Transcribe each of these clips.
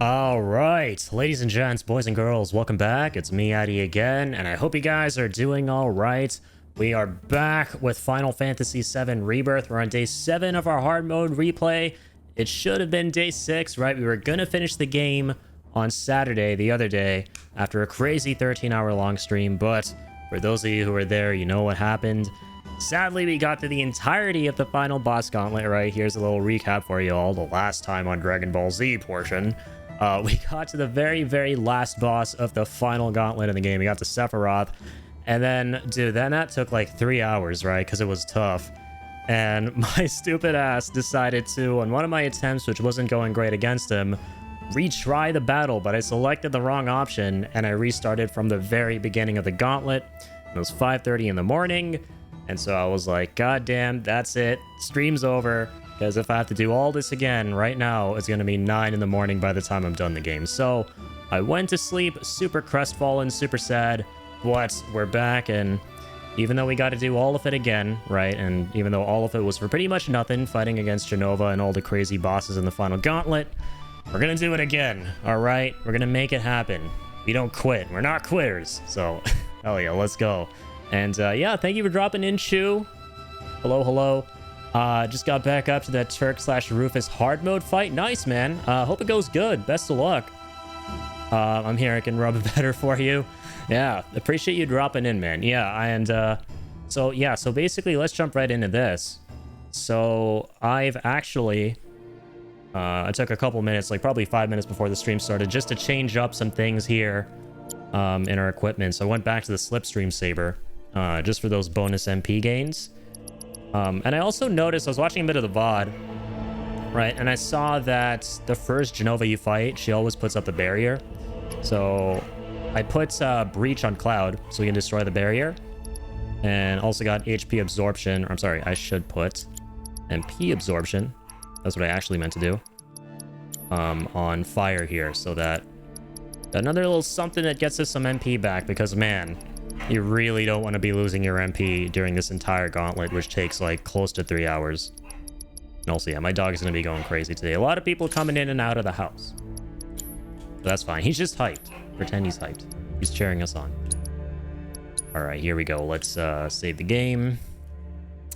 All right, ladies and gents, boys and girls, welcome back. It's me, Addy, again, and I hope you guys are doing all right. We are back with Final Fantasy VII Rebirth. We're on day 7 of our hard mode replay. It should have been day 6, right? We were gonna finish the game on Saturday, the other day, after a crazy 13-hour long stream, but for those of you who were there, you know what happened. Sadly, we got through the entirety of the final boss gauntlet, right? Here's a little recap for you all. The last time on Dragon Ball Z portion, we got to the very last boss of the final gauntlet in the game. We got to Sephiroth, and then, dude, then that took like 3 hours, right? Because it was tough. And my stupid ass decided to, on one of my attempts, which wasn't going great against him, retry the battle, but I selected the wrong option, and I restarted from the very beginning of the gauntlet. It was 5:30 in the morning, and so I was like, God damn, that's it. Stream's over. Because if I have to do all this again right now, it's going to be 9 in the morning by the time I'm done the game. So I went to sleep, super crestfallen, super sad, but we're back, and even though we got to do all of it again, right, and even though all of it was for pretty much nothing, fighting against Genova and all the crazy bosses in the final gauntlet, we're going to do it again, all right? We're going to make it happen. We don't quit. We're not quitters. So, hell yeah, let's go. And yeah, thank you for dropping in, Chu. Hello. Just got back up to that Turk/Rufus hard mode fight. Nice, man. Hope it goes good. Best of luck. I'm here. I can rub it better for you. Yeah, appreciate you dropping in, man. Yeah, and so basically, let's jump right into this. So I've actually, I took a couple minutes, like probably 5 minutes before the stream started, just to change up some things here in our equipment. So I went back to the Slipstream Saber, just for those bonus MP gains. And I also noticed, I was watching a bit of the VOD, right, and I saw that the first Genova you fight, she always puts up the barrier. So I put Breach on Cloud so we can destroy the barrier, and also got HP Absorption, or I'm sorry, I should put MP Absorption, that's what I actually meant to do, on Fire here, so that another little something that gets us some MP back, because man, you really don't want to be losing your MP during this entire gauntlet, which takes like close to 3 hours. And also, yeah, my dog's going to be going crazy today. A lot of people coming in and out of the house. But that's fine. He's just hyped. Pretend he's hyped. He's cheering us on. All right, here we go. Let's save the game.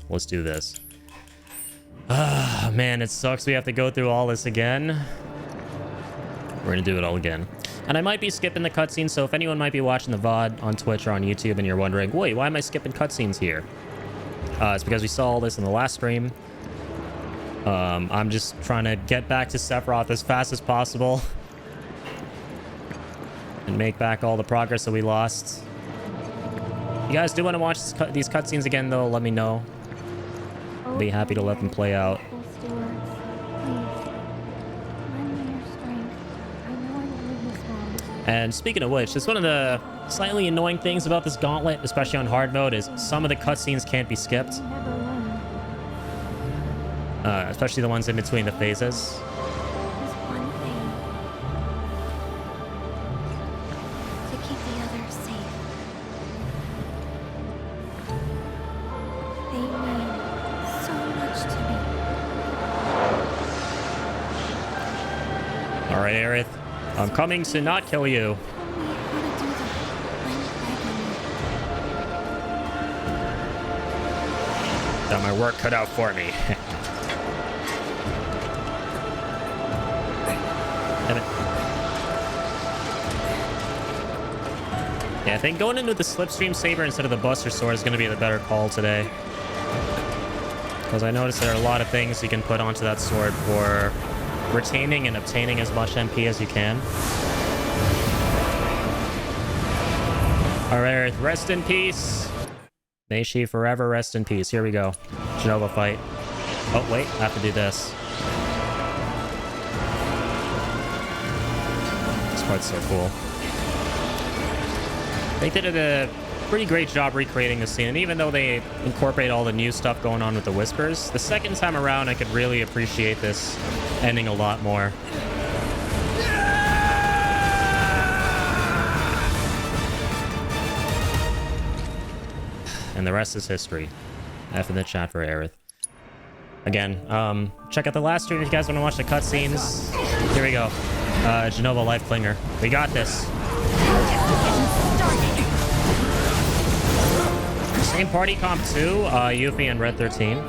Let's do this. Ah, man, it sucks we have to go through all this again. We're going to do it all again. And I might be skipping the cutscenes, so if anyone might be watching the VOD on Twitch or on YouTube and you're wondering, wait, why am I skipping cutscenes here? It's because we saw all this in the last stream. I'm just trying to get back to Sephiroth as fast as possible. And make back all the progress that we lost. If you guys do want to watch these cutscenes again, though, let me know. I'll be happy to let them play out. And speaking of which, it's one of the slightly annoying things about this gauntlet, especially on hard mode, is some of the cutscenes can't be skipped. Especially the ones in between the phases. All right, Aerith. I'm coming to not kill you. Got my work cut out for me. Yeah, I think going into the Slipstream Saber instead of the Buster Sword is going to be the better call today. Because I noticed there are a lot of things you can put onto that sword for retaining and obtaining as much MP as you can. Alright, rest in peace. May she forever rest in peace. Here we go. Genova fight. Oh, wait, I have to do this. This part's so cool. I think they did a pretty great job recreating the scene, and even though they incorporate all the new stuff going on with the Whispers, the second time around I could really appreciate this ending a lot more. And the rest is history. F in the chat for Aerith. Again, check out the last stream if you guys want to watch the cutscenes. Here we go. Genova Life Clinger. We got this. Same party comp too, Yuffie and Red 13.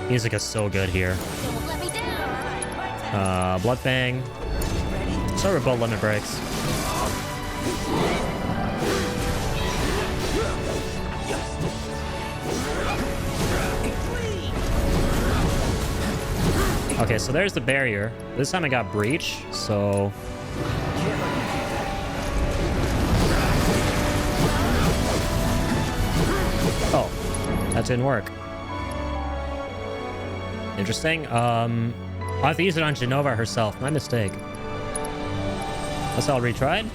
Music is so good here. Bloodfang. So we're both limit breaks. Okay, so there's the barrier. This time I got breach, so... Oh, that didn't work. Interesting. I'll have to use it on Genova herself. My mistake. That's all retried.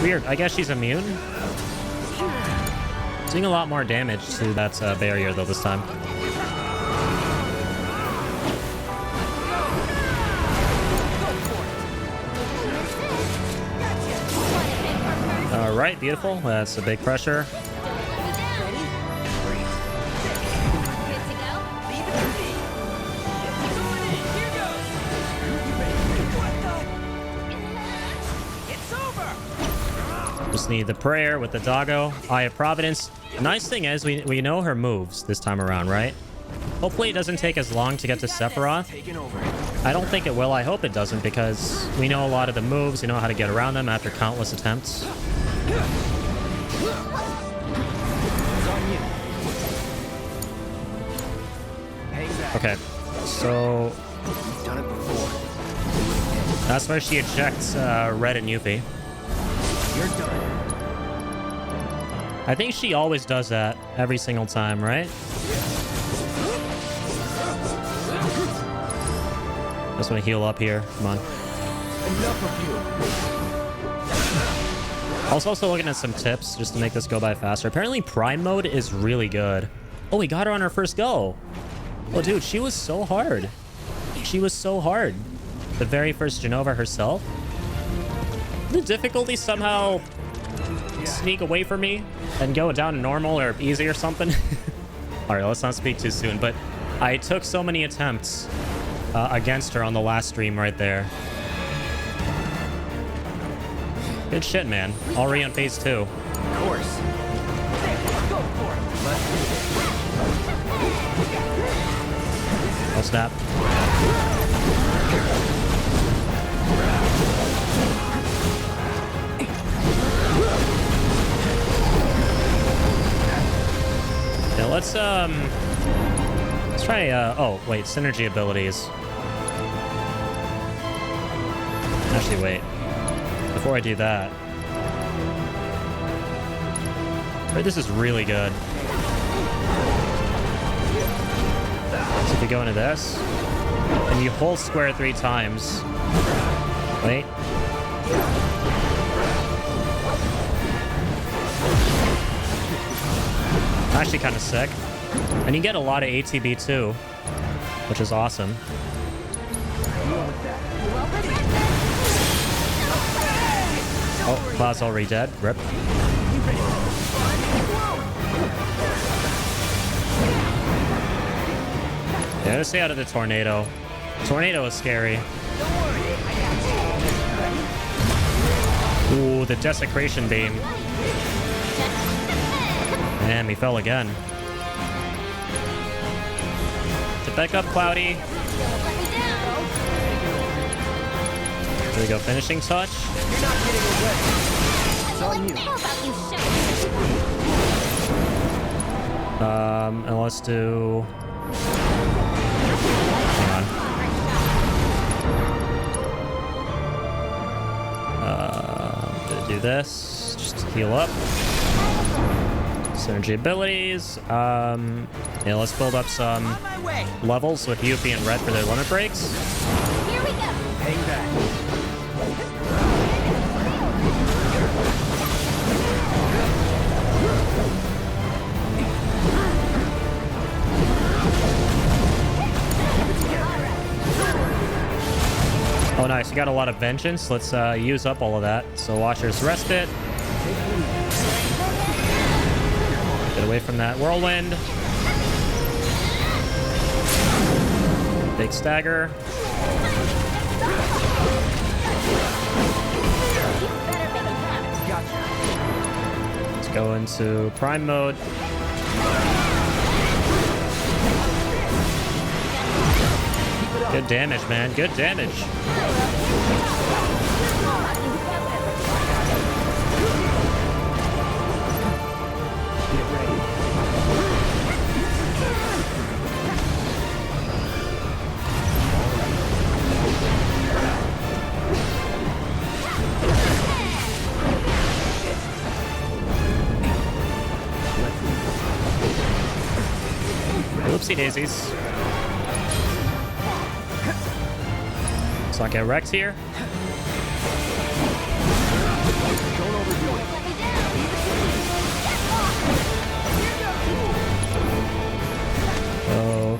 Weird. I guess she's immune. Doing a lot more damage to that barrier though this time. All right, beautiful. That's a big pressure. Just need the prayer with the doggo. Eye of Providence. The nice thing is we know her moves this time around, right? Hopefully it doesn't take as long to get to Sephiroth. I don't think it will. I hope it doesn't because we know a lot of the moves. We know how to get around them after countless attempts. Okay, so that's where she ejects Red and Yuffie. You're done. I think she always does that every single time, right? Just want to heal up here. Come on. I was also looking at some tips just to make this go by faster. Apparently Prime mode is really good. Oh, we got her on her first go. Oh, dude, she was so hard. She was so hard. The very first Genova herself. The difficulty somehow sneak away from me and go down to normal or easy or something. All right, let's not speak too soon, but I took so many attempts against her on the last stream right there. Good shit, man. Already on phase 2. Of course. Oh, snap. Yeah, let's try, oh, wait, synergy abilities. Actually, wait. Before I do that. Right, this is really good. So if you go into this, and you hold square 3 times. Wait. Actually kind of sick. And you get a lot of ATB too, which is awesome. Oh, Cloud's already dead. Rip. Yeah, let's stay out of the tornado. Tornado is scary. Ooh, the desecration beam. Man, we fell again. Get back up, Cloudy. There we go, finishing touch. You're not getting away. It's on you. And let's do... Hang on. Gonna do this. Just to heal up. Synergy abilities. Yeah, let's build up some levels with Yuffie and Red for their limit breaks. Here we go. Hang back. Oh, nice. You got a lot of vengeance. Let's use up all of that. So Watchers rest it. Get away from that whirlwind. Light stagger. Let's go into prime mode. Good damage, man. Good damage. Oopsie daisies. Let's not get wrecked here.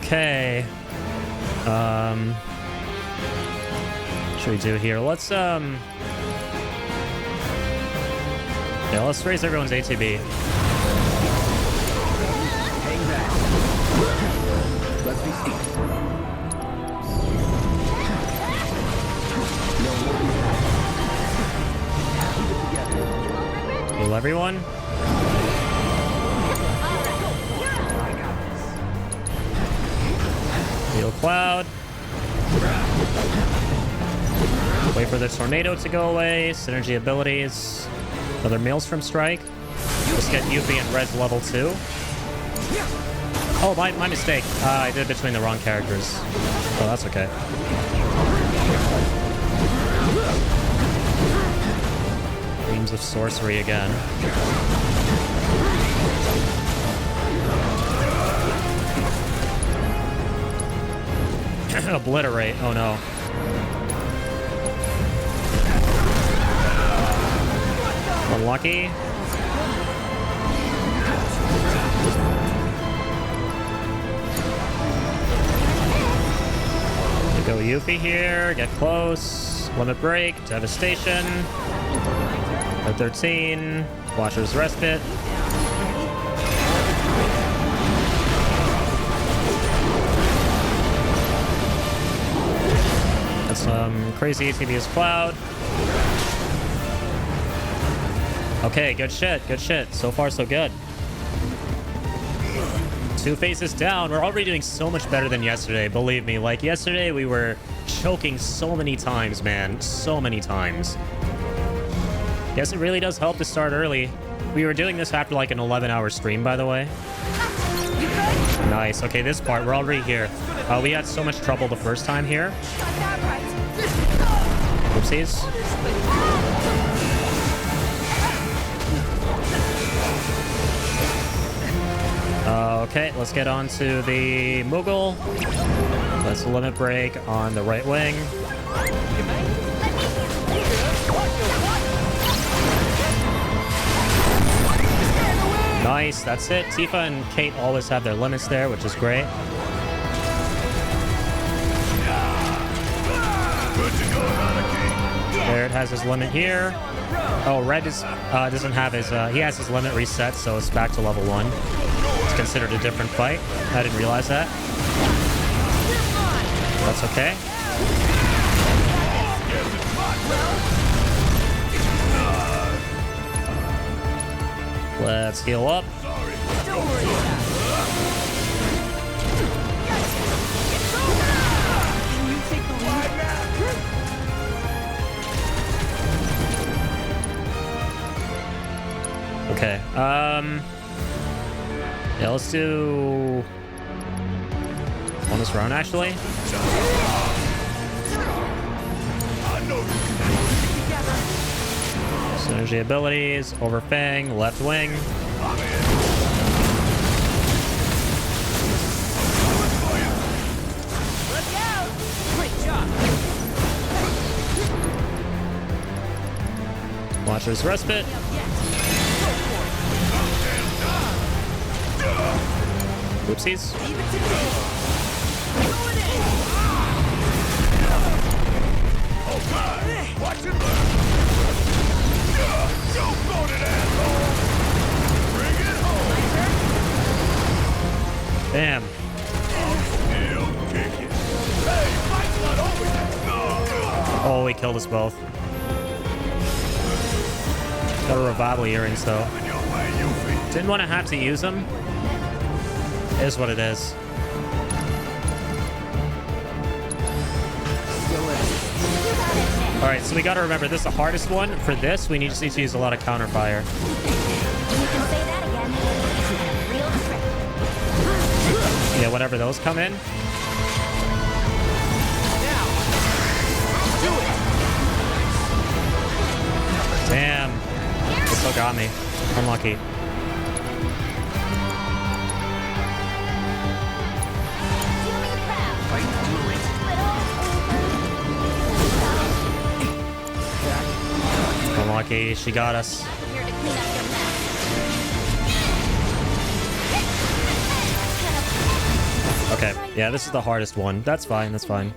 Okay. What should we do here? Let's yeah, let's raise everyone's ATB. Hang back. Let's be seen. Heal everyone. Heal Cloud. Wait for the tornado to go away. Synergy abilities. Another Maelstrom Strike. Let's get Yuffie and Red's level 2. Oh, my mistake. I did it between the wrong characters. Oh, that's okay. Beams of Sorcery again. Obliterate. Oh no. Unlucky. Go Yuffie here. Get close. Limit Break. Devastation. At 13. Watcher's Respite. That's some crazy ATB's Cloud. Okay, good shit. Good shit. So far, so good. 2 phases down. We're already doing so much better than yesterday. Believe me. Like, yesterday, we were choking so many times, man. So many times. Yes, it really does help to start early. We were doing this after like an 11-hour stream, by the way. Nice. Okay, this part, we're already here. We had so much trouble the first time here. Oopsies. Okay, let's get on to the Moogle. Let's limit break on the right wing. Nice, that's it. Tifa and Kate always have their limits there, which is great. Barrett has his limit here. Oh, Red is, doesn't have his... he has his limit reset, so it's back to level 1. It's considered a different fight. I didn't realize that. That's okay. Let's heal up. Okay, yeah, let's do bonus round, actually. Synergy abilities, Overfang, left wing. Look out! Great job! Watcher's Respite. Oopsies. Leave it to me! Going in! Oh God! Watch it burn! Go floated asshole! Bring it home! Damn. He'll kick it. Hey! killed us both. Got a revival earrings though. Didn't want to have to use them. Is what it is. Alright, so we gotta remember this is the hardest one. For this, we need to use a lot of counter fire. You can say that again. Real trick. Yeah, whenever those come in. Damn. They still got me. Unlucky. Unlucky. She got us. Okay. Yeah, this is the hardest one. That's fine. That's fine.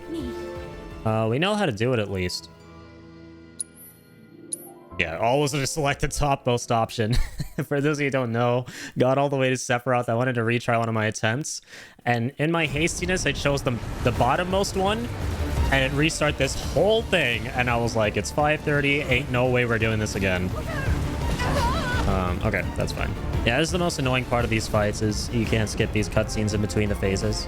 We know how to do it at least. Yeah, always just select the topmost option. For those of you who don't know, got all the way to Sephiroth. I wanted to retry one of my attempts. And in my hastiness, I chose the bottommost one. And it restarted this whole thing. And I was like, it's 5:30. Ain't no way we're doing this again. Okay, that's fine. Yeah, this is the most annoying part of these fights, is you can't skip these cutscenes in between the phases.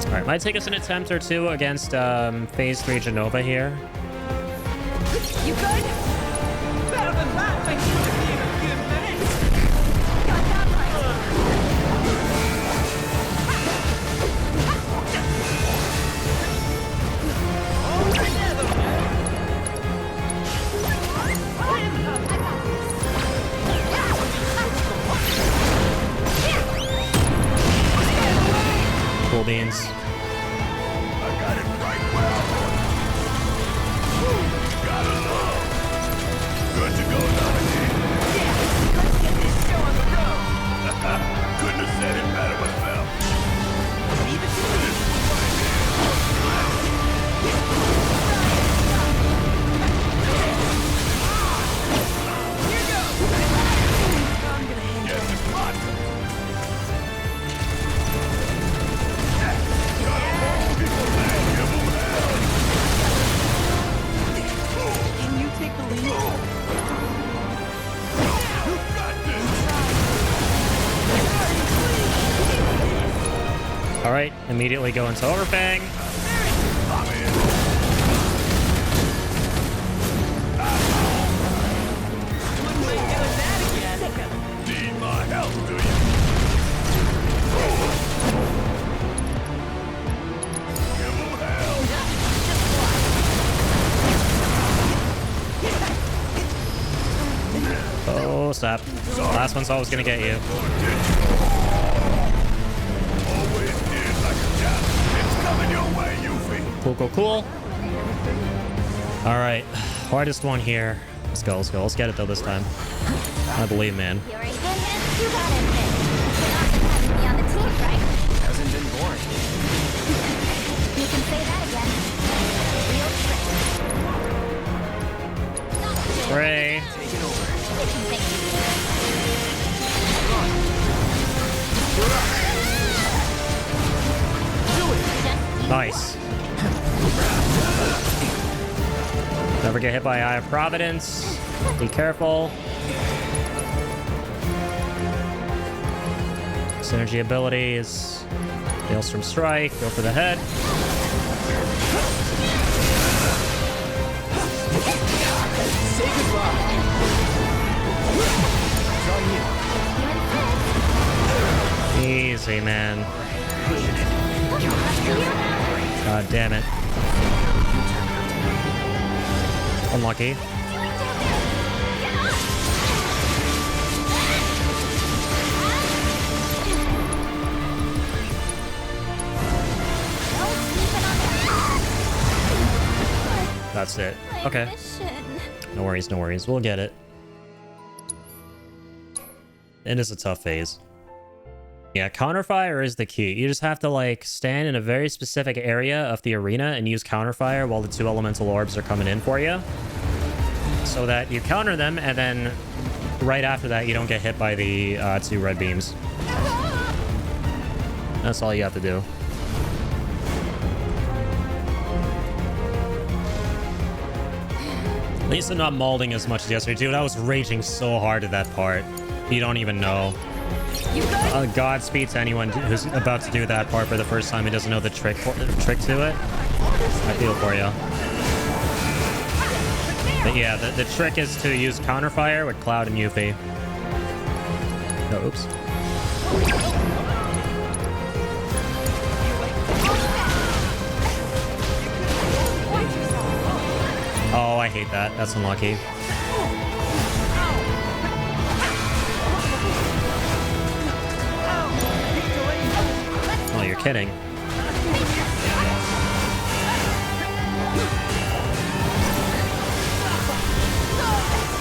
Alright, might take us an attempt or two against Phase 3 Genova here. You good? Better than that, thank you to be in a few minutes. Got that right. Cool beans. I got it right where I want it. Gotta love. Good to go, Dominique. Yeah, let's get this show on the road. Couldn't have said it better myself. Leave it to me. Here goes. I'm gonna hang Yes, it's hot. Can you take the lead? All right, immediately go into Overfang. Wouldn't mind doing that again. Need my help, do you? Give 'em hell. Oh, stop. Last one's always gonna get you. Always did like a job. It's coming your way, Yuffie. Cool, cool, cool. All right, hardest one here. Let's go, let's go. Let's get it though this time. I believe, man. You're in good hands. You got it, Finn. You're awesome having me on the team, right? Hasn't been born. You can say that again. Real trick. Ray. Taking over. You can say Nice. Never get hit by Eye of Providence. Be careful. Synergy ability is Maelstrom Strike. Go for the head. Say goodbye. It's on you. Easy, man. God damn it. Unlucky. That's it. Okay. No worries, no worries. We'll get it. It is a tough phase. Yeah, counterfire is the key. You just have to, like, stand in a very specific area of the arena and use counterfire while the two elemental orbs are coming in for you. So that you counter them, and then right after that, you don't get hit by the two red beams. That's all you have to do. At least I'm not mauling as much as yesterday. Dude, I was raging so hard at that part. You don't even know. You good? Godspeed to anyone who's about to do that part for the first time and doesn't know the trick to it. I feel for you. But yeah, the trick is to use counterfire with Cloud and Yuffie. No, oops. Oh, I hate that. That's unlucky. Oh, you're kidding.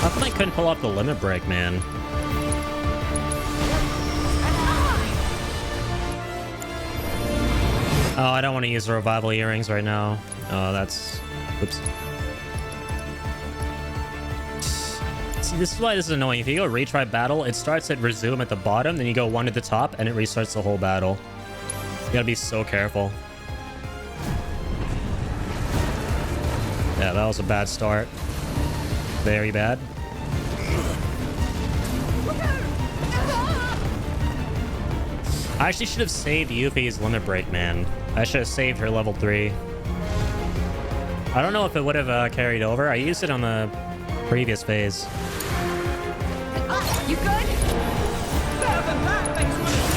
How come I couldn't pull off the limit break, man? Oh, I don't want to use the revival earrings right now. Oh, that's... Oops. See, this is why this is annoying. If you go retry battle, it starts at resume at the bottom, then you go 1 at the top, and it restarts the whole battle. You gotta be so careful. Yeah, that was a bad start. Very bad. I actually should have saved Yuffie's limit break, man. I should have saved her level 3. I don't know if it would have carried over. I used it on the previous phase. You good? Seven, that thing's gonna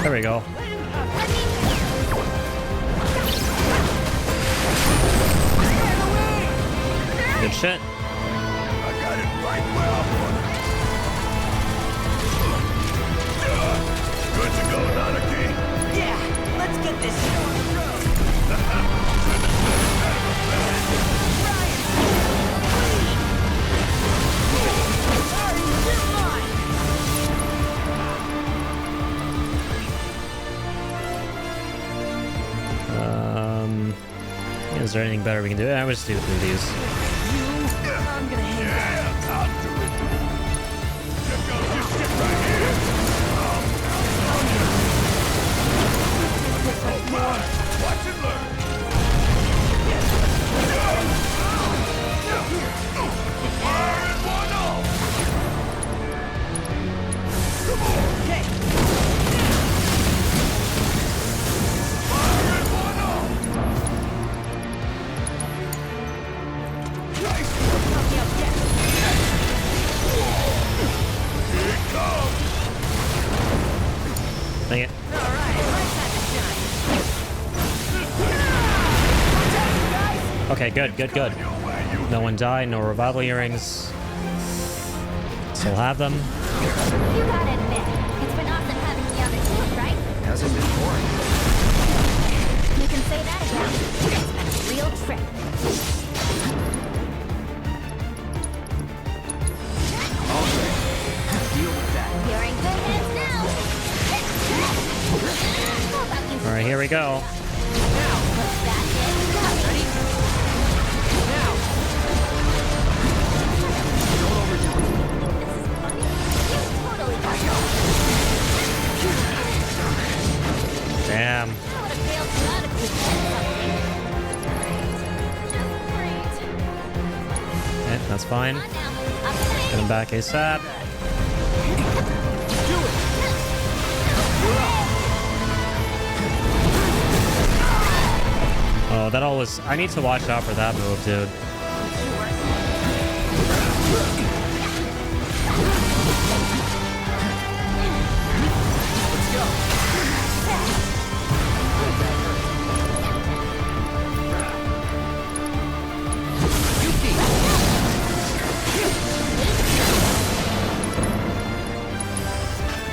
There we go. Good shit. I got it right where I want it. Good to go, Nanaki. Yeah, let's get this shit on the road. Sorry, you're mine. Is there anything better we can do? I would just do through these. I'm gonna hang out. Yeah, I'll do it. Check out this shit right here. Oh my! Watch and learn. Fire in one off. Come on. Okay. Fire in one off. Nice. Help me up, yeah. Here it comes. Dang it. All right, let's have a shine. Okay, good, good, good. Your way, you. No one died, no revival earrings. Still have them. You gotta admit, it's been awesome having me on the team, right? Hasn't been boring. You can say that again. It's been a real trip. All right. Deal with that. You're in good hands now. How about you All right, here we go. put that in? Ready? Now. Don't overdo it. This is funny. You totally got it. Damn. I would have failed dramatically something. Just great. Yeah, that's fine. On now. Up to the Get him back ASAP. Do it. Oh, that always... I need to watch out for that move, dude. Let's go.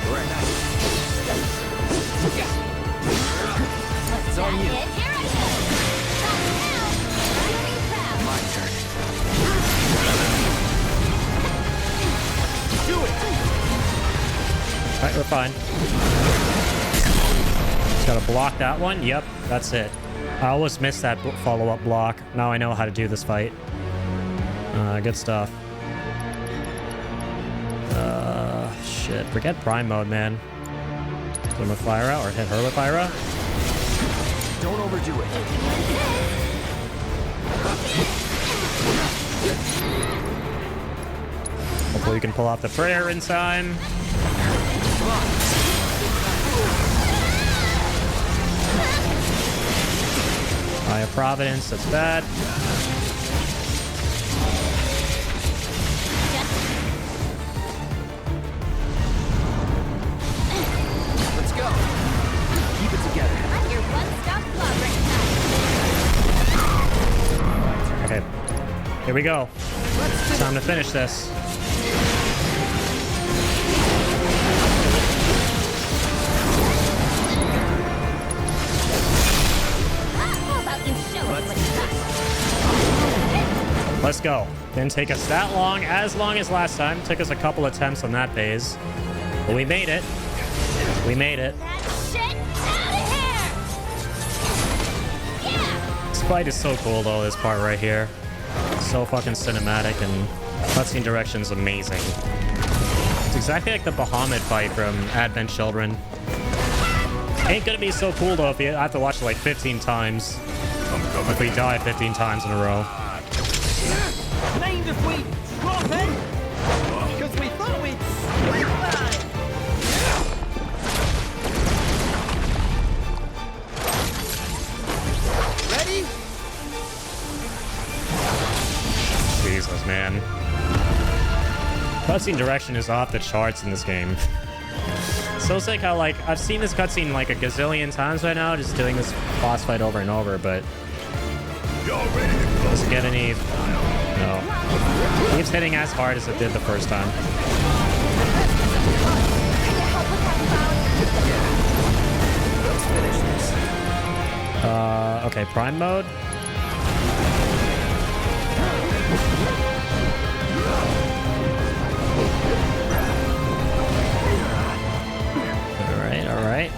Very nice. It's on you. Here I go. Now, running crowd. My turn. Do it. Alright, we're fine. Just gotta block that one. Yep, that's it. I always miss that follow-up block. Now I know how to do this fight. Good stuff. Shit, forget prime mode, man. Hit him with Fyra or hit her with Fyra. Don't overdo it. Hopefully we can pull off the prayer in time. Come on. Eye of Providence, that's bad. Let's go. Keep it together. I'm your one-stop club right now. Okay, here we go. Time to finish this. How about you show us what you got? Let's go. Didn't take us that long as last time. Took us a couple attempts on that phase. But we made it. We made it. That shit out of here! Yeah! This fight is so cool though, this part right here. So fucking cinematic and cutscene direction's amazing. It's exactly like the Bahamut fight from Advent Children. Ain't gonna be so cool though if you have to watch it like 15 times. If we die 15 times in a row. Mind if we drop in? Because we thought we'd slip by. Ready? Jesus, man. Cutscene direction is off the charts in this game. So it's like how, like, I've seen this cutscene like a gazillion times right now, just doing this boss fight over and over, but You're ready to go. doesn't get any... No. It keeps hitting as hard as it did the first time. Let's finish this. Okay, prime mode. Alright, alright.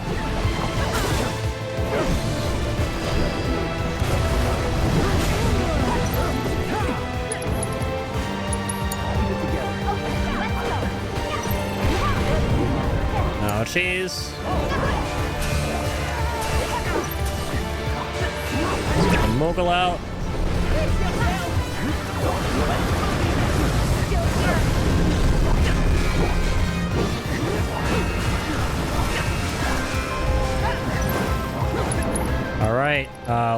No cheese. Let's get the mogul out. All right,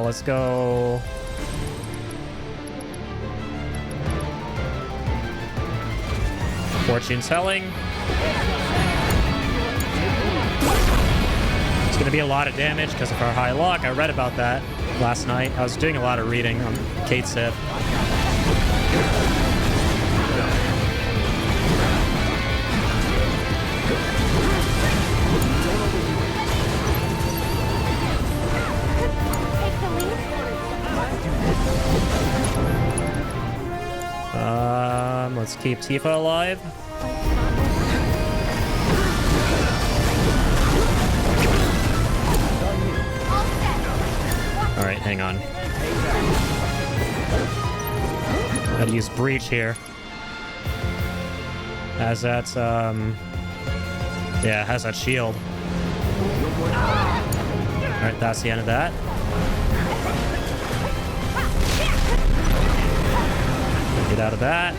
let's go. Fortune telling. It's gonna be a lot of damage because of our high luck. I read about that last night. I was doing a lot of reading on Kate Sith. Take the lead. Let's keep Tifa alive. All right, hang on. Gotta use Breach here. Has that, yeah, it has that shield. All right, that's the end of that. Get out of that.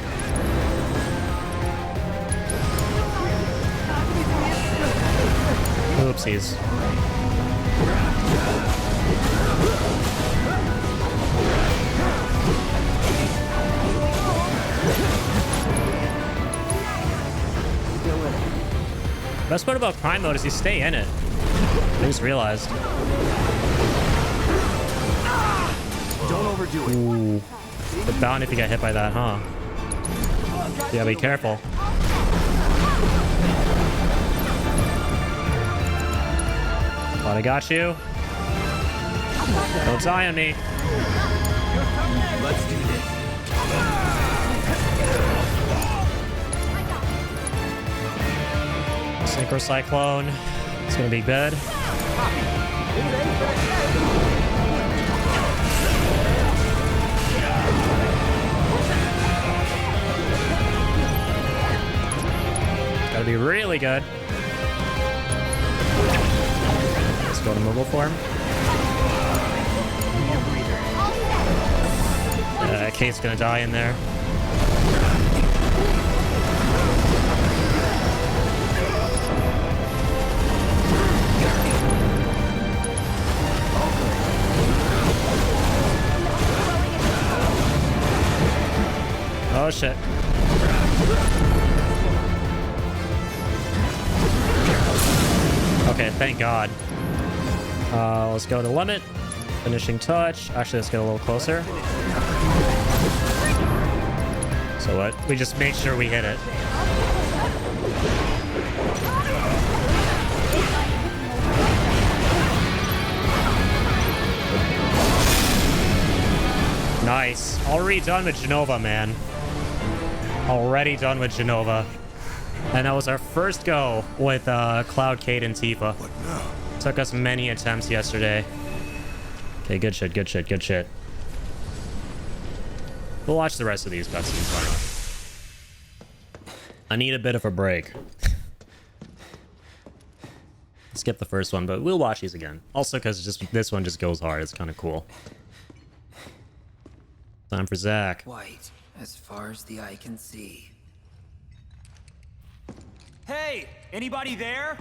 Oopsies. Best part about Prime Mode is you stay in it. I just realized. Don't overdo it. Ooh. The bound if you get hit by that, huh? Yeah, be careful. But I got you. Don't die on me. Let's do this. Synchro Cyclone. It's gonna be good. Gotta be really really good. Let's go to mobile form. Kate's gonna die in there. Oh shit. Okay, thank God. Let's go to limit. Finishing touch. Actually, let's get a little closer. So what? We just make sure we hit it. Nice. Already done with Genova, man. Already done with Genova. And that was our first go with Cloud, Kate, and Tifa. What now? Took us many attempts yesterday. Okay, good shit, good shit, good shit. We'll watch the rest of these cutscenes. Why not? I need a bit of a break. Skip the first one, but we'll watch these again. Also, because just this one just goes hard. It's kind of cool. Time for Zach. White, as far as the eye can see. Hey, anybody there?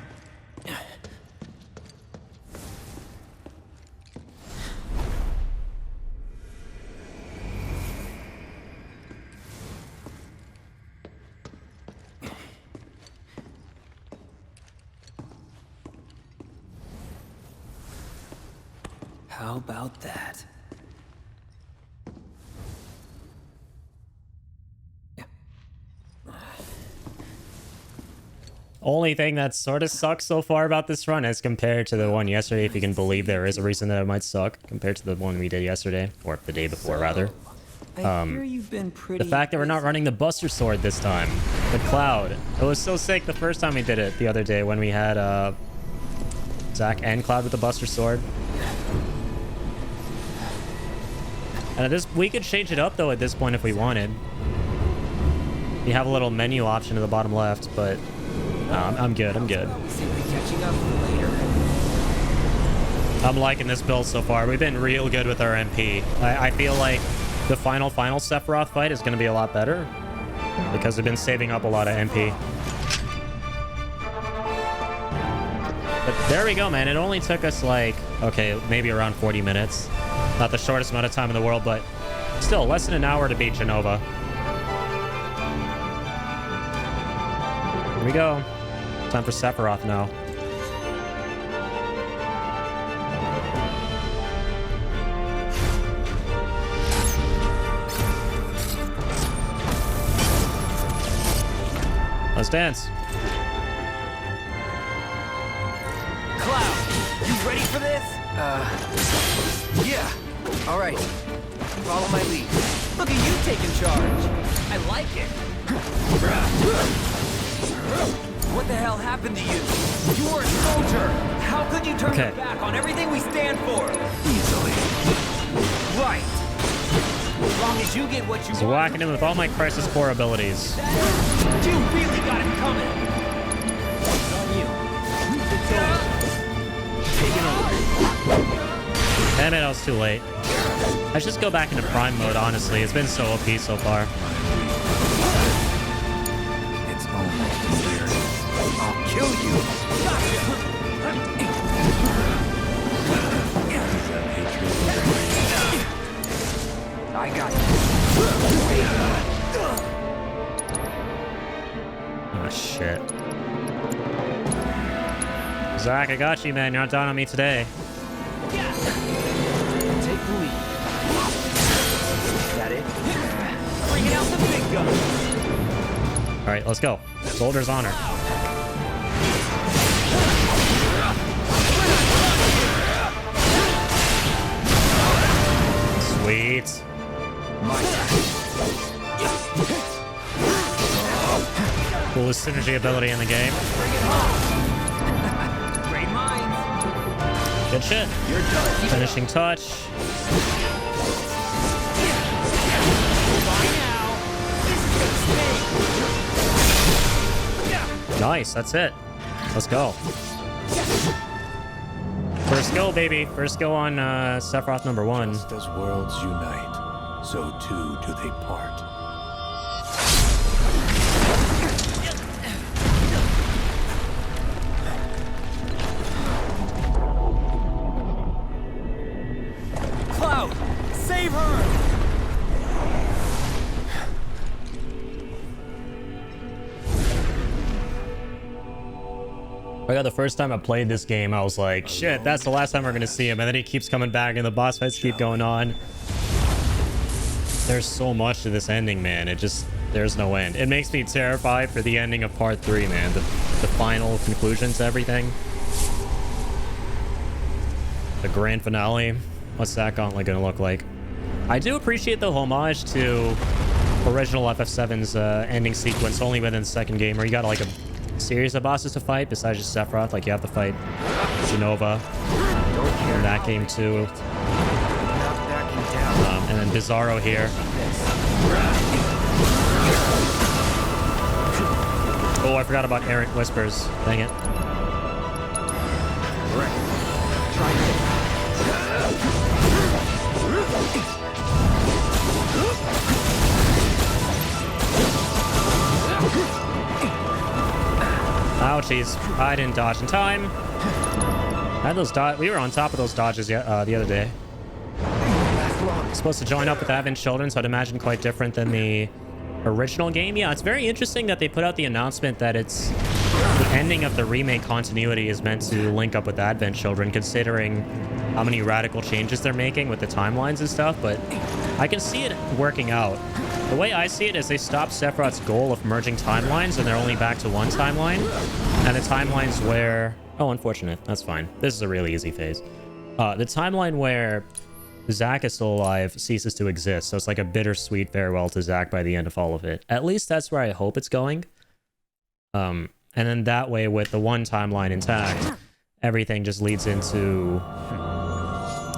How about that? Only thing that sort of sucks so far about this run as compared to the one yesterday, if you can believe there is a reason that it might suck compared to the one we did yesterday, or the day before rather. I hear you've been pretty The fact that we're not running the Buster Sword this time. The Cloud. It was so sick the first time we did it the other day when we had Zach and Cloud with the Buster Sword. And we could change it up though at this point if we wanted. You have a little menu option at the bottom left, but I'm good, I'm good. catching up for later. I'm liking this build so far. We've been real good with our MP. I feel like the final Sephiroth fight is going to be a lot better because we've been saving up a lot of MP. But there we go, man. It only took us like, okay, maybe around 40 minutes. Not the shortest amount of time in the world, but still less than an hour to beat Genova. Here we go. Time for Sephiroth now. Let's dance. Cloud, you ready for this? Yeah. All right. Follow my lead. Look at you taking charge. I like it. What the hell happened to you? You were a soldier. How could you turn your back on everything we stand for? Easily. Right. As long as you get what you So want. whacking him with all my Crisis Core abilities. You really got it coming. It's on you. Taking over. Damn it, I was too late. I should just go back into Prime mode, honestly. It's been so OP so far. It's almost as there. I'll kill you. I got you. Oh, shit. Zach, I got you, man. You're not down on me today. Take the lead. Is that it? Bringing out the big guns. All right, let's go. Soldier's honor. Sweet. Coolest synergy ability in the game. Great minds. Good shit. You're done. Finishing touch. By now, this is a mistake. Nice, that's it. Let's go. First go, baby. First go on Sephiroth number 1. Just as worlds unite, so too do they part. Cloud, save her! I got the first time I played this game, I was like, shit, that's the last time we're gonna see him. And then he keeps coming back and the boss fights keep going on. There's so much to this ending, man. It just, there's no end. It makes me terrified for the ending of part 3, man. The final conclusion to everything. The grand finale. What's that gauntlet gonna look like? I do appreciate the homage to original FF7's ending sequence only within the second game, where you got like a series of bosses to fight besides just Sephiroth. Like you have to fight Genova in that game too, and then Bizarro here. Oh, I forgot about Errant Whispers. Dang it. Ouchies. I didn't dodge in time. I had those we were on top of those dodges the other day. Supposed to join up with Advent Children, so I'd imagine quite different than the original game. Yeah, it's very interesting that they put out the announcement that it's the ending of the remake continuity is meant to link up with Advent Children, considering how many radical changes they're making with the timelines and stuff, but I can see it working out. The way I see it is they stopped Sephiroth's goal of merging timelines, and they're only back to one timeline. And the timelines where... Oh, unfortunate. That's fine. This is a really easy phase. The timeline where Zack is still alive ceases to exist, so it's like a bittersweet farewell to Zack by the end of all of it. At least that's where I hope it's going. And then that way, with the one timeline intact, everything just leads into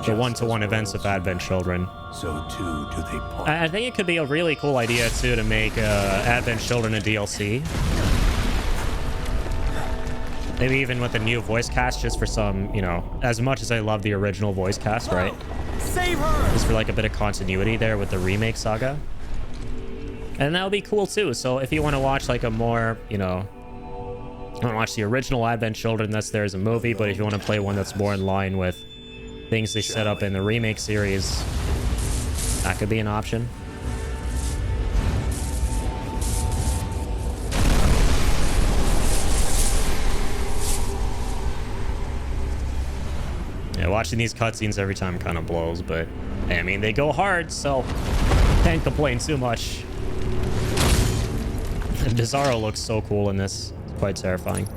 the one-to-one events of Advent Children. So too do they part. I think it could be a really cool idea too to make Advent Children a DLC. Maybe even with a new voice cast, just for some, you know, as much as I love the original voice cast, right? Save her! Just for like a bit of continuity there with the remake saga. And that would be cool too. So if you want to watch like a more, you know, you want to watch the original Advent Children, that's there as a movie, but if you want to play one that's more in line with things they set up in the remake series, that could be an option. Yeah, watching these cutscenes every time kind of blows, but I mean, they go hard, so can't complain too much. Bizarro looks so cool in this. It's quite terrifying.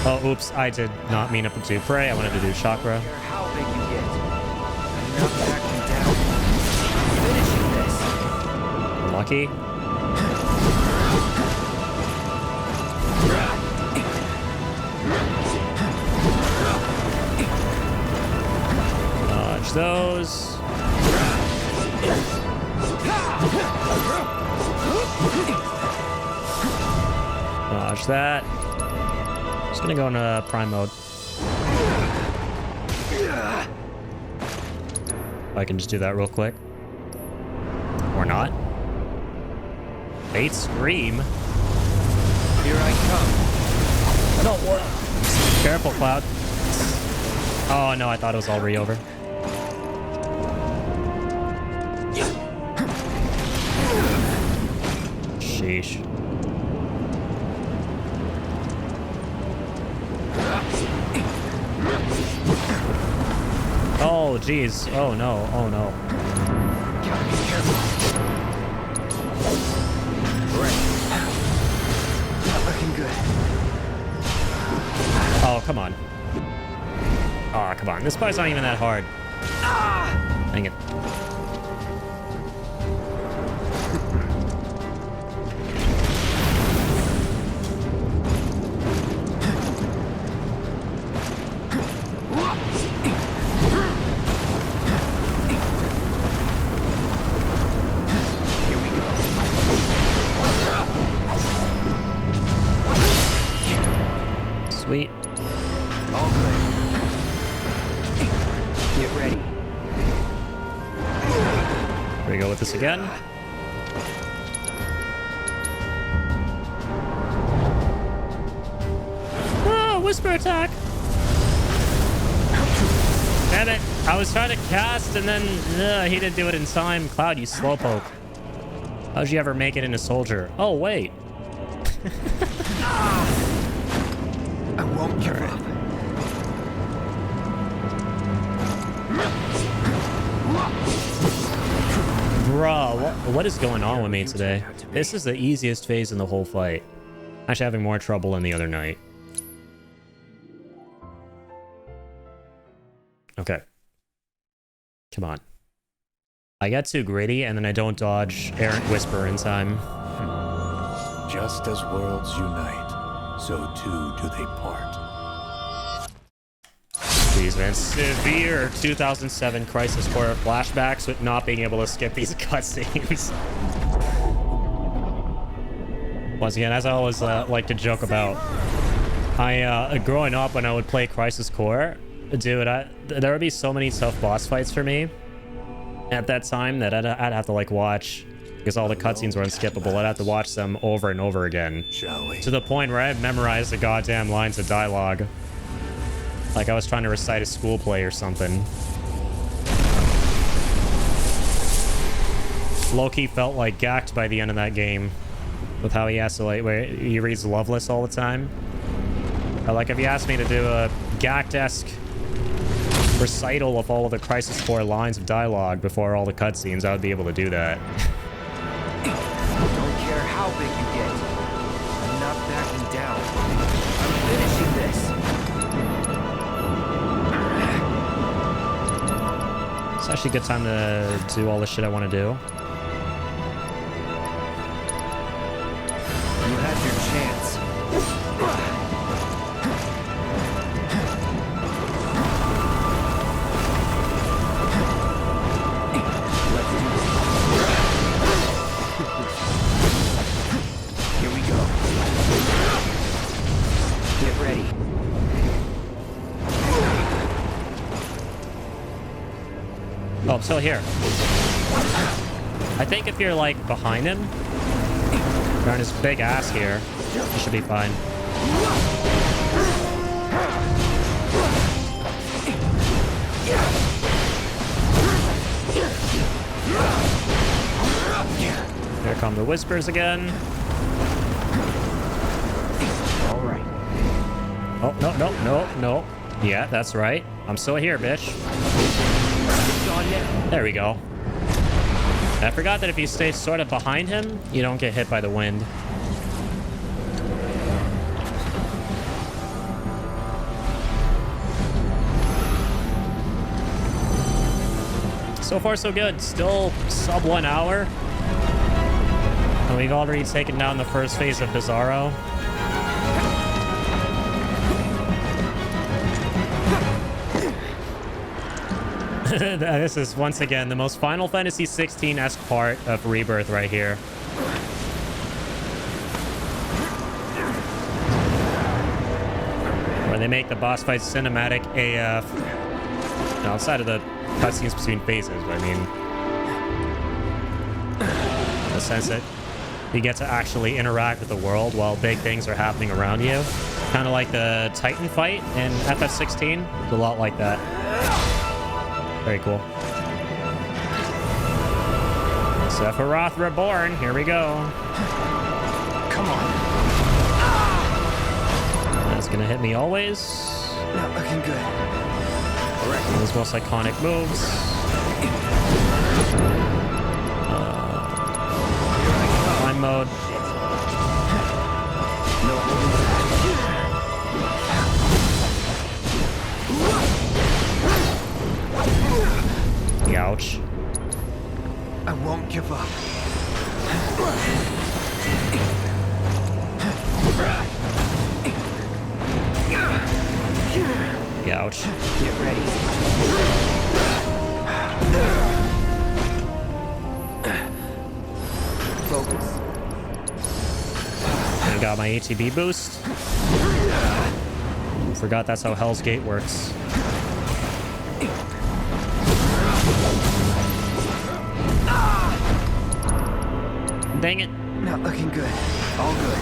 Oh, oops, I did not mean to do Prey. I wanted to do Chakra. How big you get, I'm not backing down. Finishing this. Lucky. Dodge those. Dodge that. Just gonna go into Prime mode. I can just do that real quick. Or not. Fate Scream. Here I come. No, what? Careful, Cloud. Oh no, I thought it was already over. Sheesh. Oh, jeez. Oh, no. Oh, no. Gotta be careful. Right. Not looking good. Oh, come on. Oh, come on. This fight's not even that hard. Dang it. ready. Here we go with this again. Oh, whisper attack. Damn it. I was trying to cast and then he didn't do it in time. Cloud, you slowpoke. How'd you ever make it into soldier? Oh, wait. I won't give up. Bruh, what is going on with me today? This is the easiest phase in the whole fight. Actually having more trouble than the other night. Okay. Come on. I get too greedy and then I don't dodge Errant Whisper in time. Just as worlds unite, so too do they part. Jeez, man. Severe 2007 Crisis Core flashbacks with not being able to skip these cutscenes. Once again, as I always like to joke about, growing up when I would play Crisis Core, dude, there would be so many tough boss fights for me at that time that I'd have to like watch, because all the cutscenes were unskippable. I'd have to watch them over and over again. Shall we? To the point where I memorized the goddamn lines of dialogue. Like I was trying to recite a school play or something. Loki felt like gacked by the end of that game with how he has to like, where he reads Loveless all the time. Like if you asked me to do a gacked-esque recital of all of the Crisis Core lines of dialogue before all the cutscenes, I would be able to do that. Don't care how big you get. I'm not backing down. I'm finishing this. It's actually a good time to do all the shit I want to do. You had your chance. Here we go. Get ready. Oh, I'm still here. I think if you're like behind him, you're on his big ass here, you should be fine. Here come the whispers again. All right. Oh, no. Yeah, that's right. I'm still here, bitch. There we go. I forgot that if you stay sort of behind him, you don't get hit by the wind. So far, so good. Still sub 1 hour. And we've already taken down the first phase of Bizarro. This is, once again, the most Final Fantasy 16-esque part of Rebirth right here. Where they make the boss fight cinematic AF. Now, outside of the cutscenes between phases, but I mean, in the sense that you get to actually interact with the world while big things are happening around you. Kind of like the Titan fight in FF16. It's a lot like that. Very cool. Sephiroth Reborn, here we go. Come on. That's gonna hit me always. Not looking good. One of his most iconic moves. Mind mode. No holding Ouch. I won't give up. Ouch. Get ready. Focus. I got my ATB boost. Forgot that's how Hell's Gate works. Dang it. Not looking good. All good.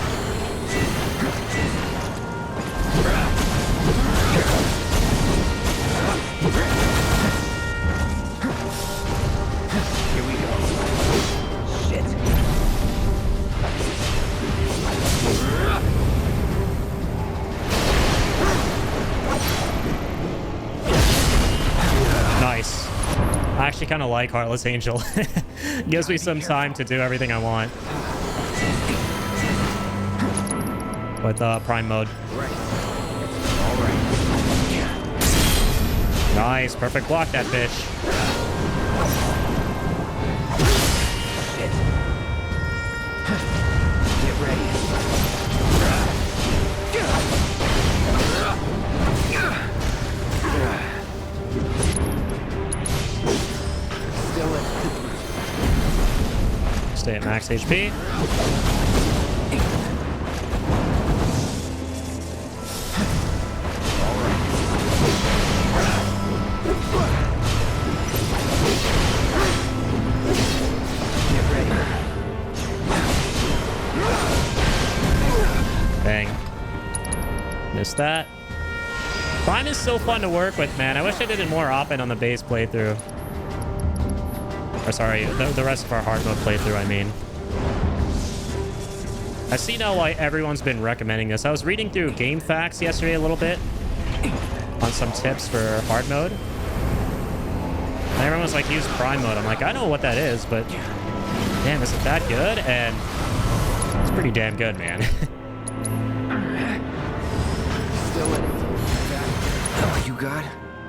Here we go. Shit. Nice. I actually kind of like Heartless Angel. Gives me some time to do everything I want. With Prime mode. Right. All right. Nice. Perfect block, that bitch. Shit. Get ready. Still in. Stay at max HP. Bang. Missed that. Prime is so fun to work with, man. I wish I did it more often on the base playthrough. Or sorry, the rest of our hard mode playthrough, I mean. I see now why everyone's been recommending this. I was reading through Game Facts yesterday a little bit on some tips for hard mode. And everyone was like, use Prime mode. I'm like, I know what that is, but damn, is it that good? And it's pretty damn good, man. Still in. Oh, you got?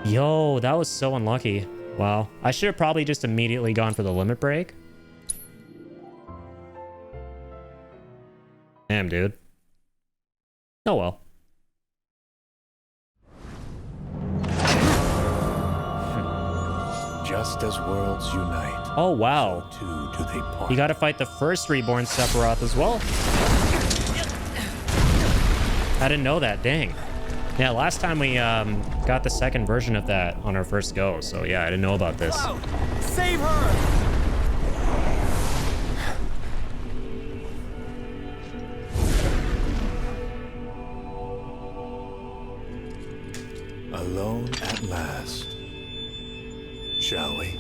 Yo, that was so unlucky. Wow. I should have probably just immediately gone for the limit break. Damn, dude. Oh well. Just as worlds unite, Oh, wow. too do they part. You gotta fight the first Reborn Sephiroth as well. I didn't know that. Dang. Yeah, last time we got the second version of that on our first go. So yeah, I didn't know about this. Cloud, save her! Alone at last. Shall we?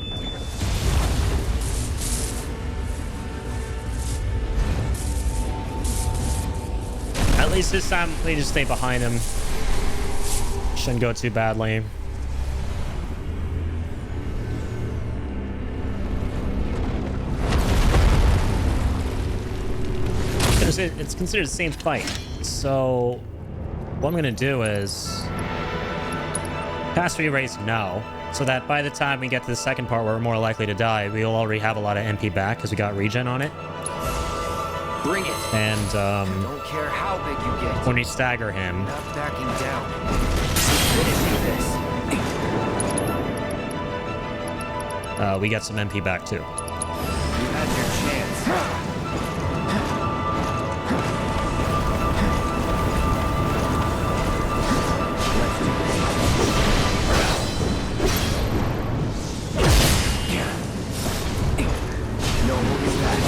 At least this time we just stay behind him. Shouldn't go too badly. It's considered the same fight. So what I'm gonna do is pass re-race now, so that by the time we get to the second part where we're more likely to die, we'll already have a lot of MP back because we got regen on it. Bring it. And Don't care how big you get. when we stagger him, Not backing down. Finishing this. we get some MP back too. You had your chance. No moving back.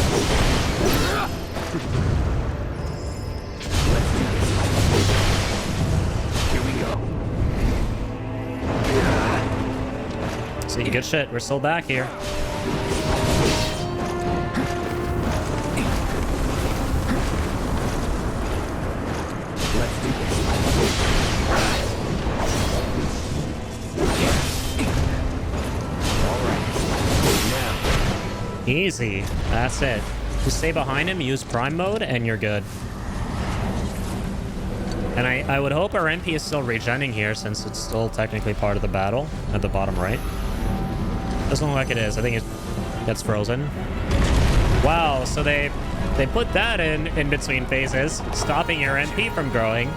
Let's do this. Here we go. See, good shit. We're still back here. Let's do this. All right. Now. Easy. That's it. Just stay behind him, use Prime mode, and you're good. And I would hope our MP is still regenning here, since it's still technically part of the battle at the bottom right. Doesn't look like it is. I think it gets frozen. Wow, so they put that in between phases, stopping your MP from growing.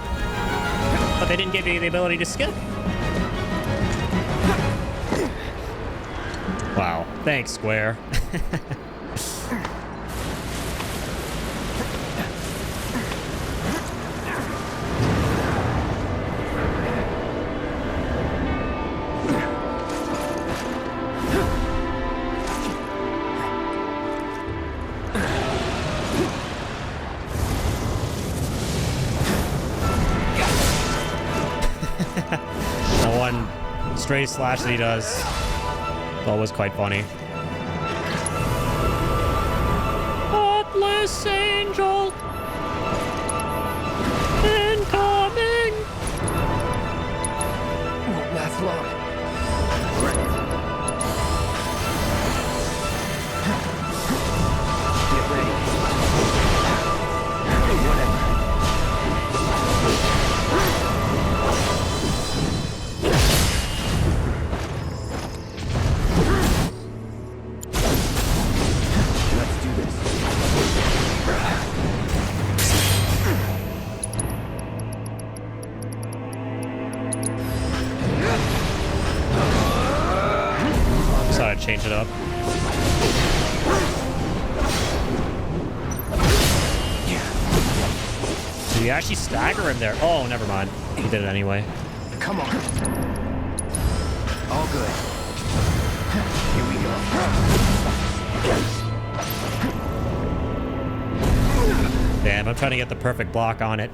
But they didn't give you the ability to skip. Wow. Thanks, Square. stray slash that he does. It's always quite funny. Heartless angel incoming. Won't last long. Get ready. Whatever. Let's do this. So I'd change it up. Did he actually stagger him there? Oh, never mind. He did it anyway. Come on. All good. Here we go. Damn, I'm trying to get the perfect block on it.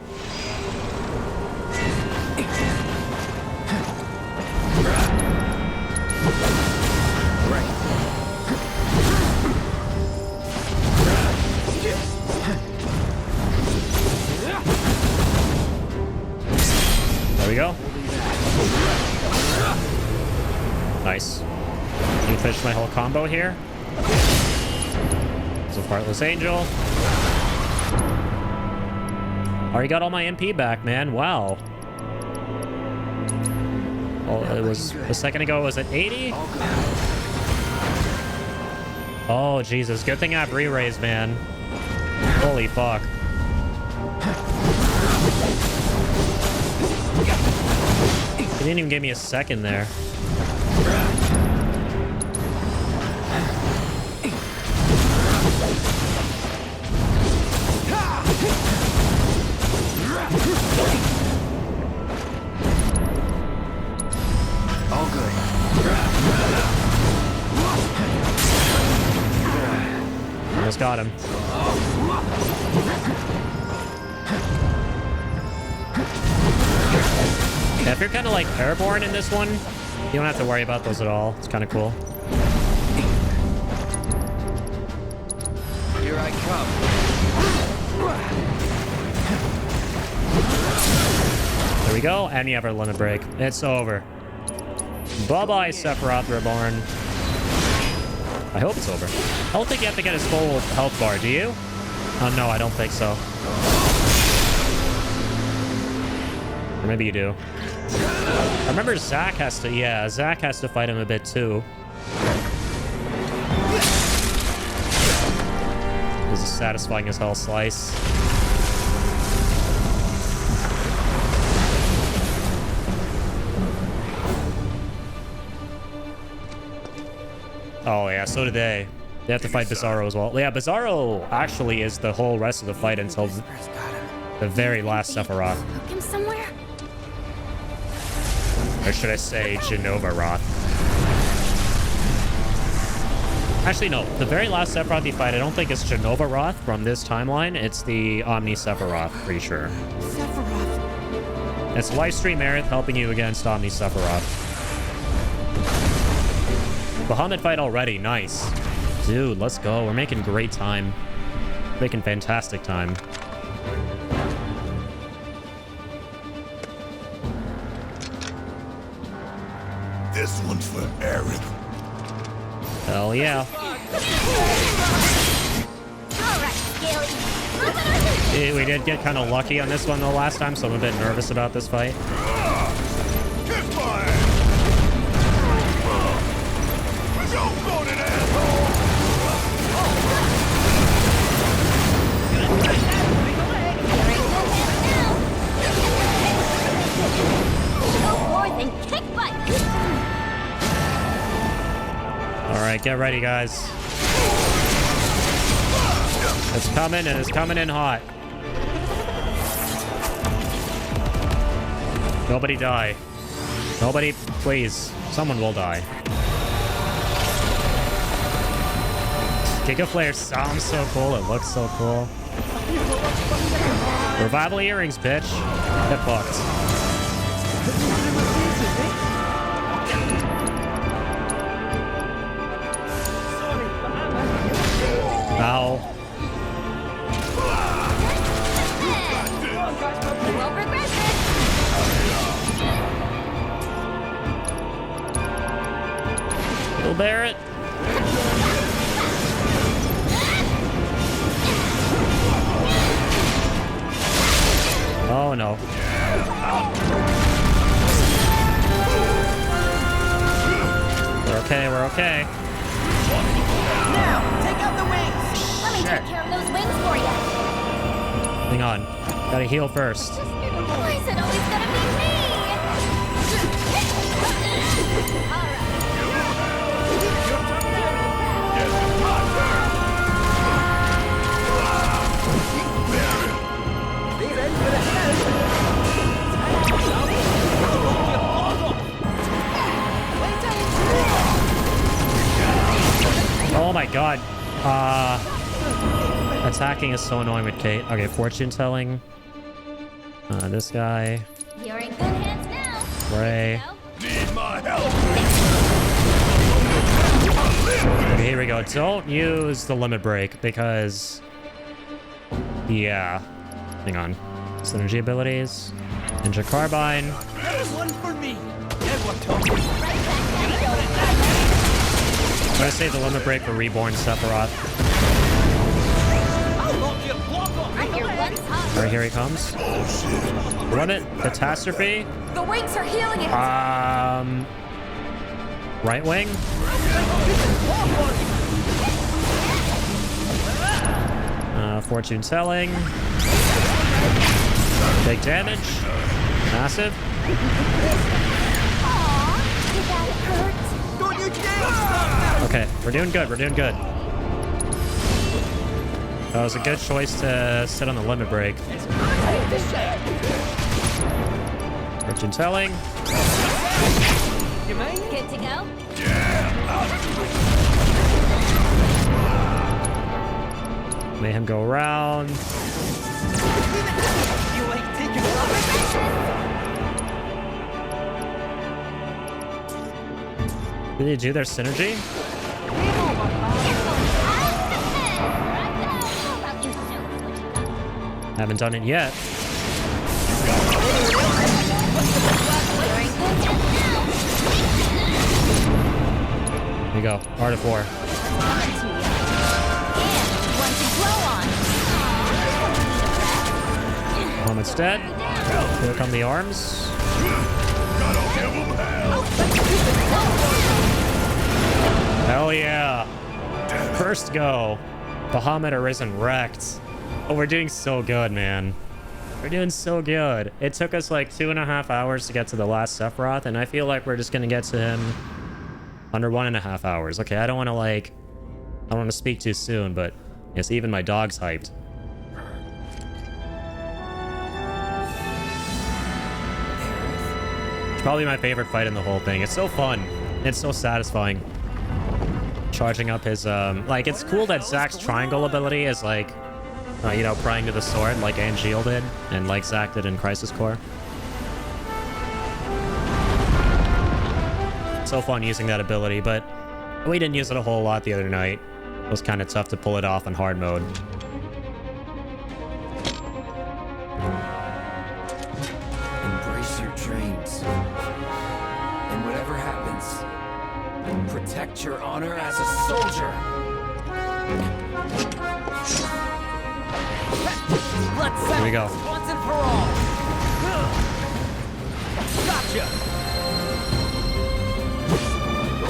There we go. Nice. Can you finish my whole combo here? It's a Heartless Angel. Already got all my MP back, man. Wow. Well, it was a second ago. Was it 80? Oh, Jesus. Good thing I have re-raise, man. Holy fuck. He didn't even give me a second there. All good. Almost got him. Yeah, if you're kind of like airborne in this one, you don't have to worry about those at all. It's kind of cool. Here I come. There we go. And you have our limit break. It's over. Bye-bye, Sephiroth Reborn. I hope it's over. I don't think you have to get his full health bar, do you? Oh, no, I don't think so. Or maybe you do. I remember Zack has to... Yeah, Zack has to fight him a bit, too. This is satisfying as hell slice. Oh, yeah, so did they. They have to fight Bizarro as well. Yeah, Bizarro actually is the whole rest of the fight until the very last Sephiroth. Hook him somewhere? Or should I say Genova Roth? Actually, no. The very last Sephiroth you fight, I don't think it's Genova Roth from this timeline. It's the Omni Sephiroth, pretty sure. Sephiroth. It's Livestream Aerith helping you against Omni Sephiroth. Bahamut fight already. Nice. Dude, let's go. We're making great time. Making fantastic time. This one's for Aerith. Hell yeah. Alright, Scaly. We did get kind of lucky on this one though last time, so I'm a bit nervous about this fight. Kick my ass! Don't go to that Go forth and kick butt. Alright, get ready, guys. It's coming, and it's coming in hot. Nobody die. Nobody, please. Someone will die. Giga Flare sounds so cool. It looks so cool. Revival earrings, bitch. Get fucked. Little Barrett. Oh no. We're okay, we're okay. Now, take out the wings! Let me take care of those wings for you. Hang on. Gotta heal first. Why is it always gonna be me? Oh my god. Attacking is so annoying with Kate. Okay, fortune telling. This guy. You're in good hands now. Ray. Need my help. Okay, here we go. Don't use the limit break because... Yeah. Hang on. Synergy abilities. Ninja Carbine. One for me! I'm gonna save the limit break for Reborn Sephiroth. I'm your one top. Alright, here he comes. Limit Catastrophe. The wings are healing it. Right wing. Fortune telling. Big damage. Massive. Aw, did that hurt? Don't you dare stop that! Okay, we're doing good. We're doing good. That was a good choice to sit on the limit break. Fortune telling. You mean? Good to go? May him go around. You ain't taking Did they do their synergy? Haven't done it yet. Here you go. Art of War. Moment's dead. Here come the arms. Hell yeah. First go. Bahamut Arisen wrecked. Oh, we're doing so good, man. We're doing so good. It took us like 2.5 hours to get to the last Sephiroth, and I feel like we're just gonna get to him under 1.5 hours. Okay, I don't want to speak too soon, but yes, even my dog's hyped. It's probably my favorite fight in the whole thing. It's so fun. It's so satisfying. Charging up his, like, it's cool that Zack's triangle ability is like, you know, prying to the sword like Angeal did, and like Zack did in Crisis Core. So fun using that ability, but we didn't use it a whole lot the other night. It was kind of tough to pull it off in hard mode. Embrace your dreams. And whatever happens, protect your honor as a soldier. Let's Here we go. once and for all. Gotcha.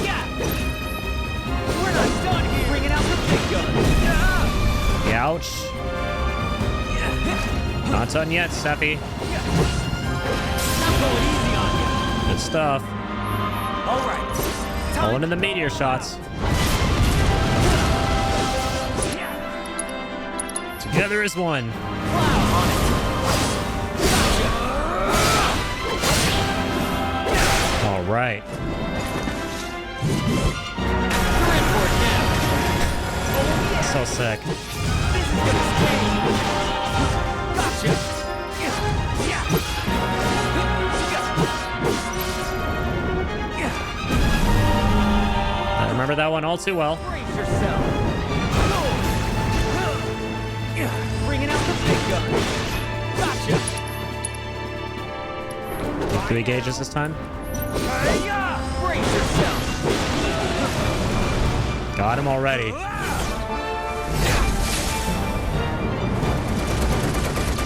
Yeah! We're not done here! Bringing out the big gun! Ouch. Not done yet, Seppi. Not going easy on you! Good stuff. All right. Pulling in the meteor shots. Together as one. All right. So sick. I remember that one all too well. Brace yourself! Bringing out the big gun! Gotcha! 3 gauges this time. Brace yourself! Got him already.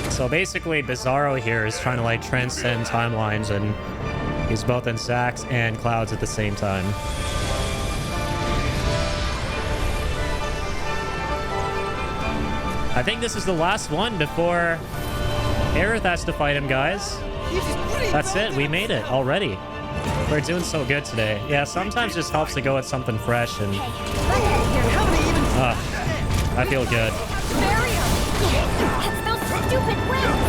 So basically, Bizarro here is trying to like transcend timelines, and he's both in Zax and Clouds at the same time. I think this is the last one before Aerith has to fight him, guys. That's it. We made it already. We're doing so good today. Yeah, sometimes just helps to go with something fresh, and I feel good. It's those stupid wings!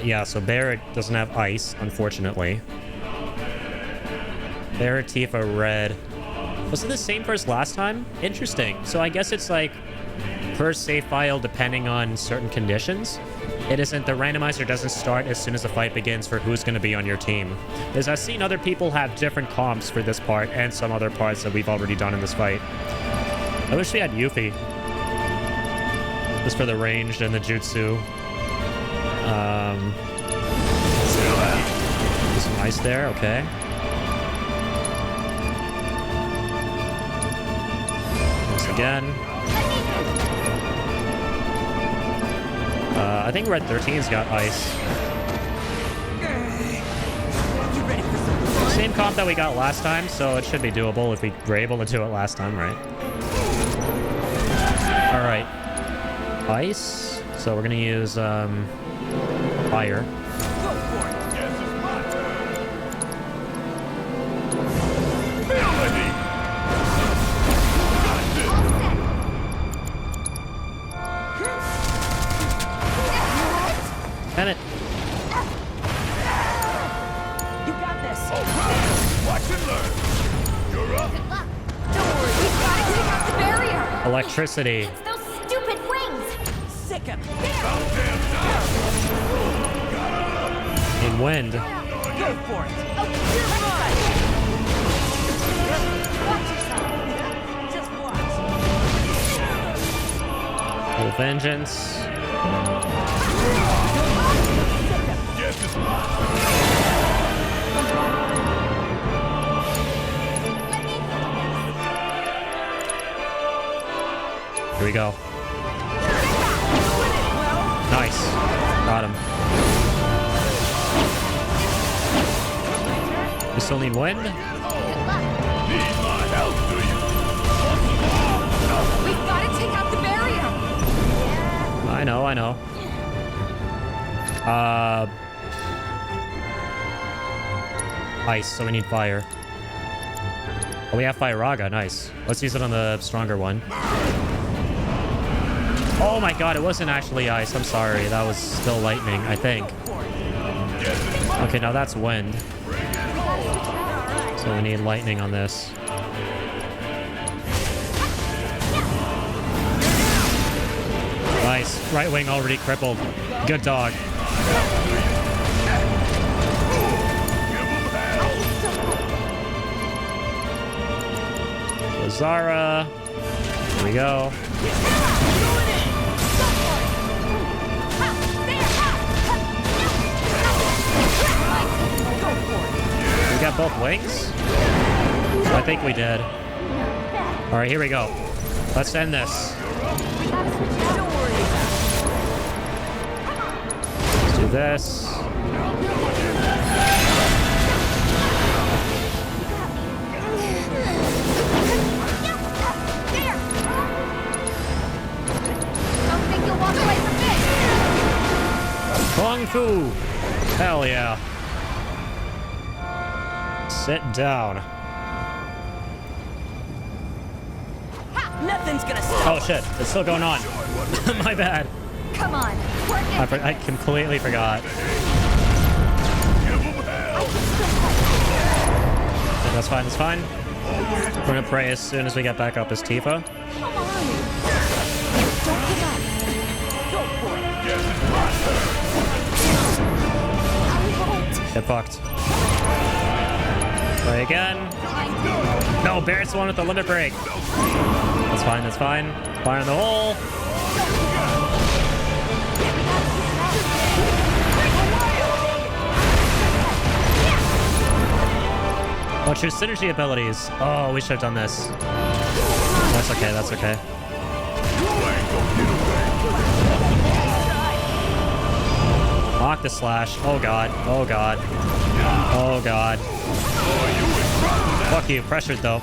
Yeah, so Barret doesn't have ice, unfortunately. Barret, Tifa, red. Was it the same for us last time? Interesting. So I guess it's like per save file depending on certain conditions. It isn't, the randomizer doesn't start as soon as the fight begins for who's going to be on your team. Because I've seen other people have different comps for this part and some other parts that we've already done in this fight. I wish we had Yuffie. Just for the ranged and the jutsu. Some ice there, okay. Once again. I think Red 13's got ice. Same comp that we got last time, so it should be doable if we were able to do it last time, right? Alright. Ice. So we're gonna use fire. Damn it. You got this. Watch and learn. You're up. Good luck. Don't worry, we've got to take out the barrier. Electricity. It's those stupid wings. Sick 'em. In wind. Go for it. Oh, you're right. Just watch. Full vengeance. Here we go. Nice. Got him. We still need wind? Good luck. We've got to take out the barrier. I know. Ice, so we need fire. Oh, we have Fire-Raga, nice. Let's use it on the stronger one. Oh my god, it wasn't actually ice. I'm sorry. That was still lightning, I think. Okay, now that's wind. So we need lightning on this. Nice. Right wing already crippled. Good dog. Zara. Here we go. We got both wings? I think we did. Alright, here we go. Let's end this. Let's do this. Kung Fu! Hell yeah. Sit down. Nothing's gonna stop. Oh shit, it's still going on. My bad. Come on, work it. I completely forgot. That's fine, that's fine. We're gonna pray as soon as we get back up as Tifa. Come on. Don't give up. Go for it. Get fucked. Play again. No, Barret's the one with the limit break. That's fine, that's fine. Fire in the hole. What's your synergy abilities? Oh, we should have done this. That's okay, that's okay. Lock the slash. Oh god. Oh god. Oh god. Fuck you. Pressured though.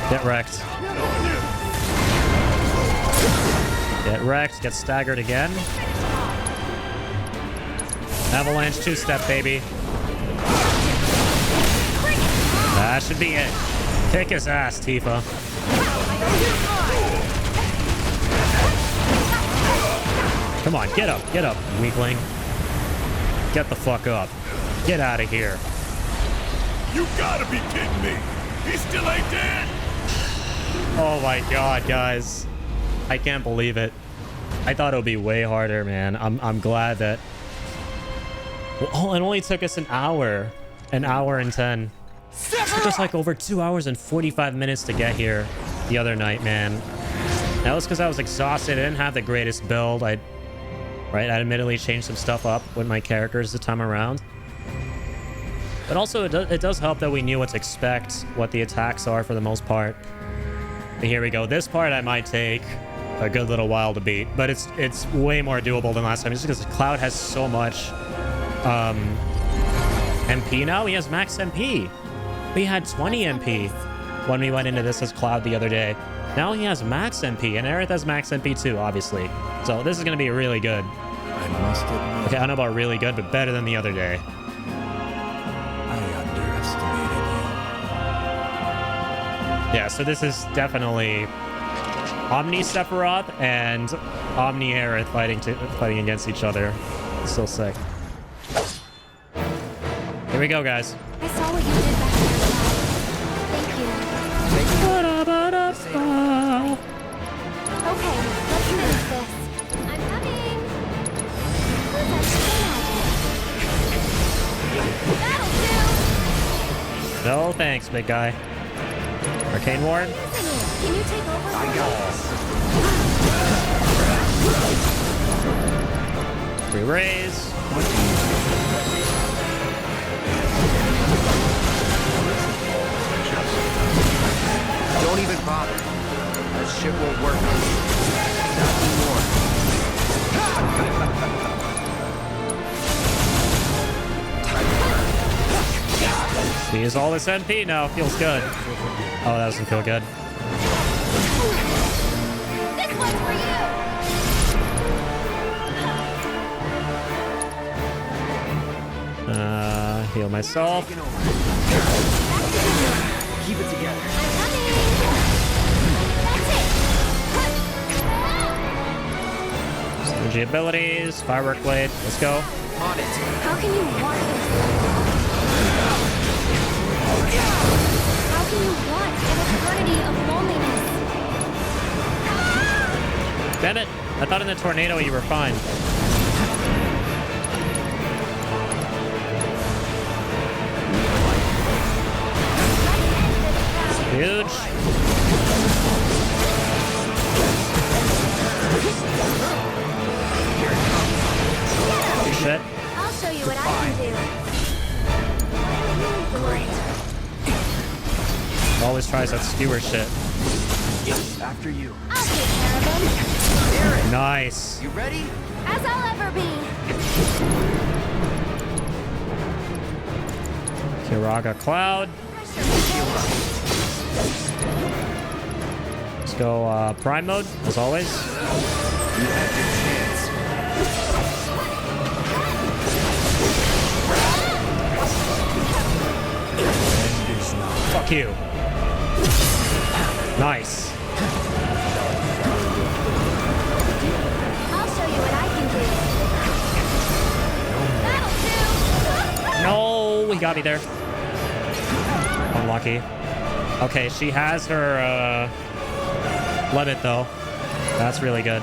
Get wrecked. Get wrecked. Get staggered again. Avalanche 2-step, baby. That should be it. Kick his ass, Tifa. Come on, get up, weakling. Get the fuck up. Get out of here. You gotta be kidding me! He still ain't dead! Oh my god, guys. I can't believe it. I thought it would be way harder, man. I'm glad that... Well, it only took us an hour. An hour and 10. It took us like over 2 hours and 45 minutes to get here the other night, man. That was because I was exhausted. I didn't have the greatest build. I admittedly changed some stuff up with my characters the time around. But also, it does help that we knew what to expect, what the attacks are for the most part. But here we go. This part I might take a good little while to beat, but it's way more doable than last time. Just because Cloud has so much MP now. He has max MP. We had 20 MP when we went into this as Cloud the other day. Now he has max MP, and Aerith has max MP too, obviously. So this is going to be really good. I must admit, Okay, I don't know about really good, but better than the other day. I underestimated Yeah, so this is definitely Omni Sephiroth and Omni Aerith fighting against each other. It's so sick. Here we go, guys. I saw what you did back there, Cloud. Thank you. Okay, let's finish this. I'm coming. Who's that That'll do. No thanks, big guy. Arcane Ward. Can you take over? I got this. Free raise. Don't even bother. That shit won't work on you. Not anymore. He is all this MP now. Feels good. Oh, that doesn't feel good. This one's for you. Heal myself. Keep it together. Synergy abilities. Firework Blade. Let's go. On it. How can you want this? How can you want an eternity of loneliness? Damn it. I thought in the tornado you were fine. Huge. Shit. I'll show you what I can do. Always tries that skewer shit. After you. I'll take care of him. Aaron, Nice. you ready? As I'll ever be. Kiraga Cloud. Let's go Prime mode, as always. You had your chance. Fuck you. Nice. I'll show you what I can do. That'll do. No, he got me there. Unlucky. Okay, she has her limit though. That's really good.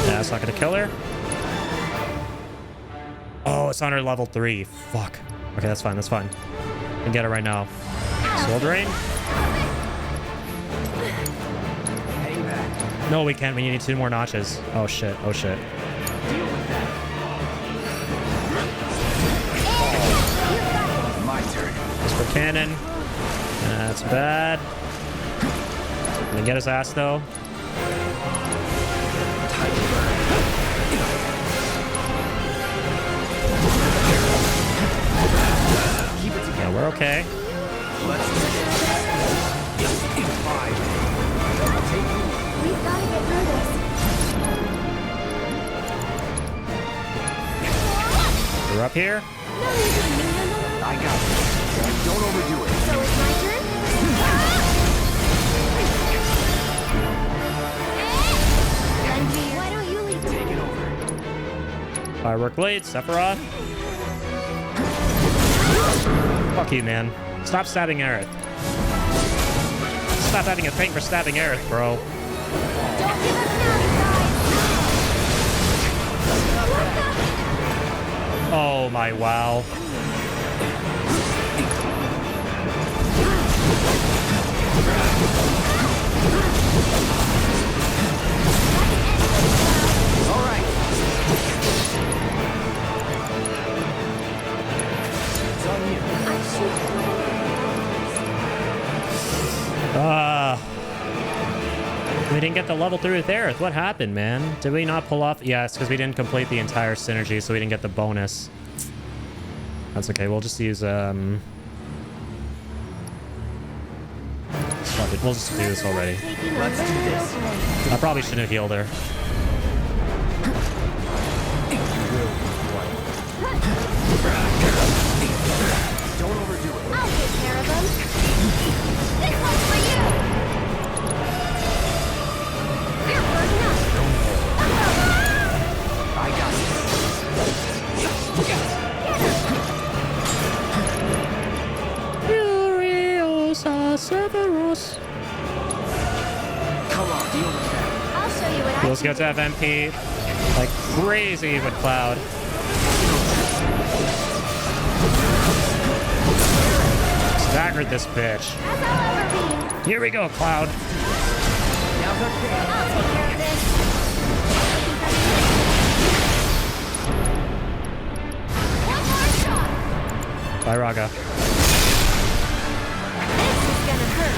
Yeah, it's not gonna kill her. Oh, it's on her level 3. Fuck. Okay, that's fine. That's fine. I can get it right now. Soul Drain? Hang back. No, we can't. We need 2 more notches. Oh shit. Oh shit. Deal with that. cannon. That's bad. Gonna get his ass though. Yeah, we're okay. We've got to get through this. We're up here. No, I got it. Don't overdo it. So it's my turn? Benji, why don't you lead? Take it over. Firework blade, Sephiroth. Fuck you, man. Stop stabbing Aerith. Stop having a thing for stabbing Aerith, bro. Don't give up now, you guys. Oh my wow. All right. It's on you. We didn't get the level 3 with Aerith. What happened, man? Did we not pull off? Yeah, it's because we didn't complete the entire synergy, so we didn't get the bonus. That's okay. We'll just use Fuck it. We'll just do this already. Let's do this. I probably shouldn't have healed her. Don't overdo it. I'll take care of them. This one's for you. You're burning up. I got it. Furiosa Cerberus. Come on, deal with that. I'll show you what I Feels can good to have MP like crazy with Cloud. Staggered this bitch. As I'll ever be. Here we go, Cloud. Now's our chance. I'll take care of this. One more shot. Bye, Raga. This is gonna hurt.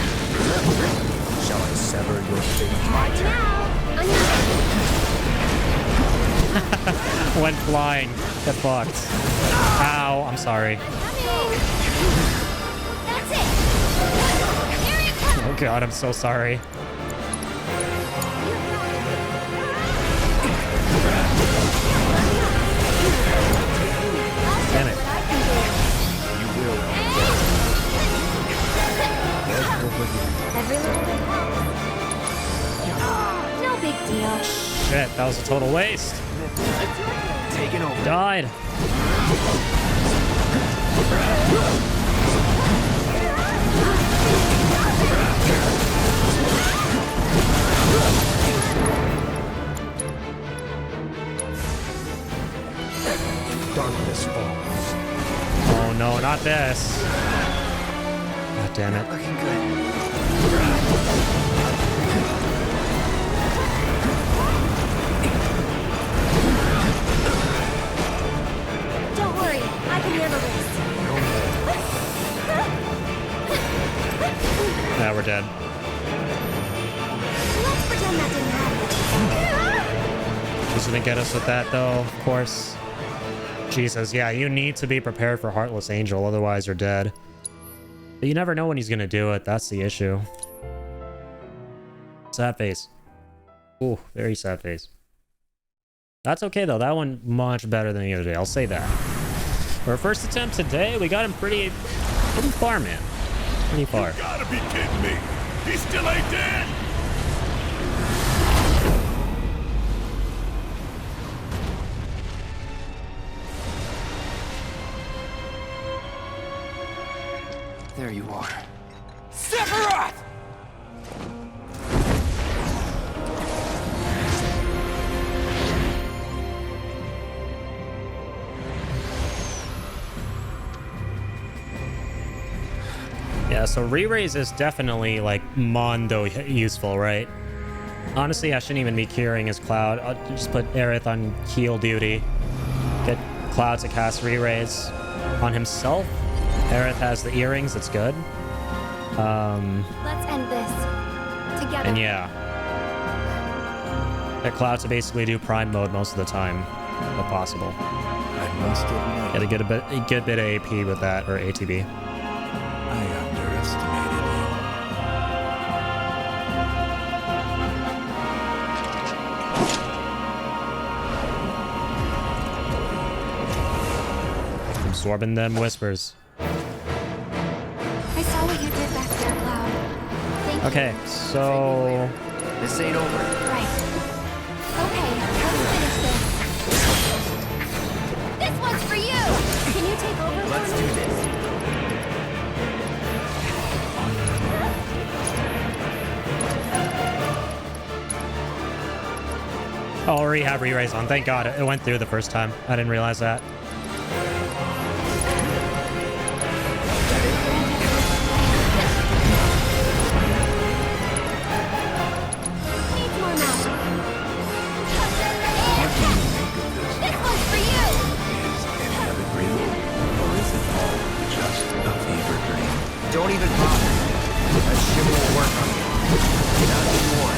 Shall I sever your fate? Right now. Went flying. Get fucked. Ow, I'm sorry. Coming. That's it. Here it comes. Oh god, I'm so sorry. Damn it. Every little bit helps. No big deal. Shit, that was a total waste. Taking over. Died. Darkness falls. Oh no, not this. God damn it. Looking good. Don't worry, I can handle this. Yeah, we're dead. Let's pretend that didn't happen. He's gonna get us with that though, of course. Jesus, yeah, you need to be prepared for Heartless Angel, otherwise you're dead. But you never know when he's gonna do it, that's the issue. Sad face. Ooh, very sad face. That's okay though, that one much better than the other day, I'll say that. For our first attempt today, we got him pretty far, man. Pretty far. You gotta be kidding me! He still ain't dead! There you are. Sephiroth! Yeah, so re-raise is definitely like Mondo useful, right? Honestly, I shouldn't even be curing his Cloud. I'll just put Aerith on heal duty. Get Cloud to cast re-raise on himself. Aerith has the earrings. It's good. Let's end this together. And yeah. Get Cloud to basically do Prime mode most of the time, if possible. I must admit, Get a good bit of AP with that, or ATB. I underestimated Absorbing them whispers. I saw what you did back there, Cloud. Thank you. Okay, so This ain't over. Right. Okay, let's finish this. This one's for you! Can you take over for Let's me? do this. I already have re-raise on. Thank God it went through the first time. I didn't realize that. Needs more mouth. This one's for you! Is any of it real? Or is it all just a fever dream? Don't even bother. That shit won't work on you. Not anymore.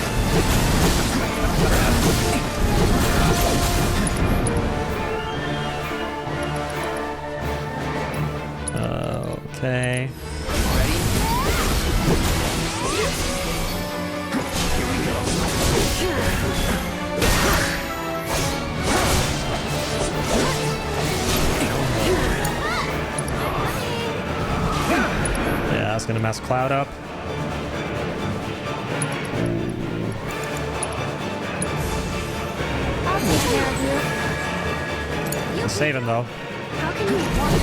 Okay. Ready? Here we go. Yeah, that's gonna mess Cloud up. I'll take care of you. Save him though. How can you want?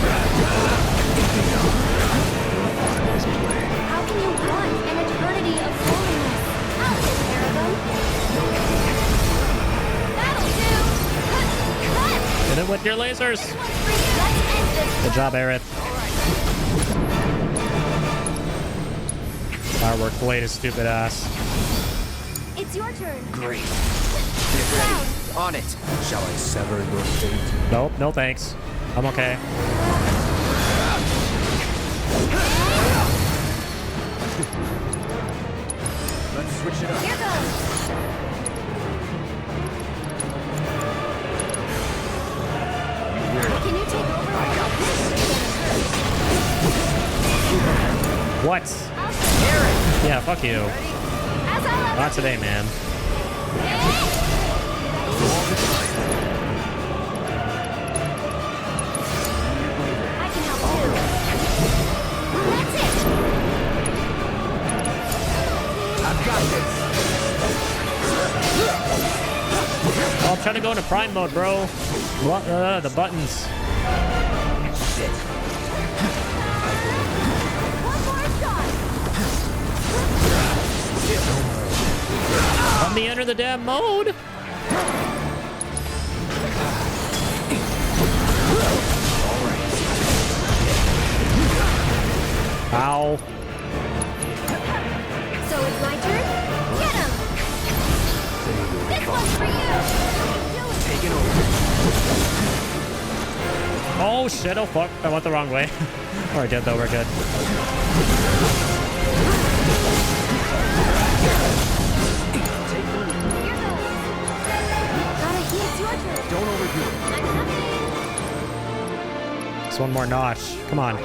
How can you want an eternity of loneliness? I'll take care of them. That'll do. Cut! Hit it with your lasers. Let's end this. Good job, Aerith. Firework blade is stupid ass. It's your turn. Great. Get ready. On it. Shall I sever your fate? Nope, no thanks. I'm okay. Let's switch it up. Here goes. Can you take over? I got this. What? Aaron! Yeah, fuck you. As I'll ever Not today, man. I can help too. That's it. I've got this. Oh, I'm trying to go into Prime mode, bro. What? The buttons. Shit. One more shot. Let me enter the damn mode. Ow. So it's my turn? Get him! This one's for you! Do it! Taking over. Oh shit, oh fuck. I went the wrong way. We're good though, we're good. Here goes! Gotta heal, it's your turn! Don't overdo it. I'm coming! Just one more notch. Come on.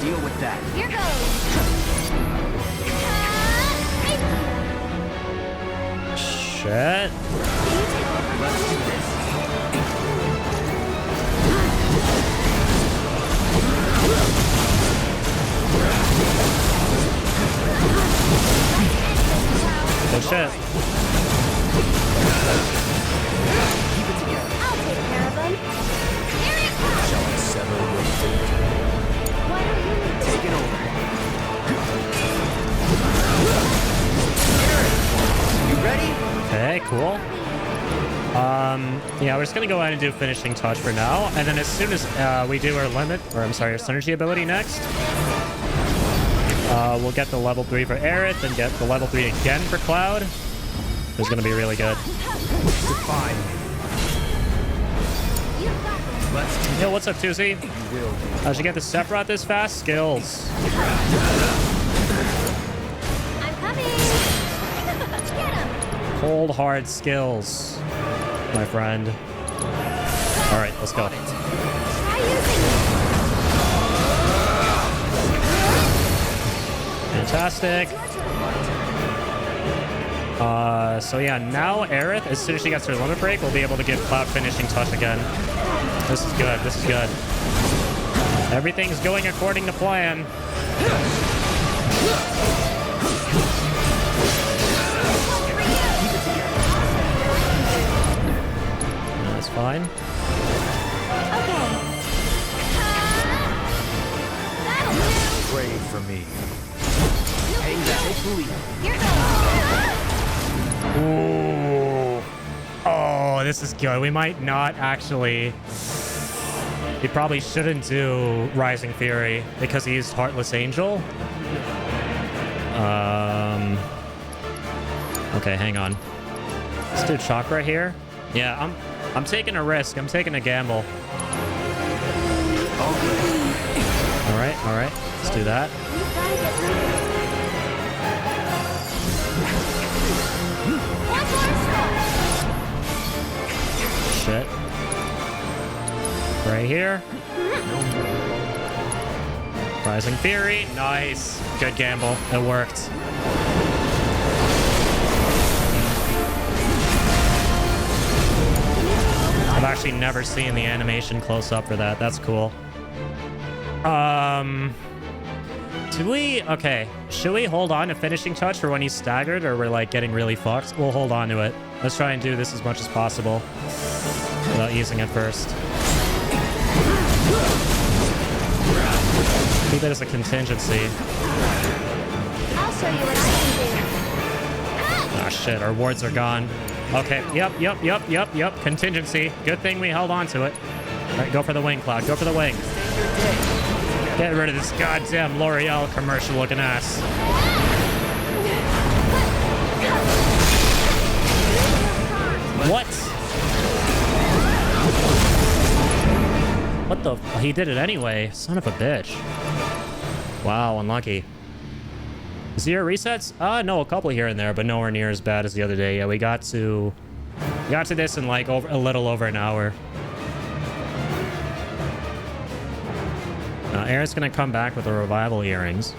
Deal with that. Here goes! Shit. Can you take over? Let's do this. Good shit. Keep it together. I'll take care of him! Here it comes! Shall I sever your fate? Why don't you leave? Taking over. Aaron, you ready? Okay, cool. we're just gonna go ahead and do finishing touch for now, and then as soon as we do our limit, or I'm sorry, our synergy ability next, we'll get the level 3 for Aerith and get the level 3 again for Cloud. It's gonna be really good. Fine. Yo, what's up, Tuesday? How'd you get the Sephiroth this fast? Skills. I'm coming. Get him. Cold, hard skills, my friend. All right, let's go. Try using it. Fantastic. So yeah, now Aerith, as soon as she gets her limit break, we'll be able to give Cloud finishing touch again. This is good. This is good. Everything's going according to plan. That's fine. Okay. That'll do. Pray for me. Hang down. Take the lead. Here goes. Ooh. Oh, this is good. We might not actually... We probably shouldn't do Rising Fury because he used Heartless Angel. Okay, hang on. Let's do Chakra here. Yeah, I'm taking a risk. I'm taking a gamble. All right. Let's do that. We've got to get through this. One more shot. Shit. Right here. Rising Fury. Nice. Good gamble. It worked. I've actually never seen the animation close up for that. That's cool. Do we... Okay. Should we hold on to finishing touch for when he's staggered or we're like getting really fucked? We'll hold on to it. Let's try and do this as much as possible without using it first. Keep it as a contingency. I'll show you what I can do. Ah, shit. Our wards are gone. Okay. Yep. Contingency. Good thing we held on to it. All right, go for the wing, Cloud. Go for the wing. Get rid of this goddamn L'Oreal commercial looking ass. What? What the? He did it anyway. Son of a bitch. Wow, unlucky. Zero resets? No, a couple here and there, but nowhere near as bad as the other day. Yeah, we got to this in like a little over an hour. Aerith's gonna come back with the revival earrings.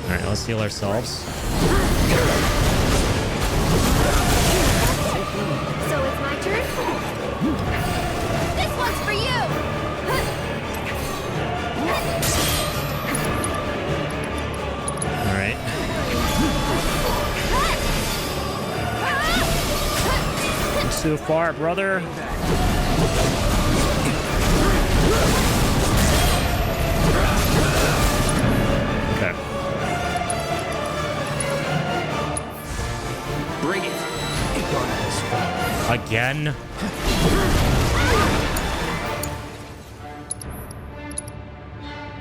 All right, let's heal ourselves. So it's my turn? This one's for you! All right. It's too far, brother. Okay. Bring it. Again?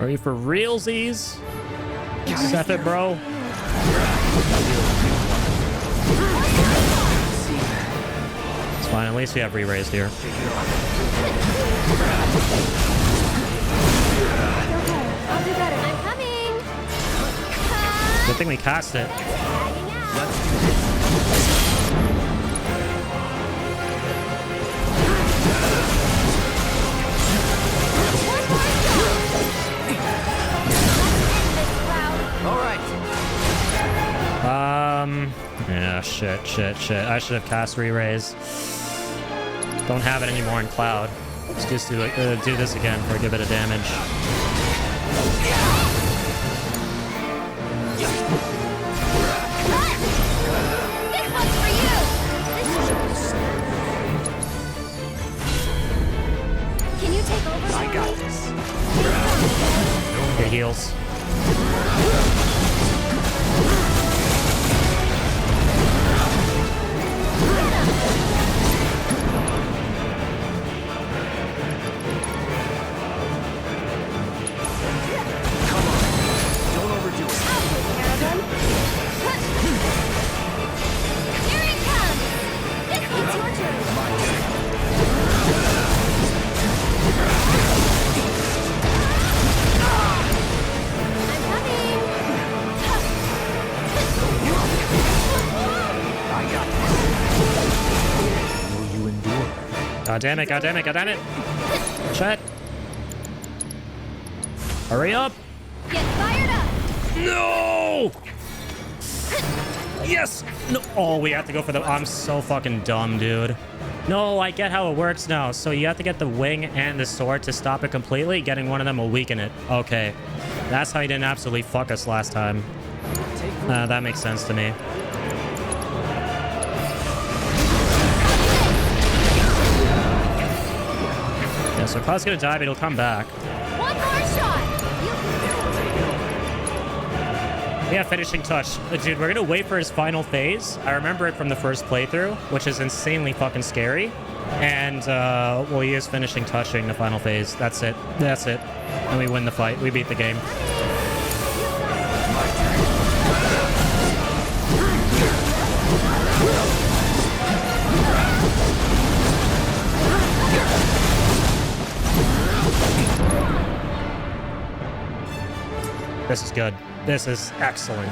Are you for realsies? Step it, bro. It's fine. At least we have re-raised here. I'll do better. I'm coming! Good thing we cast it. Tagging out. Let's do this. One more shot! End this, Cloud. All right. Yeah, shit. I should have cast re-raise. Don't have it anymore in Cloud. Let's just do this again for a good bit of damage. This one's for you! Can you take over? I got this. It heals. Will you endure? God damn it, god damn it, god damn it. Shut. Hurry up. Get fired up! No! Yes! No. Oh, we have to go for the... I'm so fucking dumb, dude. No, I get how it works now. So you have to get the wing and the sword to stop it completely. Getting one of them will weaken it. Okay. That's how you didn't absolutely fuck us last time. That makes sense to me. Yeah, so Cloud's gonna die, but he'll come back. One more shot! Yeah, finishing touch. Dude, we're gonna wait for his final phase. I remember it from the first playthrough, which is insanely fucking scary. And, well, he is finishing touching the final phase. That's it. That's it. And we win the fight. We beat the game. This is good. This is excellent.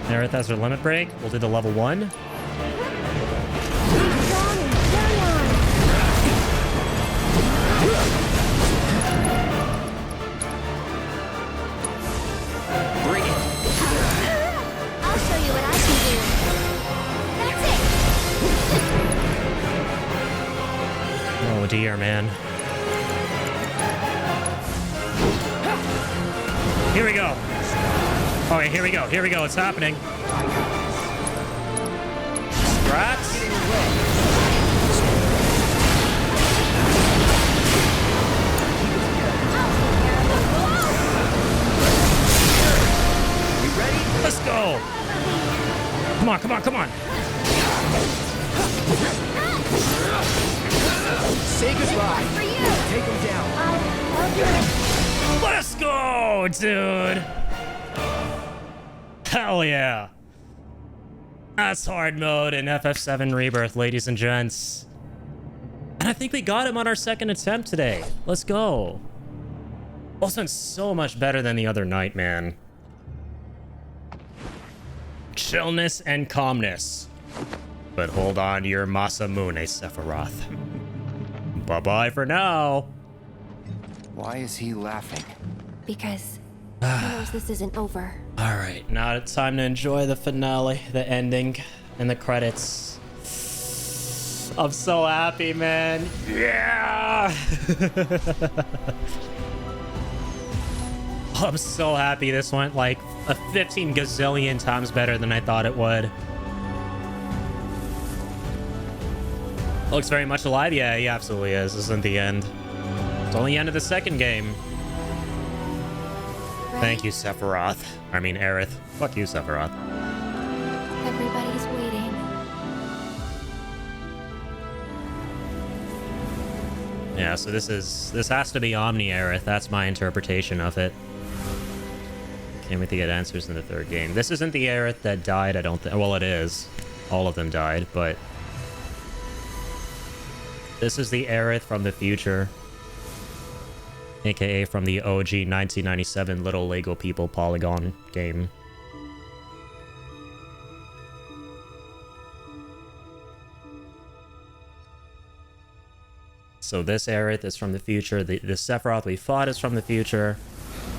Aerith has her limit break. We'll do the level 1. Bring it. I'll show you what I can do. That's it! Oh dear, man. Here we go. All right, here we go. Here we go. It's happening. Strats. We ready? Let's go. Come on, come on, come on. Say goodbye. For you! Take him down. I'll do it. Let's go, dude. Hell yeah. That's hard mode in FF7 Rebirth, ladies and gents. And I think we got him on our second attempt today. Let's go. Also, it's so much better than the other night, man. Chillness and calmness. But hold on to your Masamune, Sephiroth. Bye-bye for now. Why is he laughing? Because he knows this isn't over. All right, now it's time to enjoy the finale, the ending, and the credits. I'm so happy, man. Yeah! I'm so happy this went like a 15 gazillion times better than I thought it would. Looks very much alive. Yeah, he absolutely is. This isn't the end. It's only the end of the second game. Right? Thank you, Sephiroth. I mean, Aerith. Fuck you, Sephiroth. Everybody's waiting. Yeah, so this has to be Omni Aerith. That's my interpretation of it. Can't wait to get answers in the third game. This isn't the Aerith that died, I don't think. Well, it is. All of them died, but this is the Aerith from the future. AKA from the OG 1997 Little Lego People Polygon game. So this Aerith is from the future. The Sephiroth we fought is from the future.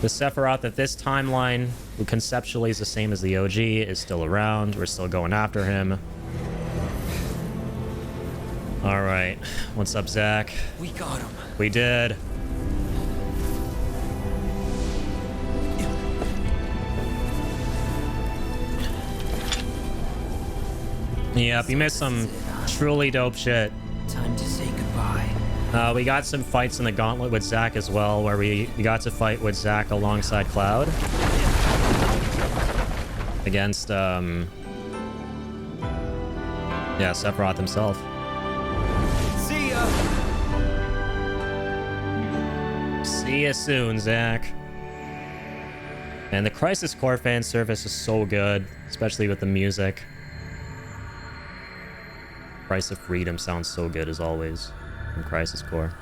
The Sephiroth of this timeline, who conceptually is the same as the OG, is still around. We're still going after him. Alright. What's up, Zach? We got him. We did. Yep, you missed some truly dope shit. Time to say goodbye. We got some fights in the gauntlet with Zack as well, where we got to fight with Zack alongside Cloud. Against, yeah, Sephiroth himself. See ya. See you soon, Zack. And the Crisis Core fan service is so good, especially with the music. Price of Freedom sounds so good as always from Crisis Core.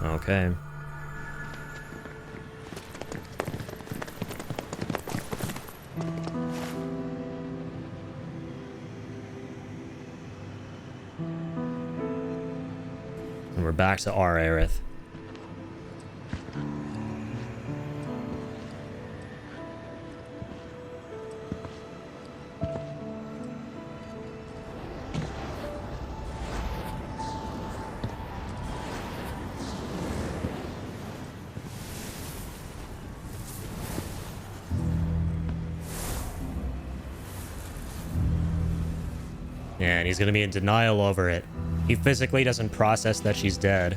Okay. And we're back to our Aerith. Yeah, and he's gonna be in denial over it. He physically doesn't process that she's dead.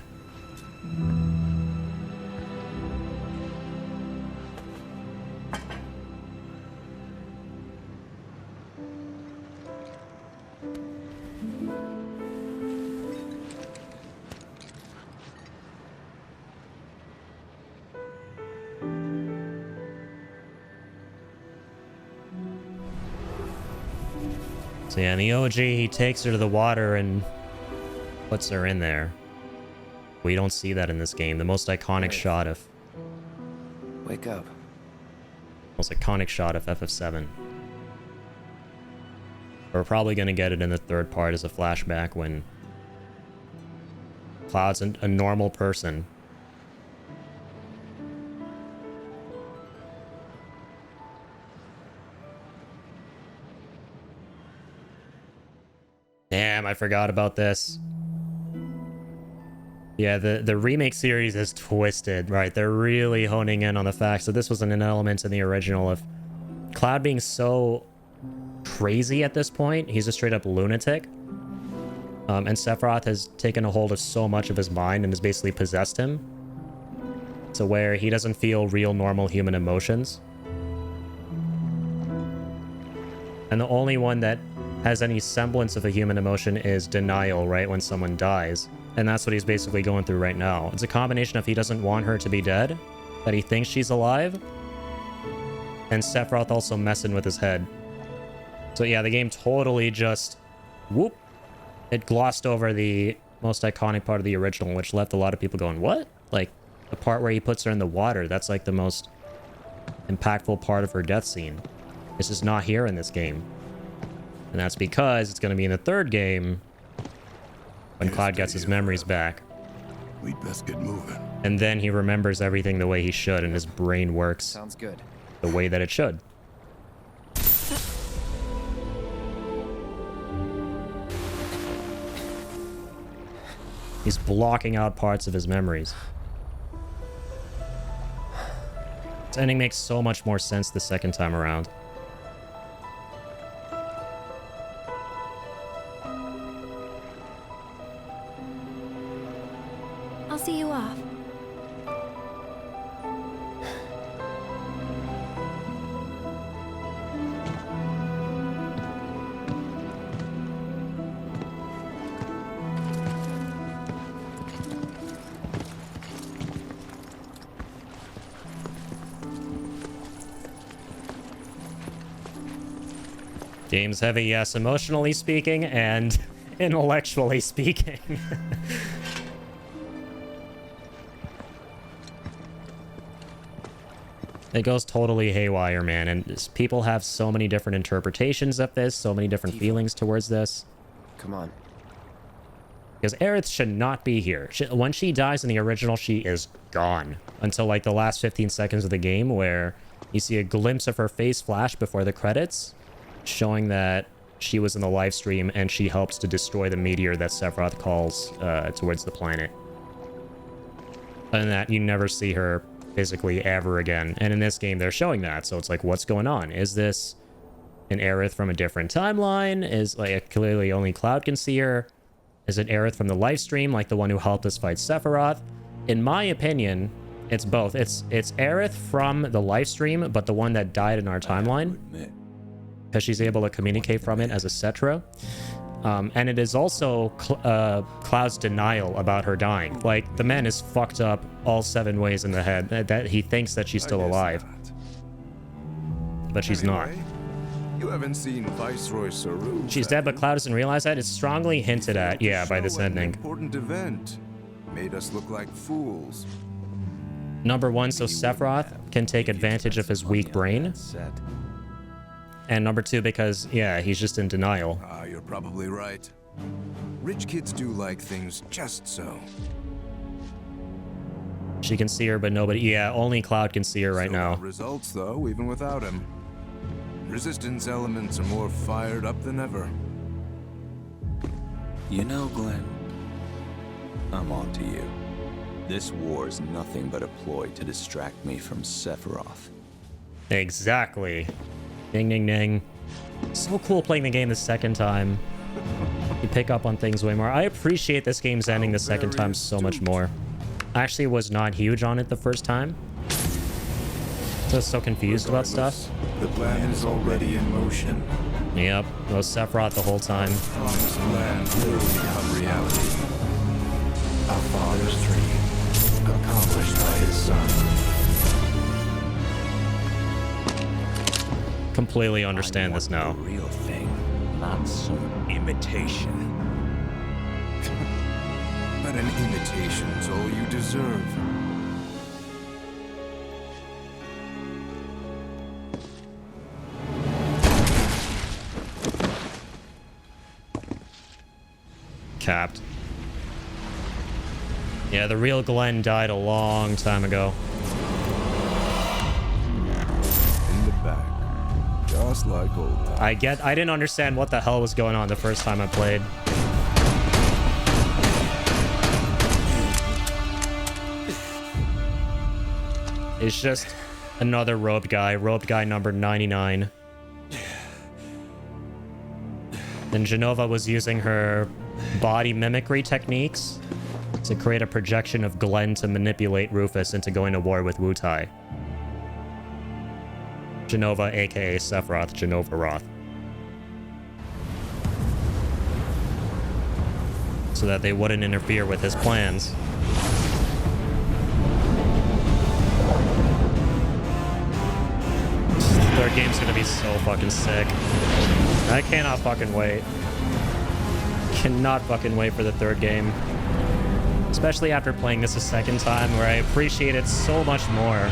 So yeah, in the OG, he takes her to the water and puts her in there. We don't see that in this game. The most iconic shot of... Wake up. Most iconic shot of FF7. We're probably going to get it in the third part as a flashback when Cloud's a normal person. Damn, I forgot about this. Yeah, the remake series is twisted, right? They're really honing in on the fact that this wasn't an element in the original of Cloud being so crazy at this point. He's a straight up lunatic. And Sephiroth has taken a hold of so much of his mind and has basically possessed him to where he doesn't feel real normal human emotions. And the only one that has any semblance of a human emotion is denial, right? When someone dies. And that's what he's basically going through right now. It's a combination of he doesn't want her to be dead, that he thinks she's alive, and Sephiroth also messing with his head. So yeah, the game totally just... whoop! It glossed over the most iconic part of the original, which left a lot of people going, what? Like, the part where he puts her in the water, that's like the most impactful part of her death scene. This is not here in this game. And that's because it's going to be in the third game when Cloud gets his memories back. We'd best get moving. And then he remembers everything the way he should, and his brain works Sounds good. the way that it should. He's blocking out parts of his memories. This ending makes so much more sense the second time around. I'll see you off. Game's heavy, yes, emotionally speaking and intellectually speaking. It goes totally haywire, man, and people have so many different interpretations of this, so many different feelings towards this. Come on. Because Aerith should not be here. When she dies in the original, she is gone. Until like the last 15 seconds of the game where you see a glimpse of her face flash before the credits, showing that she was in the live stream and she helps to destroy the meteor that Sephiroth calls towards the planet. And that you never see her physically ever again. And in this game, they're showing that. So it's like, what's going on? Is this an Aerith from a different timeline? Is like clearly only Cloud can see her? Is it Aerith from the live stream, like the one who helped us fight Sephiroth? In my opinion, it's both. It's Aerith from the live stream, but the one that died in our timeline, because she's able to communicate from it as a Cetra. And it is also Cloud's denial about her dying. Like, the man is fucked up all 7 ways in the head, that he thinks that she's still alive. But she's not. You haven't seen Viceroy Saru. She's dead, but Cloud doesn't realize that. It's strongly hinted at, yeah, by this ending. Important event. Made us look like fools. Number one, so Sephiroth can take advantage of his weak brain. And number two, because, yeah, he's just in denial. Ah, you're probably right. Rich kids do like things just so. She can see her, but nobody... Yeah, only Cloud can see her right now. Results, though, even without him. Resistance elements are more fired up than ever. You know, Glenn, I'm on to you. This war's nothing but a ploy to distract me from Sephiroth. Exactly. Ding, ding, ding. So cool playing the game the second time. You pick up on things way more. I appreciate this game's ending the second time so much more. I actually was not huge on it the first time. Just so confused about stuff. The plan is already in motion. Yep, it was Sephiroth the whole time. Promised land will become reality. Our father's dream, accomplished by his son. Completely understand this now. The real thing, not some imitation. But an imitation's all you deserve. Capped. Yeah, the real Glenn died a long time ago. In the back. Just like old times. I didn't understand what the hell was going on the first time I played. It's just another robed guy number 99. Then Genova was using her body mimicry techniques to create a projection of Glenn to manipulate Rufus into going to war with Wutai. Genova, aka Sephiroth, Genova Roth. So that they wouldn't interfere with his plans. The third game's gonna be so fucking sick. I cannot fucking wait. Cannot fucking wait for the third game. Especially after playing this a second time, where I appreciate it so much more.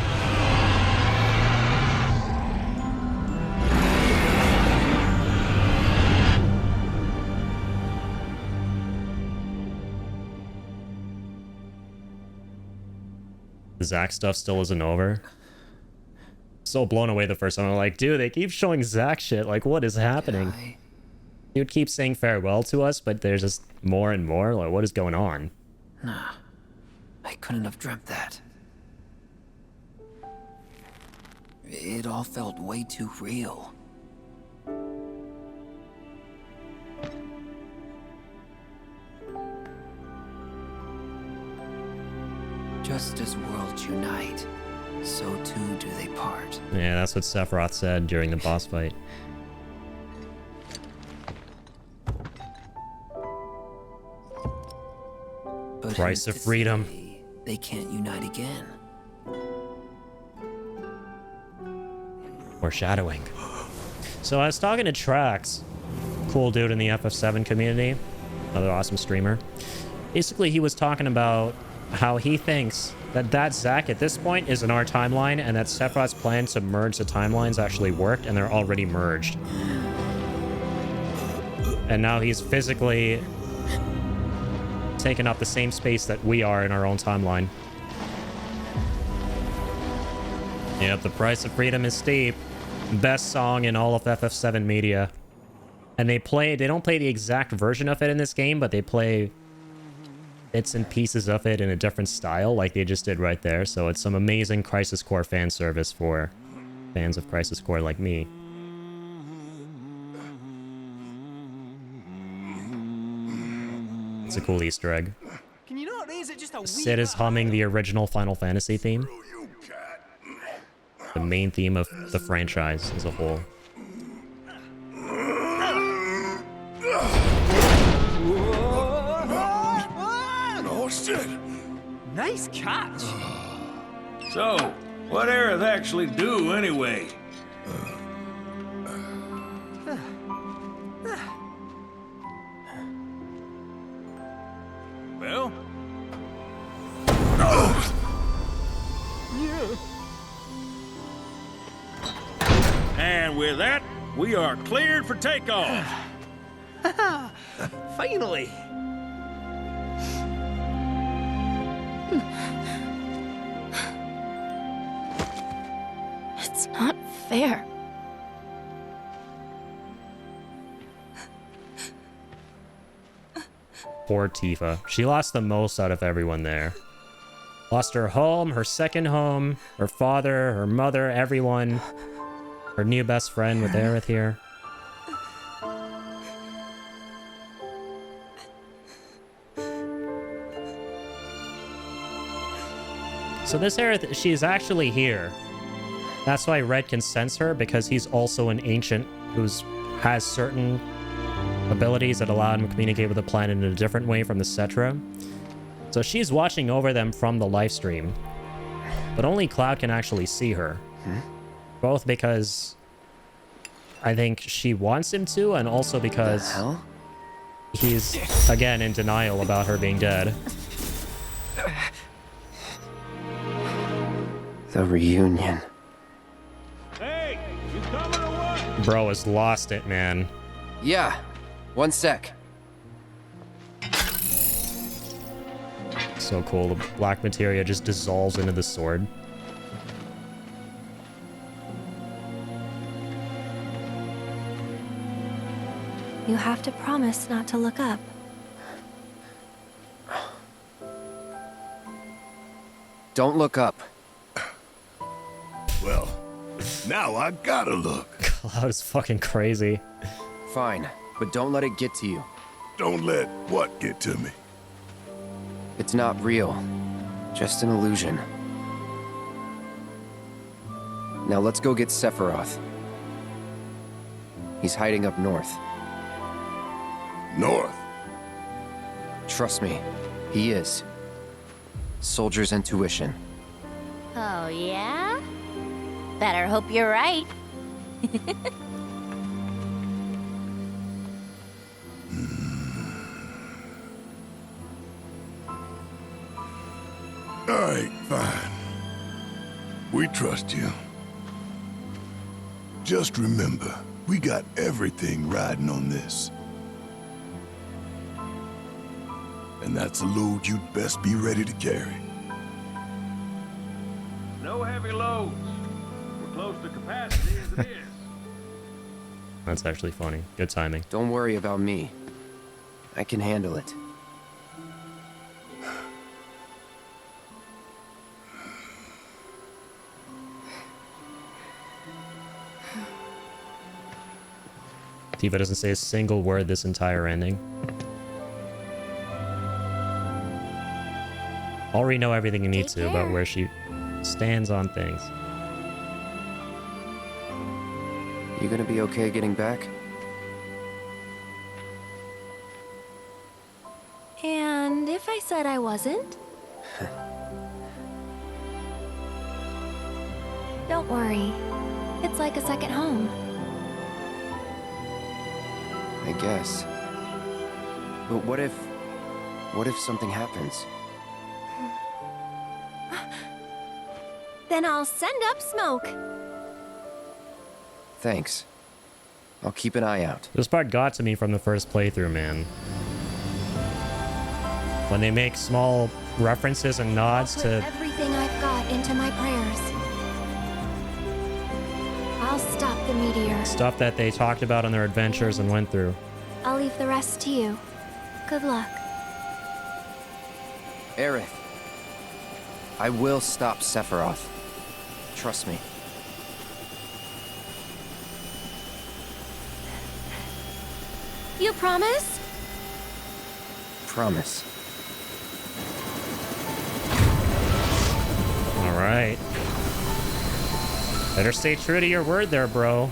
The Zack stuff still isn't over. So blown away the first time. I'm like, dude, they keep showing Zack shit. Like, what is happening? He would keep saying farewell to us, but there's just more and more. Like, what is going on? Nah, I couldn't have dreamt that. It all felt way too real. Just as worlds unite, so too do they part. Yeah, that's what Sephiroth said during the boss fight. But Price who's of to freedom. say they can't unite again. Foreshadowing. So I was talking to Trax, cool dude in the FF7 community, another awesome streamer. Basically, he was talking about how he thinks that Zack at this point is in our timeline, and that Sephiroth's plan to merge the timelines actually worked, and they're already merged. And now he's physically taking up the same space that we are in our own timeline. Yep, the price of freedom is steep. Best song in all of FF7 media. And they don't play the exact version of it in this game, but they play bits and pieces of it in a different style, like they just did right there. So it's some amazing Crisis Core fan service for fans of Crisis Core like me. It's a cool Easter egg. Can you not raise it just a wee Sid is bit humming the original Final Fantasy theme. The main theme of the franchise as a whole. Oh shit! Nice catch. So, what Aerith actually do anyway? with that, we are cleared for takeoff. Finally! It's not fair. Poor Tifa. She lost the most out of everyone there. Lost her home, her second home, her father, her mother, everyone. Her new best friend with Aerith here. So this Aerith, she's actually here. That's why Red can sense her, because he's also an ancient who has certain abilities that allow him to communicate with the planet in a different way from the Cetra. So she's watching over them from the live stream. But only Cloud can actually see her. Both because I think she wants him to, and also because he's, again, in denial about her being dead. The reunion. Hey, you coming or what? Bro has lost it, man. Yeah, one sec. So cool. The black materia just dissolves into the sword. You have to promise not to look up. Don't look up. Well, now I gotta look. Cloud is fucking crazy. Fine, but don't let it get to you. Don't let what get to me? It's not real. Just an illusion. Now let's go get Sephiroth. He's hiding up north. North. Trust me, he is. Soldier's intuition. Oh, yeah? Better hope you're right. All right, fine. We trust you. Just remember, we got everything riding on this. And that's a load you'd best be ready to carry. No heavy loads. We're close to capacity as it is. That's actually funny. Good timing. Don't worry about me. I can handle it. Tifa doesn't say a single word this entire ending. Already know everything you need to about where she stands on things. You gonna be okay getting back? And if I said I wasn't? Don't worry. It's like a second home. I guess. But what if something happens? Then I'll send up smoke. Thanks. I'll keep an eye out. This part got to me from the first playthrough, man. When they make small references and nods Put to everything I've got into my prayers. I'll stop the meteor. stuff that they talked about on their adventures and went through. I'll leave the rest to you. Good luck. Aerith. I will stop Sephiroth. Trust me. You promise? Promise. All right. Better stay true to your word there, bro.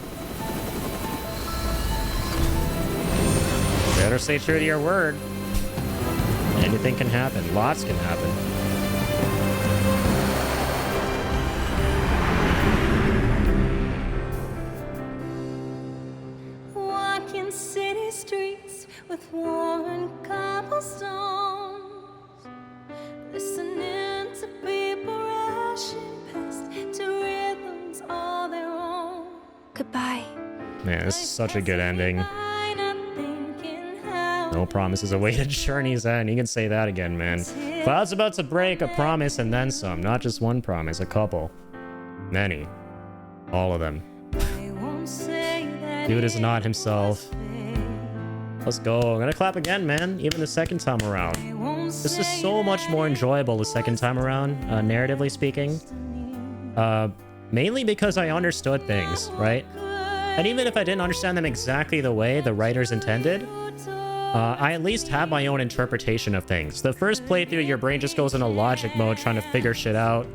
Better stay true to your word. Anything can happen. Lots can happen. Walking city streets with worn cobblestones, listening to people rushing past to rhythms all their own. Goodbye. Man, this is such a good ending. No promises awaited Journey's End. You can say that again, man. Cloud's about to break a promise and then some. Not just one promise, a couple. Many. All of them. Dude is not himself. Let's go. I'm gonna clap again, man. Even the second time around. This is so much more enjoyable the second time around, narratively speaking. Mainly because I understood things, right? And even if I didn't understand them exactly the way the writers intended, I at least have my own interpretation of things. The first playthrough, your brain just goes into logic mode trying to figure shit out.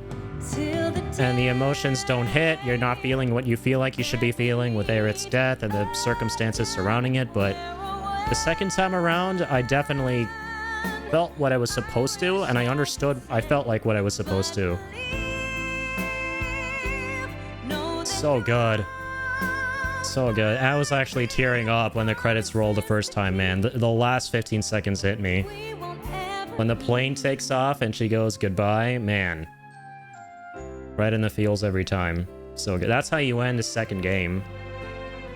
And the emotions don't hit. You're not feeling what you feel like you should be feeling with Aerith's death and the circumstances surrounding it. But the second time around, I definitely felt what I was supposed to, and I understood. I felt like what I was supposed to. So good. So good. I was actually tearing up when the credits rolled the first time, man. The last 15 seconds hit me. When the plane takes off and she goes goodbye, man. Right in the feels every time. So good. That's how you end the second game.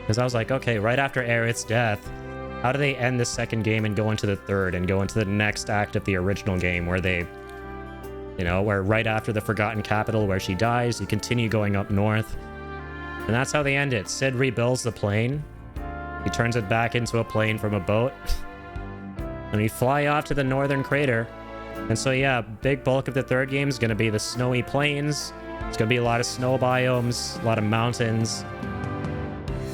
Because I was like, okay, right after Aerith's death, how do they end the second game and go into the third and go into the next act of the original game where they, you know, where right after the Forgotten Capital where she dies, you continue going up north. And that's how they end it. Cid rebuilds the plane. He turns it back into a plane from a boat. And we fly off to the northern crater. And so yeah, big bulk of the third game is going to be the snowy plains. It's going to be a lot of snow biomes, a lot of mountains.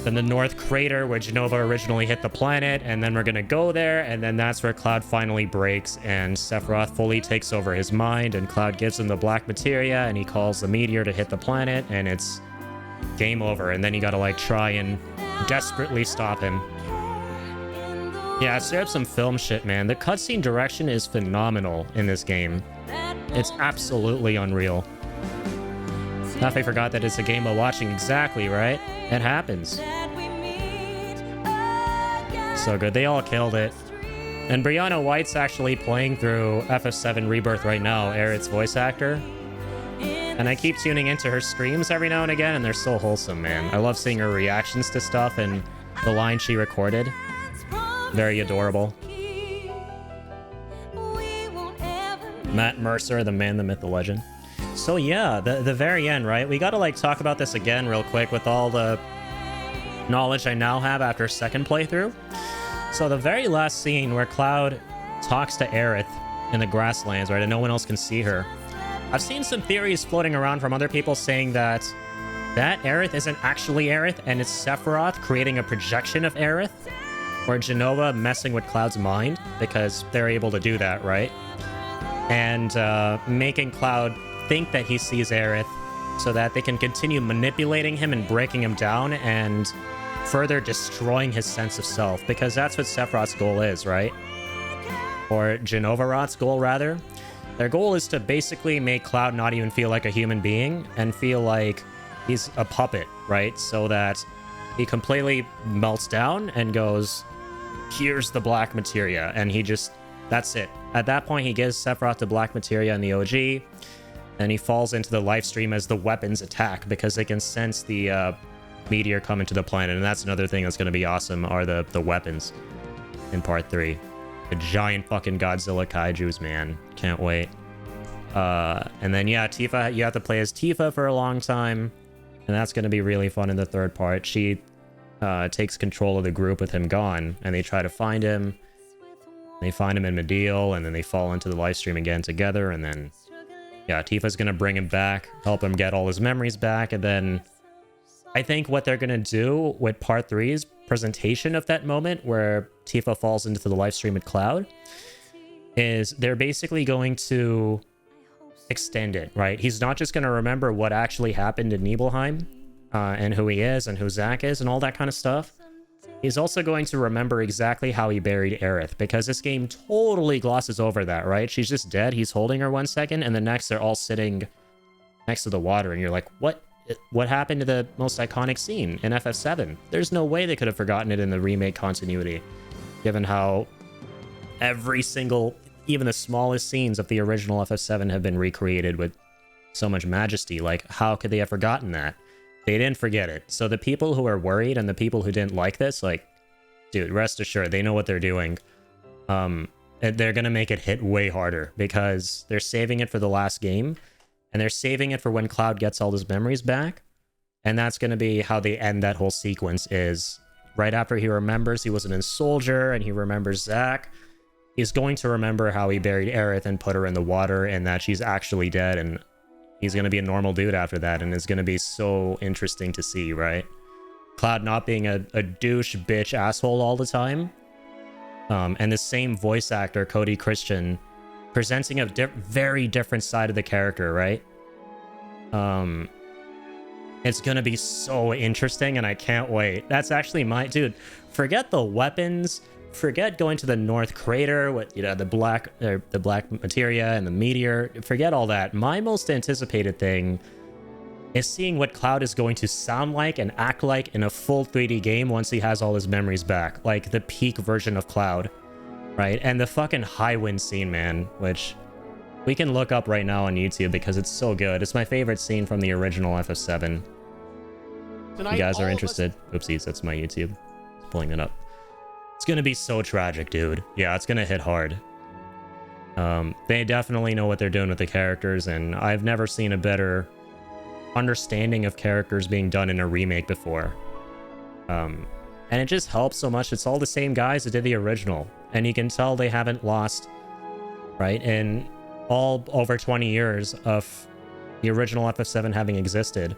Then the North Crater, where Jenova originally hit the planet, and then we're going to go there, and then that's where Cloud finally breaks, and Sephiroth fully takes over his mind, and Cloud gives him the black materia, and he calls the meteor to hit the planet, and it's game over, and then you gotta, like, try and desperately stop him. Yeah, straight up some film shit, man. The cutscene direction is phenomenal in this game. It's absolutely unreal. I forgot that it's a game of watching exactly, right? It happens. So good. They all killed it. And Brianna White's actually playing through FF7 Rebirth right now, Aerith's voice actor. And I keep tuning into her streams every now and again, and they're so wholesome, man. I love seeing her reactions to stuff and the line she recorded. Very adorable. Matt Mercer, the man, the myth, the legend. So yeah, the very end, right? We gotta, like, talk about this again real quick with all the knowledge I now have after second playthrough. So the very last scene where Cloud talks to Aerith in the grasslands, right? And no one else can see her. I've seen some theories floating around from other people saying that Aerith isn't actually Aerith, and it's Sephiroth creating a projection of Aerith, or Jenova messing with Cloud's mind, because they're able to do that, right? And making Cloud think that he sees Aerith so that they can continue manipulating him and breaking him down and further destroying his sense of self, because that's what Sephiroth's goal is, right? Or Genovaroth's goal, rather. Their goal is to basically make Cloud not even feel like a human being and feel like he's a puppet, right? So that he completely melts down and goes, here's the black materia, and he just, that's it. At that point, he gives Sephiroth the black materia in the OG, and he falls into the live stream as the weapons attack, because they can sense the meteor coming to the planet, and that's another thing that's going to be awesome, are the weapons in Part 3. The giant fucking Godzilla kaijus, man. Can't wait. And then, yeah, Tifa, you have to play as Tifa for a long time, and that's going to be really fun in the third part. She takes control of the group with him gone, and they try to find him. They find him in Medeal, and then they fall into the live stream again together, and then, yeah, Tifa's going to bring him back, help him get all his memories back, and then I think what they're going to do with Part 3's presentation of that moment where Tifa falls into the live stream with Cloud is they're basically going to extend it, right? He's not just going to remember what actually happened in Nibelheim and who he is and who Zack is and all that kind of stuff. He's also going to remember exactly how he buried Aerith, because this game totally glosses over that, right? She's just dead. He's holding her 1 second, and the next they're all sitting next to the water, and you're like, what happened to the most iconic scene in FF7? There's no way they could have forgotten it in the remake continuity, given how every single, even the smallest scenes of the original FF7 have been recreated with so much majesty. Like, how could they have forgotten that? They didn't forget it. So the people who are worried and the people who didn't like this, like, dude, rest assured, they know what they're doing. They're gonna make it hit way harder because they're saving it for the last game, and they're saving it for when Cloud gets all his memories back, and that's gonna be how they end that whole sequence. Is right after he remembers he wasn't a soldier and he remembers Zack, he's going to remember how he buried Aerith and put her in the water and that she's actually dead, and he's going to be a normal dude after that, and it's going to be so interesting to see, right? Cloud not being a douche, bitch, asshole all the time. And the same voice actor, Cody Christian, presenting a very different side of the character, right? It's going to be so interesting, and I can't wait. That's actually my... Dude, forget the weapons. Forget going to the North Crater with, you know, the black materia and the meteor. Forget all that. My most anticipated thing is seeing what Cloud is going to sound like and act like in a full 3D game once he has all his memories back. Like the peak version of Cloud, right? And the fucking high wind scene, man, which we can look up right now on YouTube because it's so good. It's my favorite scene from the original FF7. If you guys are interested. Oopsies, that's my YouTube. Just pulling it up. It's gonna be so tragic, dude. Yeah, it's gonna hit hard. They definitely know what they're doing with the characters, and I've never seen a better understanding of characters being done in a remake before. And it just helps so much. It's all the same guys that did the original, and you can tell they haven't lost, right? In all over 20 years of the original FF7 having existed,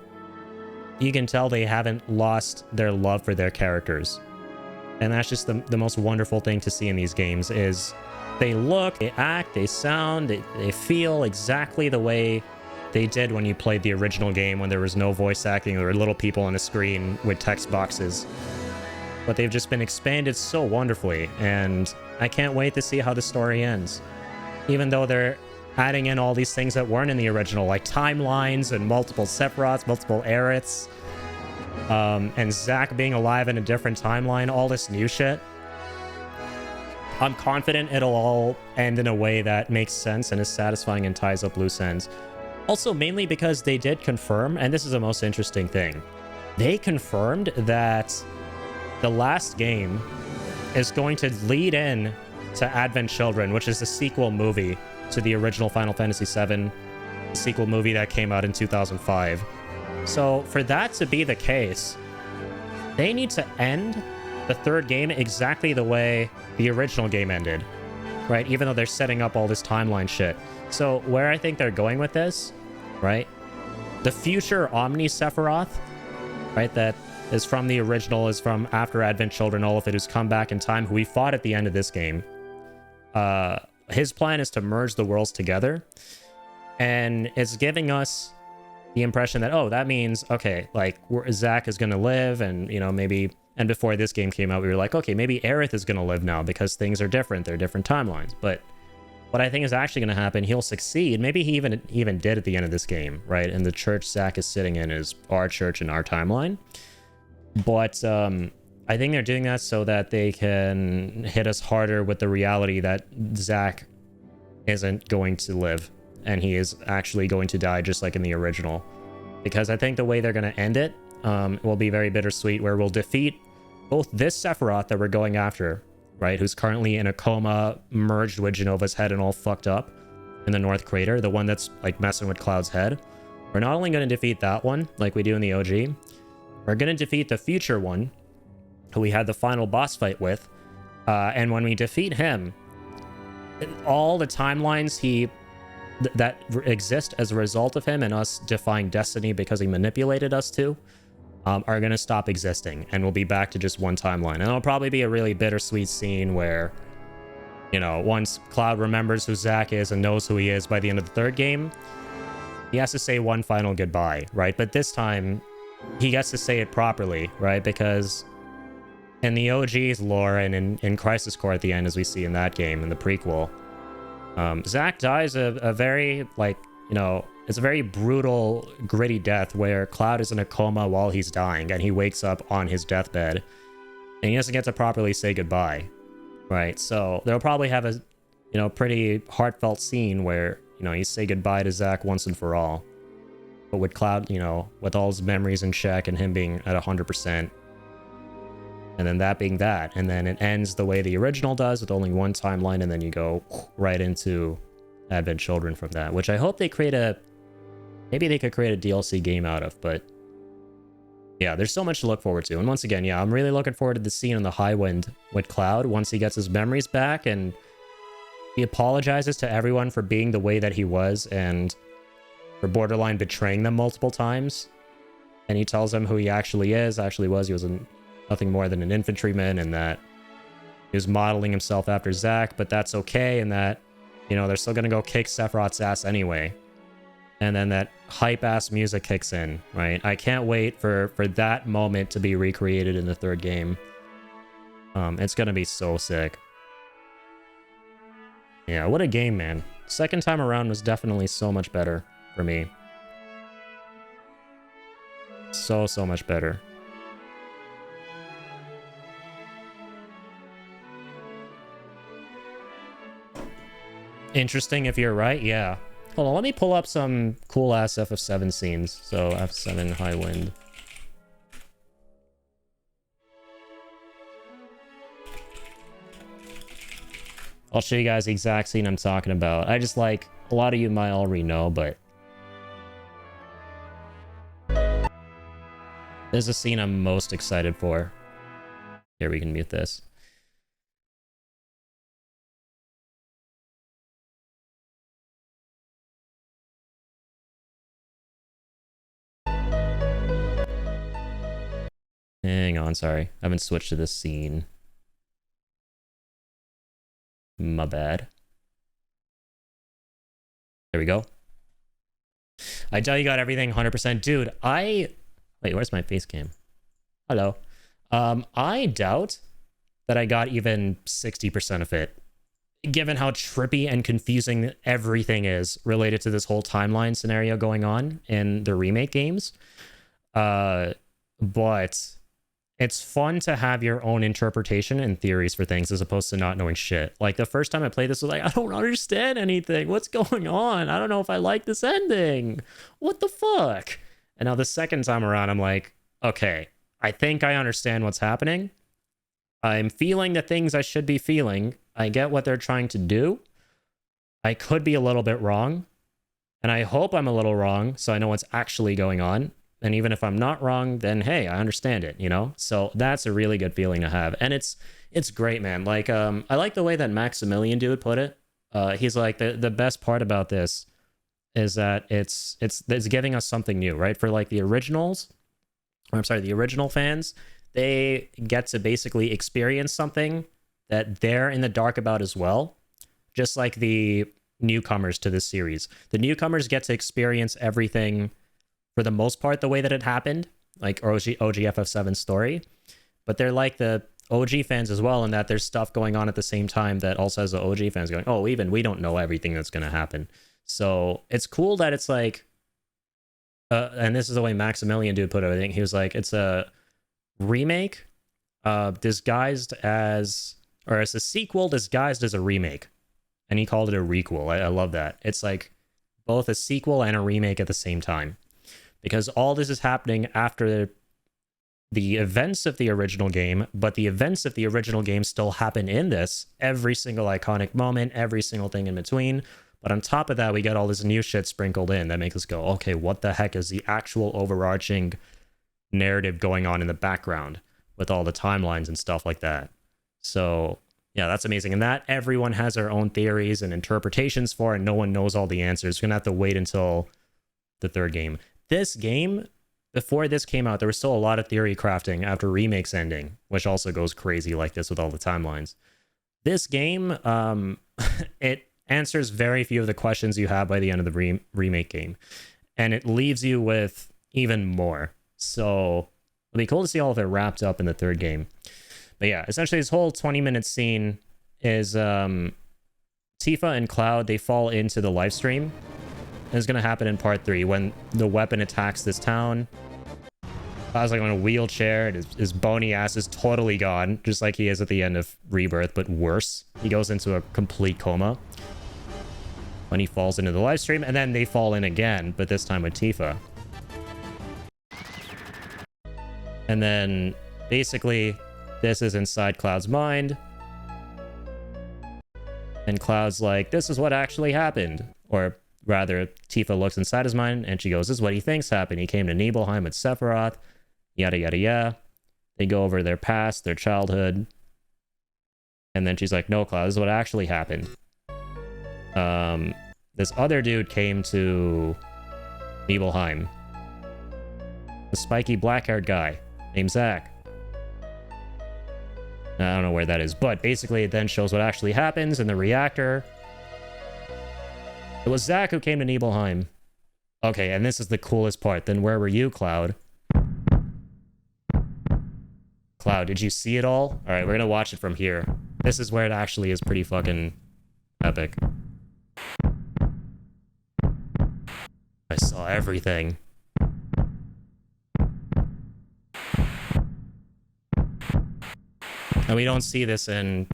you can tell they haven't lost their love for their characters. And that's just the most wonderful thing to see in these games is they look, they act, they sound, they feel exactly the way they did when you played the original game, when there was no voice acting. There were little people on a screen with text boxes. But they've just been expanded so wonderfully, and I can't wait to see how the story ends. Even though they're adding in all these things that weren't in the original, like timelines and multiple Sephiroths, multiple Aeriths, and Zack being alive in a different timeline, all this new shit. I'm confident it'll all end in a way that makes sense and is satisfying and ties up loose ends. Also, mainly because they did confirm, and this is the most interesting thing, they confirmed that the last game is going to lead in to Advent Children, which is the sequel movie to the original Final Fantasy VII, sequel movie that came out in 2005. So for that to be the case, they need to end the third game exactly the way the original game ended, right? Even though they're setting up all this timeline shit. So where I think they're going with this, right? The future Omni Sephiroth, right? That is from the original, is from after Advent Children, all of it, who's come back in time, who we fought at the end of this game. His plan is to merge the worlds together. And it's giving us the impression that, oh, that means, okay, like, Zack is going to live, and, you know, maybe... And before this game came out, we were like, okay, maybe Aerith is going to live now because things are different. They're different timelines. But what I think is actually going to happen, he'll succeed. Maybe he even did at the end of this game, right? And the church Zack is sitting in is our church and our timeline. But I think they're doing that so that they can hit us harder with the reality that Zack isn't going to live. And he is actually going to die just like in the original. Because I think the way they're going to end it will be very bittersweet, where we'll defeat both this Sephiroth that we're going after, right, who's currently in a coma, merged with Genova's head and all fucked up in the North Crater, the one that's like messing with Cloud's head. We're not only going to defeat that one, like we do in the OG, we're going to defeat the future one, who we had the final boss fight with, and when we defeat him, all the timelines that exist as a result of him and us defying destiny because he manipulated us to, are going to stop existing, and we'll be back to just one timeline. And it'll probably be a really bittersweet scene where, you know, once Cloud remembers who Zack is and knows who he is by the end of the third game, he has to say one final goodbye, right? But this time, he gets to say it properly, right? Because in the OG's lore and in Crisis Core at the end, as we see in that game, in the prequel, Zack dies a very, like, you know, it's a very brutal, gritty death where Cloud is in a coma while he's dying, and he wakes up on his deathbed, and he doesn't get to properly say goodbye, right? So they'll probably have a, you know, pretty heartfelt scene where, you know, you say goodbye to Zack once and for all. but with Cloud, you know, with all his memories in check and him being at 100%. And then that being that. And then it ends the way the original does with only one timeline, and then you go right into Advent Children from that, which I hope they create a... Maybe they could create a DLC game out of, but... Yeah, there's so much to look forward to. And once again, yeah, I'm really looking forward to the scene on the High Wind with Cloud once he gets his memories back, and he apologizes to everyone for being the way that he was and for borderline betraying them multiple times. And he tells them who he actually was. He was nothing more than an infantryman, and that he was modeling himself after Zack, but that's okay, and that, you know, they're still gonna go kick Sephiroth's ass anyway. And then that hype-ass music kicks in, right? I can't wait for that moment to be recreated in the third game. It's gonna be so sick. Yeah, what a game, man. Second time around was definitely so much better for me. So much better. Interesting if you're right, yeah. Hold on, let me pull up some cool-ass FF7 scenes. So, F7 High Wind. I'll show you guys the exact scene I'm talking about. I just like... A lot of you might already know, but... There's a scene I'm most excited for. Here, we can mute this. Hang on, sorry. I haven't switched to this scene. My bad. There we go. I tell you got everything 100%. Dude, Wait, where's my face cam? Hello. I doubt that I got even 60% of it, given how trippy and confusing everything is related to this whole timeline scenario going on in the remake games. But it's fun to have your own interpretation and theories for things as opposed to not knowing shit. Like, the first time I played this, I was like, I don't understand anything. What's going on? I don't know if I like this ending. What the fuck? And now the second time around, I'm like, okay, I think I understand what's happening. I'm feeling the things I should be feeling. I get what they're trying to do. I could be a little bit wrong. And I hope I'm a little wrong so I know what's actually going on. And even if I'm not wrong, then hey, I understand it, you know? So that's a really good feeling to have. And it's great, man. Like, I like the way that Maximilian dude put it. He's like, the best part about this is that it's giving us something new, right? For like the originals, the original fans, they get to basically experience something that they're in the dark about as well. Just like the newcomers to this series. The newcomers get to experience everything for the most part the way that it happened, like OG FF7 story. But they're like the OG fans as well, in that there's stuff going on at the same time that also has the OG fans going, oh, even we don't know everything that's going to happen. So it's cool that it's like, and this is the way Maximilian dude put it, I think. He was like, it's a remake disguised as, or it's a sequel disguised as a remake. And he called it a requel. I love that. It's like both a sequel and a remake at the same time. Because all this is happening after the events of the original game, but the events of the original game still happen in this. Every single iconic moment, every single thing in between. But on top of that, we get all this new shit sprinkled in that makes us go, okay, what the heck is the actual overarching narrative going on in the background with all the timelines and stuff like that? So, yeah, that's amazing. And that everyone has their own theories and interpretations for, and no one knows all the answers. We're going to have to wait until the third game. This game, before this came out, there was still a lot of theory crafting after Remake's ending, which also goes crazy like this with all the timelines. This game, it answers very few of the questions you have by the end of the Remake game. And it leaves you with even more. So it'll be cool to see all of it wrapped up in the third game. But yeah, essentially this whole 20-minute scene is Tifa and Cloud, they fall into the live stream. It's going to happen in part 3 when the weapon attacks this town. Cloud's like on a wheelchair, and his bony ass is totally gone, just like he is at the end of Rebirth, but worse. He goes into a complete coma when he falls into the live stream, and then they fall in again, but this time with Tifa. And then basically this is inside Cloud's mind. And Cloud's like, this is what actually happened. Or rather, Tifa looks inside his mind and she goes, this is what he thinks happened. He came to Nibelheim with Sephiroth, yada, yada, yada. They go over their past, their childhood. And then she's like, no, Cloud, this is what actually happened. This other dude came to Nibelheim. The spiky black-haired guy named Zack. I don't know where that is, but basically it then shows what actually happens in the reactor. It was Zack who came to Nibelheim. Okay, and this is the coolest part. Then where were you, Cloud? Cloud, did you see it all? Alright, we're gonna watch it from here. This is where it actually is pretty fucking epic. I saw everything. And we don't see this in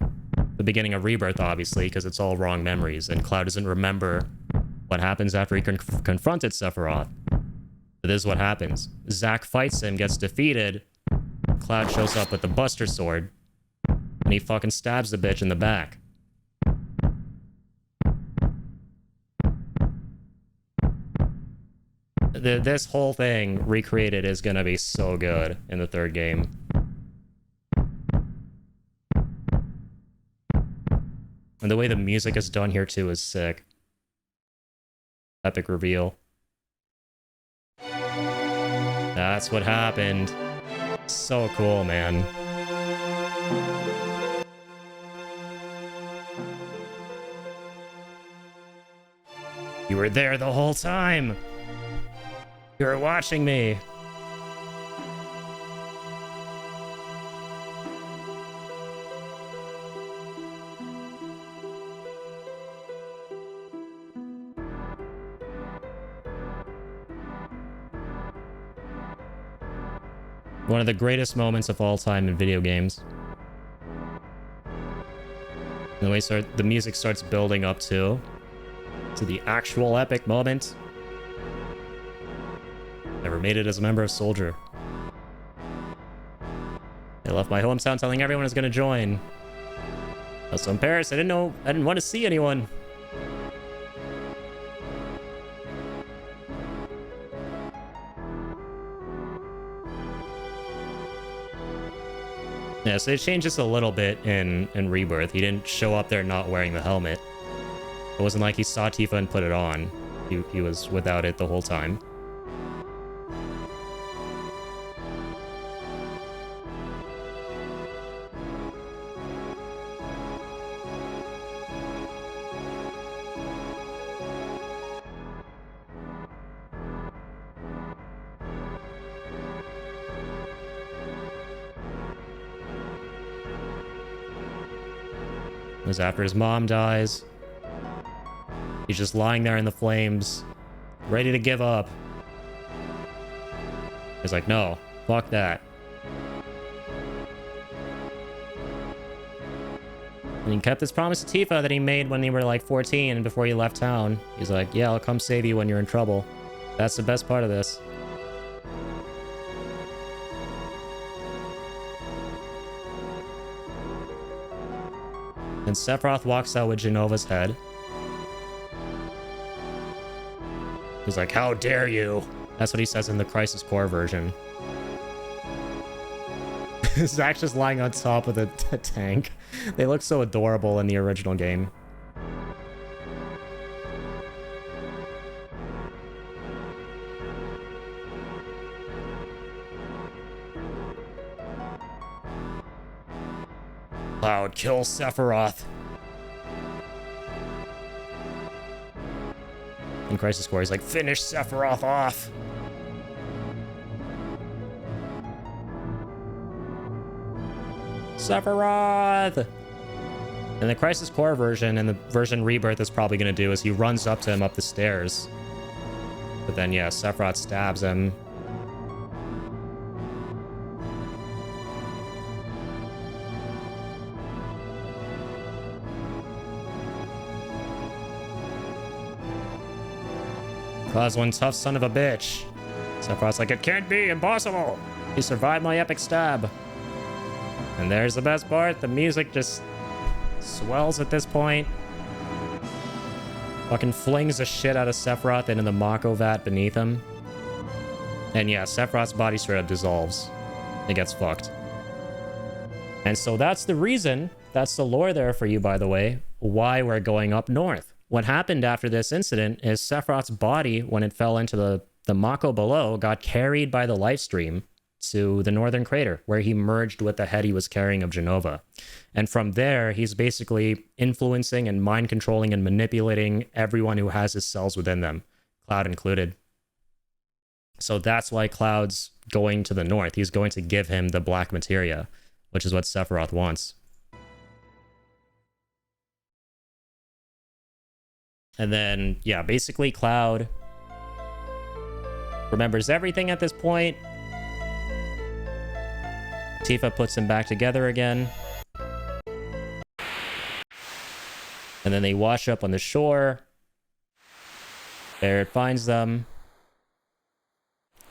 the beginning of Rebirth, obviously, because it's all wrong memories, and Cloud doesn't remember what happens after he confronted Sephiroth. But this is what happens. Zack fights him, gets defeated. Cloud shows up with the Buster Sword, and he fucking stabs the bitch in the back. This whole thing recreated is gonna be so good in the third game. And the way the music is done here too is sick. Epic reveal. That's what happened. So cool, man. You were there the whole time. You were watching me. One of the greatest moments of all time in video games. And the way the music starts building up to the actual epic moment. Never made it as a member of Soldier. I left my hometown telling everyone I was gonna join. Also in Paris, I didn't want to see anyone. Yeah, so it changes a little bit in Rebirth. He didn't show up there not wearing the helmet. It wasn't like he saw Tifa and put it on. He was without it the whole time. It was after his mom dies. He's just lying there in the flames, ready to give up. He's like, no, fuck that. And he kept his promise to Tifa that he made when they were like 14 and before he left town. He's like, yeah, I'll come save you when you're in trouble. That's the best part of this. And Sephiroth walks out with Genova's head. He's like, how dare you? That's what he says in the Crisis Core version. Zack's just lying on top of the tank. They look so adorable in the original game. Cloud, kill Sephiroth. In Crisis Core, he's like, finish Sephiroth off. Sephiroth! And the Crisis Core version and the version Rebirth is probably going to do is he runs up to him up the stairs. But then, yeah, Sephiroth stabs him. Cloud's one tough son of a bitch. Sephiroth's like, it can't be, impossible. You survived my epic stab. And there's the best part. The music just swells at this point. Fucking flings the shit out of Sephiroth into the Mako vat beneath him. And yeah, Sephiroth's body straight up dissolves. It gets fucked. And so that's the reason, that's the lore there for you, by the way, why we're going up north. What happened after this incident is Sephiroth's body, when it fell into the Mako below, got carried by the life stream to the northern crater, where he merged with the head he was carrying of Genova. And from there, he's basically influencing and mind controlling and manipulating everyone who has his cells within them, Cloud included. So that's why Cloud's going to the north. He's going to give him the black materia, which is what Sephiroth wants. And then, yeah, basically Cloud remembers everything at this point. Tifa puts them back together again. And then they wash up on the shore. Barret finds them.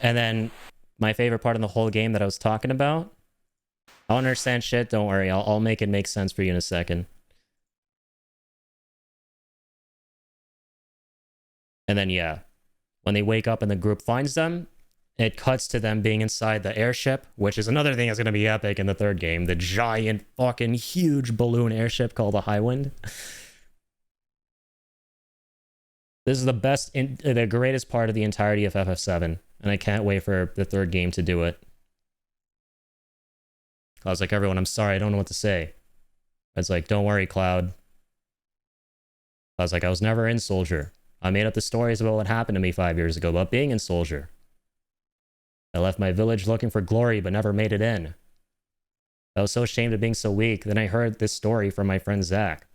And then my favorite part in the whole game that I was talking about. I don't understand shit, don't worry. I'll make it make sense for you in a second. And then, yeah, when they wake up and the group finds them, it cuts to them being inside the airship, which is another thing that's going to be epic in the third game. The giant, fucking huge balloon airship called the Highwind. This is the best, the greatest part of the entirety of FF7. And I can't wait for the third game to do it. I was like, everyone, I'm sorry, I don't know what to say. It's like, don't worry, Cloud. I was like, I was never in Soldier. I made up the stories about what happened to me 5 years ago about being in Soldier. I left my village looking for glory, but never made it in. I was so ashamed of being so weak. Then I heard this story from my friend Zack.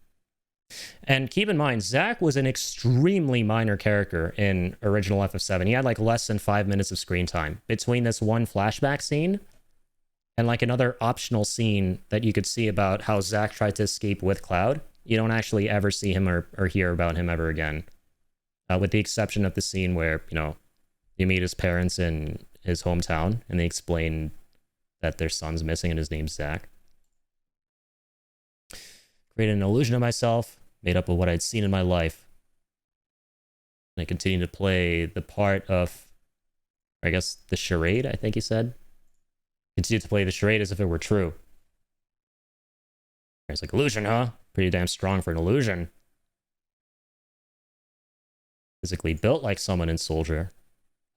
And keep in mind, Zack was an extremely minor character in original FF7. He had like less than 5 minutes of screen time between this one flashback scene and like another optional scene that you could see about how Zack tried to escape with Cloud. You don't actually ever see him or hear about him ever again. With the exception of the scene where, you know, you meet his parents in his hometown and they explain that their son's missing and his name's Zack. Created an illusion of myself, made up of what I'd seen in my life. And I continued to play the part of, I guess, the charade, I think he said. Continued to play the charade as if it were true. It's like, illusion, huh? Pretty damn strong for an illusion. Physically built like someone in Soldier.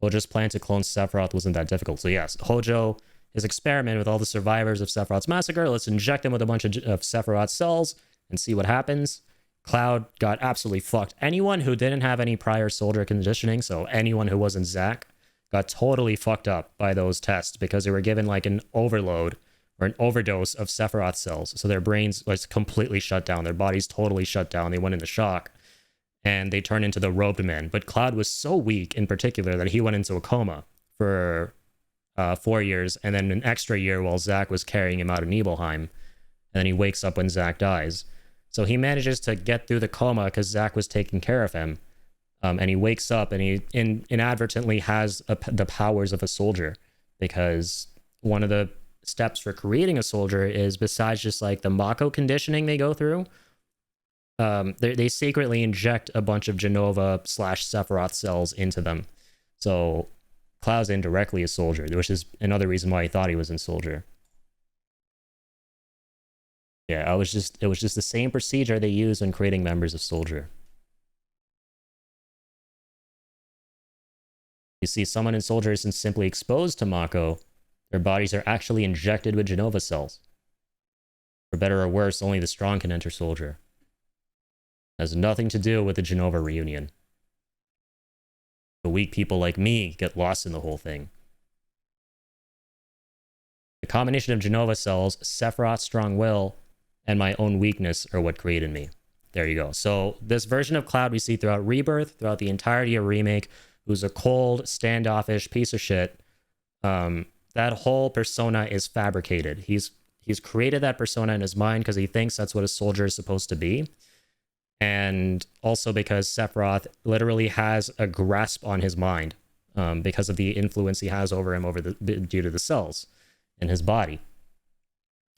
Hojo's plan to clone Sephiroth wasn't that difficult. So yes, Hojo, his experiment with all the survivors of Sephiroth's massacre, let's inject them with a bunch of Sephiroth cells and see what happens. Cloud got absolutely fucked. Anyone who didn't have any prior Soldier conditioning, so anyone who wasn't Zack, got totally fucked up by those tests because they were given like an overload or an overdose of Sephiroth cells. So their brains was completely shut down. Their bodies totally shut down. They went into shock. And they turned into the robed men. But Cloud was so weak in particular that he went into a coma for 4 years, and then an extra year while Zack was carrying him out of Nibelheim. And then he wakes up when Zack dies. So he manages to get through the coma because Zack was taking care of him. And he wakes up and he inadvertently has the powers of a soldier, because one of the steps for creating a soldier is, besides just like the Mako conditioning they go through, they secretly inject a bunch of Genova / Sephiroth cells into them. So Cloud's indirectly a soldier, which is another reason why he thought he was in Soldier. Yeah, it was just the same procedure they use when creating members of Soldier. You see, someone in Soldier isn't simply exposed to Mako. Their bodies are actually injected with Genova cells. For better or worse, only the strong can enter Soldier. Has nothing to do with the Genova reunion. The weak people like me get lost in the whole thing. The combination of Genova cells, Sephiroth's strong will, and my own weakness are what created me. There you go. So this version of Cloud we see throughout Rebirth, throughout the entirety of Remake, who's a cold, standoffish piece of shit. That whole persona is fabricated. He's created that persona in his mind because he thinks that's what a soldier is supposed to be. And also because Sephiroth literally has a grasp on his mind. because of the influence he has over him due to the cells in his body.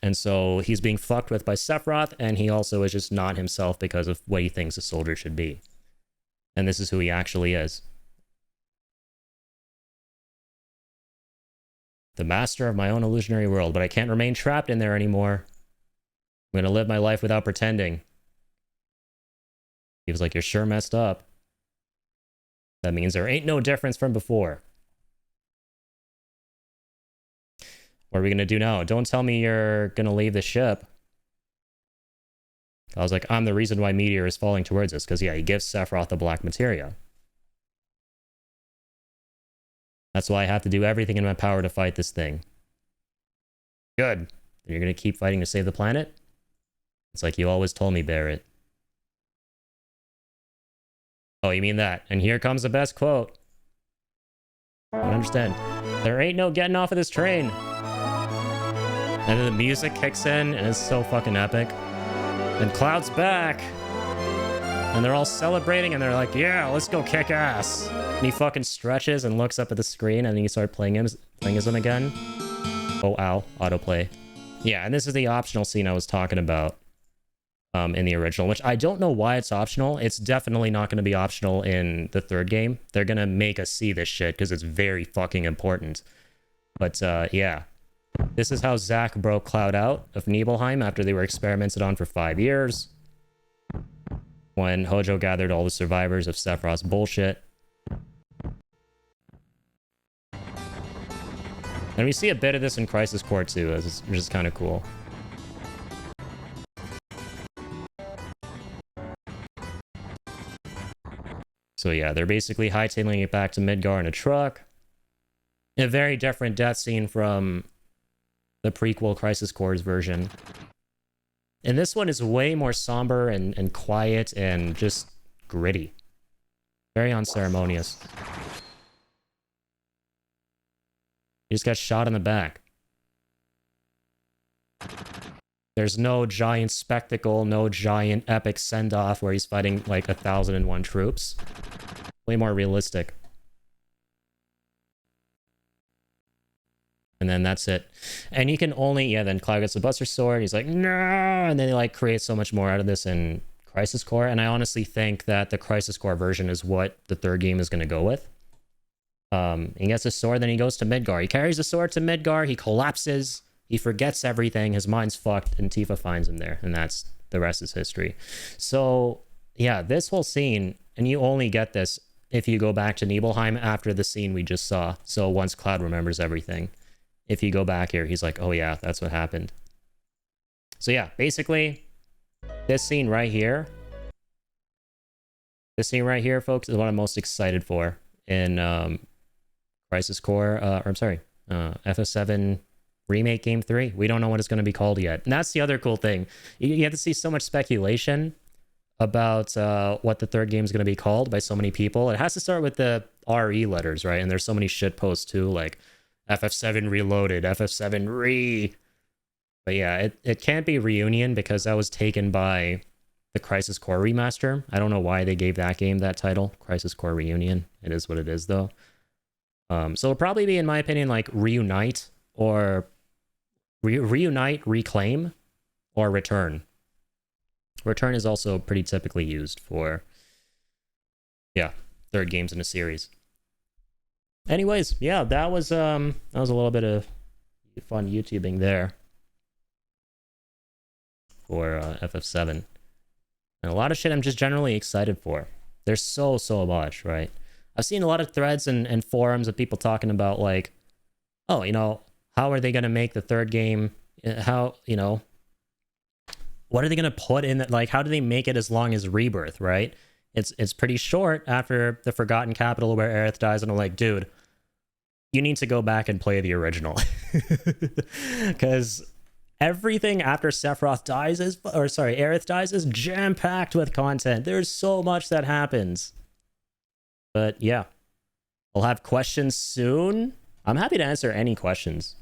And so he's being fucked with by Sephiroth, and he also is just not himself because of what he thinks a soldier should be. And this is who he actually is. The master of my own illusionary world, but I can't remain trapped in there anymore. I'm gonna live my life without pretending. He was like, you're sure messed up. That means there ain't no difference from before. What are we gonna do now? Don't tell me you're gonna leave the ship. I was like, I'm the reason why Meteor is falling towards us. Because, yeah, he gives Sephiroth the black materia. That's why I have to do everything in my power to fight this thing. Good. Then you're gonna keep fighting to save the planet? It's like you always told me, Barrett. Oh, you mean that? And here comes the best quote. I don't understand. There ain't no getting off of this train. And then the music kicks in, and it's so fucking epic. And Cloud's back. And they're all celebrating, and they're like, yeah, let's go kick ass. And he fucking stretches and looks up at the screen, and then you start playing as him again. Oh, ow. Autoplay. Yeah, and this is the optional scene I was talking about in the original, which I don't know why it's optional. It's definitely not going to be optional in the third game. They're going to make us see this shit because it's very fucking important. But, yeah. This is how Zack broke Cloud out of Nibelheim after they were experimented on for 5 years. When Hojo gathered all the survivors of Sephiroth's bullshit. And we see a bit of this in Crisis Core too, which is kind of cool. So yeah, they're basically hightailing it back to Midgar in a truck. A very different death scene from the prequel Crisis Core's version. And this one is way more somber and quiet and just gritty. Very unceremonious. He just got shot in the back. There's no giant spectacle, no giant epic send-off where he's fighting like 1,001 troops. Way more realistic. And then that's it. And you can only, yeah, then Cloud gets the Buster Sword. He's like, no! And then they like create so much more out of this in Crisis Core. And I honestly think that the Crisis Core version is what the third game is going to go with. He gets a sword, then he goes to Midgar. He carries the sword to Midgar. He collapses. He forgets everything. His mind's fucked. And Tifa finds him there. And that's, the rest is history. So, yeah, this whole scene, and you only get this if you go back to Nibelheim after the scene we just saw. So once Cloud remembers everything. If you go back here, he's like, oh yeah, that's what happened. So yeah, basically, this scene right here, folks, is what I'm most excited for in Crisis Core, or I'm sorry, FF7 Remake Game 3. We don't know what it's going to be called yet. And that's the other cool thing. You have to see so much speculation about what the third game is going to be called by so many people. It has to start with the RE letters, right? And there's so many shit posts too, like FF7 Reloaded, FF7 Re. But yeah, it can't be Reunion because that was taken by the Crisis Core remaster. I don't know why they gave that game that title, Crisis Core Reunion. It is what it is though. So it'll probably be, in my opinion, like Reunite or Reunite, Reclaim, or Return. Return is also pretty typically used for, yeah, third games in a series. Anyways, yeah, that was a little bit of fun YouTubing there for FF7. And a lot of shit I'm just generally excited for. There's so much, right? I've seen a lot of threads and forums of people talking about like, oh, you know, how are they going to make the third game? How, you know, what are they going to put in that? Like, how do they make it as long as Rebirth, right? It's pretty short after the Forgotten Capital where Aerith dies, and I'm like, dude, you need to go back and play the original. Because everything after Sephiroth dies is, or sorry, Aerith dies is jam-packed with content. There's so much that happens. But yeah, I'll have questions soon. I'm happy to answer any questions.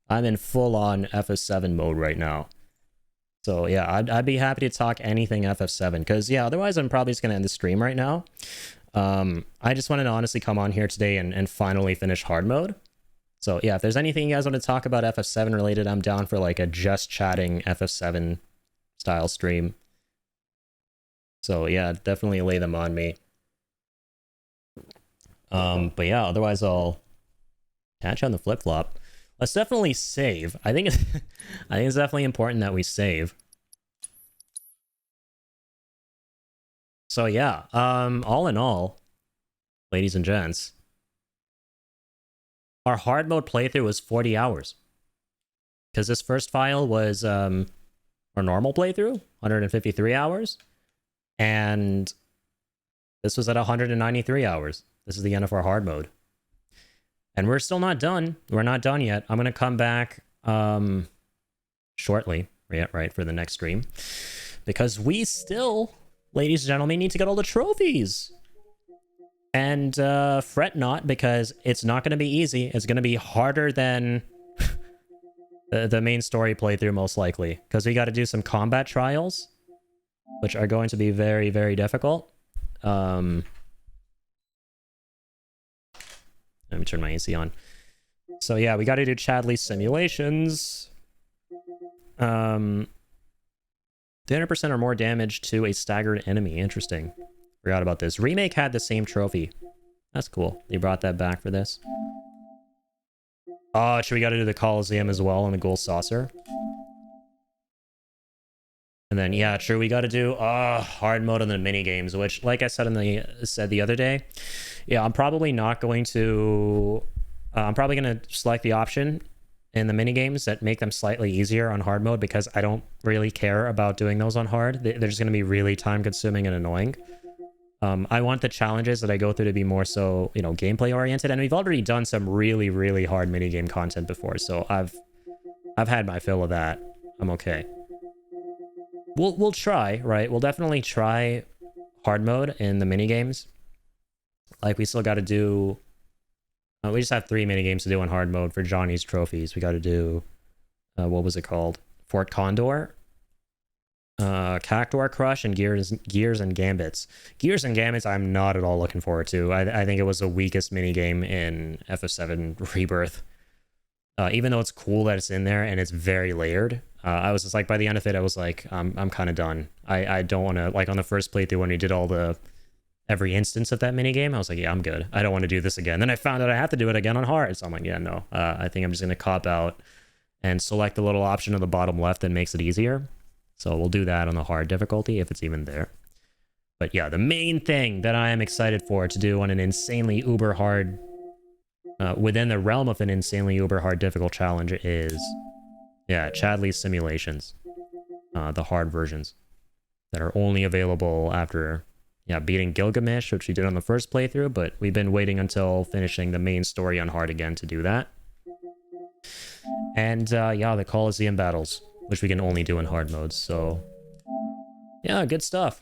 I'm in full-on FF7 mode right now. So yeah, I'd be happy to talk anything FF7, because yeah, otherwise I'm probably just going to end the stream right now. I just wanted to honestly come on here today and finally finish hard mode. So yeah, if there's anything you guys want to talk about FF7 related, I'm down for like a just chatting FF7 style stream. So yeah, definitely lay them on me. But yeah, otherwise I'll catch you on the flip-flop. Let's definitely save. I think it's definitely important that we save. So yeah, all in all, ladies and gents, our hard mode playthrough was 40 hours. Because this first file was our normal playthrough, 153 hours. And this was at 193 hours. This is the end of our hard mode. And we're still not done. We're not done yet. I'm going to come back shortly, right, for the next stream. Because we still, ladies and gentlemen, need to get all the trophies. And fret not, because it's not going to be easy. It's going to be harder than the main story playthrough, most likely. Because we got to do some combat trials, which are going to be very, very difficult. Let me turn my AC on. So yeah, we got to do Chadley simulations. 300% or more damage to a staggered enemy. Interesting. Forgot about this. Remake had the same trophy. That's cool. They brought that back for this. Oh, should we got to do the Coliseum as well on the Gold Saucer? And then, yeah, true, we got to do hard mode on the mini games, which, like I said the other day, yeah, I'm probably not going to. I'm probably going to select the option in the mini games that make them slightly easier on hard mode, because I don't really care about doing those on hard. They're just going to be really time consuming and annoying. I want the challenges that I go through to be more so, you know, gameplay oriented, and we've already done some really, really hard minigame content before, so I've had my fill of that. I'm okay. We'll try, right? We'll definitely try hard mode in the minigames. Like, we still got to do... we just have 3 minigames to do on hard mode for Johnny's trophies. We got to do... what was it called? Fort Condor, Cactuar Crush, and Gears and Gambits. Gears and Gambits I'm not at all looking forward to. I think it was the weakest minigame in FF7 Rebirth. Even though it's cool that it's in there and it's very layered, I was just like, by the end of it, I was like, I'm kind of done. I don't want to, like on the first playthrough when we did every instance of that minigame, I was like, yeah, I'm good. I don't want to do this again. Then I found out I have to do it again on hard, so I'm like, yeah, no. I think I'm just going to cop out and select the little option on the bottom left that makes it easier. So we'll do that on the hard difficulty if it's even there. But yeah, the main thing that I am excited for to do on an insanely uber hard, within the realm of an insanely uber hard difficult challenge is, yeah, Chadley's simulations. The hard versions that are only available after, yeah, beating Gilgamesh, which we did on the first playthrough, but we've been waiting until finishing the main story on hard again to do that. And yeah, the Coliseum battles, which we can only do in hard modes. So yeah, good stuff.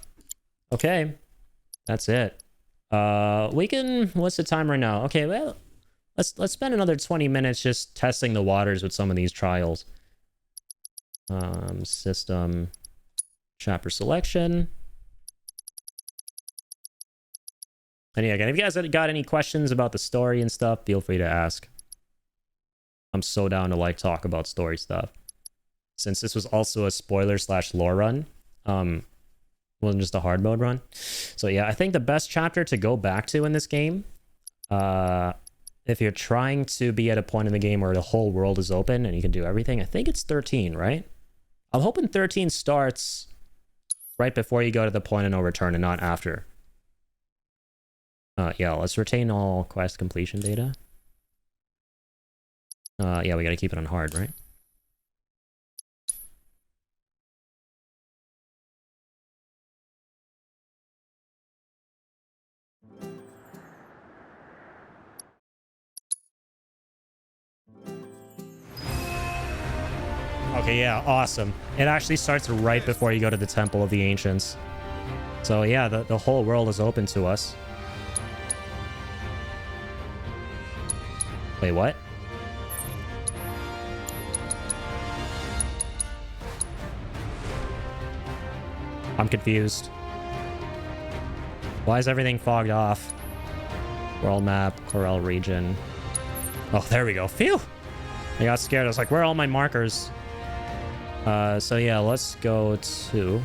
Okay, that's it. We can, what's the time right now? Okay, well, let's spend another 20 minutes just testing the waters with some of these trials. System chapter selection. And yeah, again, if you guys got any questions about the story and stuff, feel free to ask. I'm so down to like talk about story stuff. Since this was also a spoiler/lore run, wasn't just a hard mode run. So yeah, I think the best chapter to go back to in this game, if you're trying to be at a point in the game where the whole world is open and you can do everything, I think it's 13, right? I'm hoping 13 starts right before you go to the point of no return and not after. Yeah, let's retain all quest completion data. Yeah, we gotta keep it on hard, right? Okay, yeah, awesome. It actually starts right before you go to the Temple of the Ancients. So yeah, the whole world is open to us. Wait, what? I'm confused. Why is everything fogged off? World map, Corel region. Oh, there we go. Phew! I got scared. I was like, where are all my markers? So yeah, let's go to...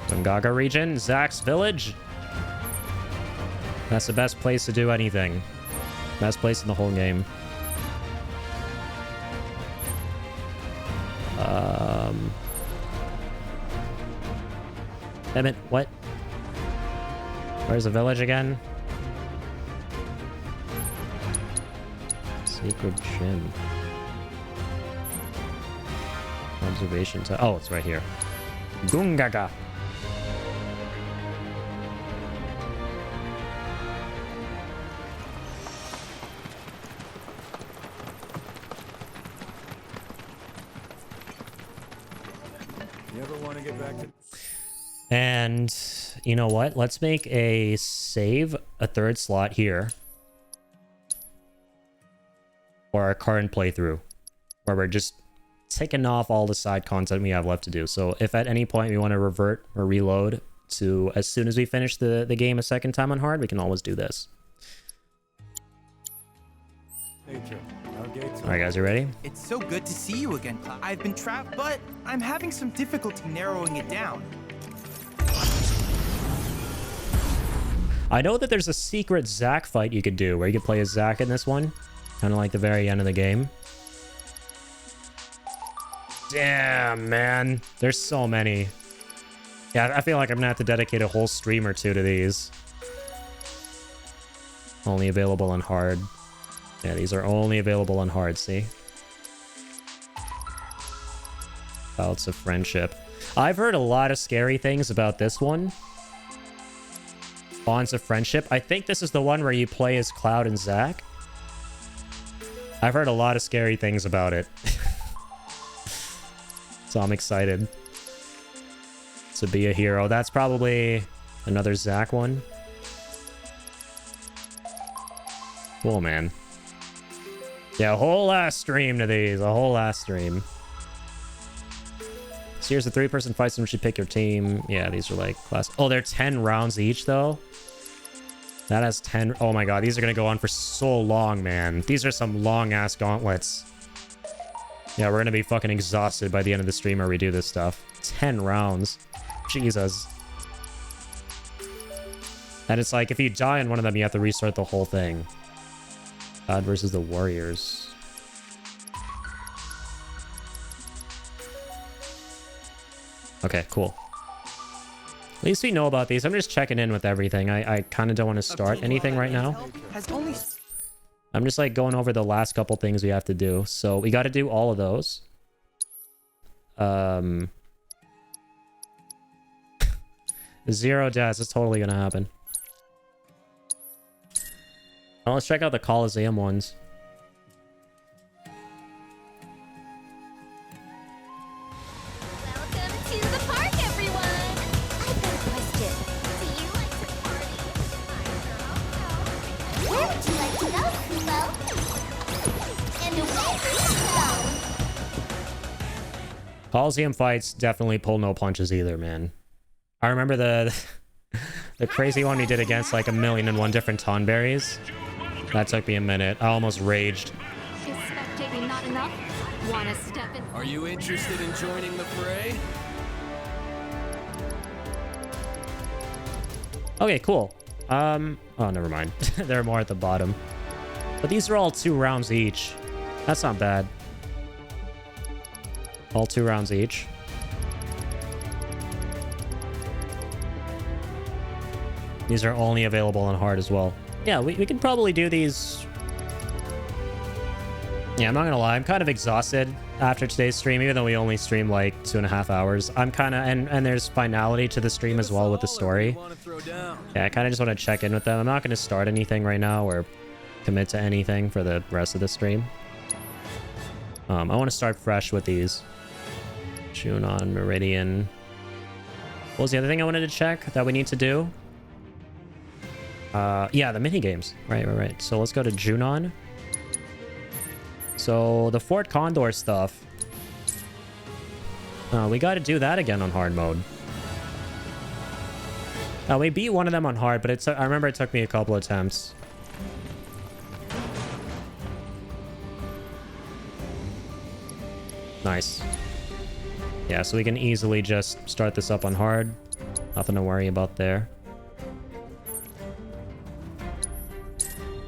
Gungaga region, Zack's village. That's the best place to do anything. Best place in the whole game. Damn it, what? Where's the village again? Sacred Gym. Observation time. Oh, it's right here. Gungaga. And you know what? Let's make a save a third slot here for our current playthrough, where we're just ticking off all the side content we have left to do. So if at any point we want to revert or reload to as soon as we finish the game a second time on hard, we can always do this. All right, guys, you ready? It's so good to see you again, Cloud. I've been trapped, but I'm having some difficulty narrowing it down. I know that there's a secret Zack fight you could do where you could play as Zack in this one. Kind of like the very end of the game. Damn, man. There's so many. Yeah, I feel like I'm gonna have to dedicate a whole stream or two to these. Only available on hard. Yeah, these are only available on hard, see? Bouts of friendship. I've heard a lot of scary things about this one. Bonds of friendship. I think this is the one where you play as Cloud and Zack. I've heard a lot of scary things about it. So I'm excited to be a hero. That's probably another Zack one. Cool, man. Yeah, a whole ass stream to these. A whole ass stream. So here's the 3-person fight. Someone should pick your team. Yeah, these are like class. Oh, they're 10 rounds each, though. That has 10. Oh my god, these are gonna go on for so long, man. These are some long-ass gauntlets. Yeah, we're gonna be fucking exhausted by the end of the stream where we do this stuff. 10 rounds. Jesus. And it's like, if you die in one of them, you have to restart the whole thing. God versus the Warriors. Okay, cool. At least we know about these. I'm just checking in with everything. I kind of don't want to start anything right now. I'm just like going over the last couple things we have to do. So we got to do all of those. 0 deaths. It's totally going to happen. Well, let's check out the Coliseum ones. Welcome to the park, everyone! I've got a question. Do you like to party? Where would you like to go, Kubo? And away we go! Coliseum fights definitely pull no punches either, man. I remember the crazy one we did against like 1,000,001 different Tonberries. That took me a minute. I almost raged. Is spectating not enough? Wanna step in? Are you interested in joining the fray? Okay, cool. Oh, never mind. There are more at the bottom. But these are all 2 rounds each. That's not bad. All 2 rounds each. These are only available on hard as well. Yeah, we can probably do these. Yeah, I'm not gonna lie. I'm kind of exhausted after today's stream, even though we only streamed like 2.5 hours. I'm kind of... And there's finality to the stream as well with the story. Yeah, I kind of just want to check in with them. I'm not going to start anything right now or commit to anything for the rest of the stream. I want to start fresh with these. Junon, Meridian. What was the other thing I wanted to check that we need to do? Yeah, the mini games. Right. So let's go to Junon. So the Fort Condor stuff. We got to do that again on hard mode. We beat one of them on hard, but I remember it took me a couple attempts. Nice. Yeah, so we can easily just start this up on hard. Nothing to worry about there.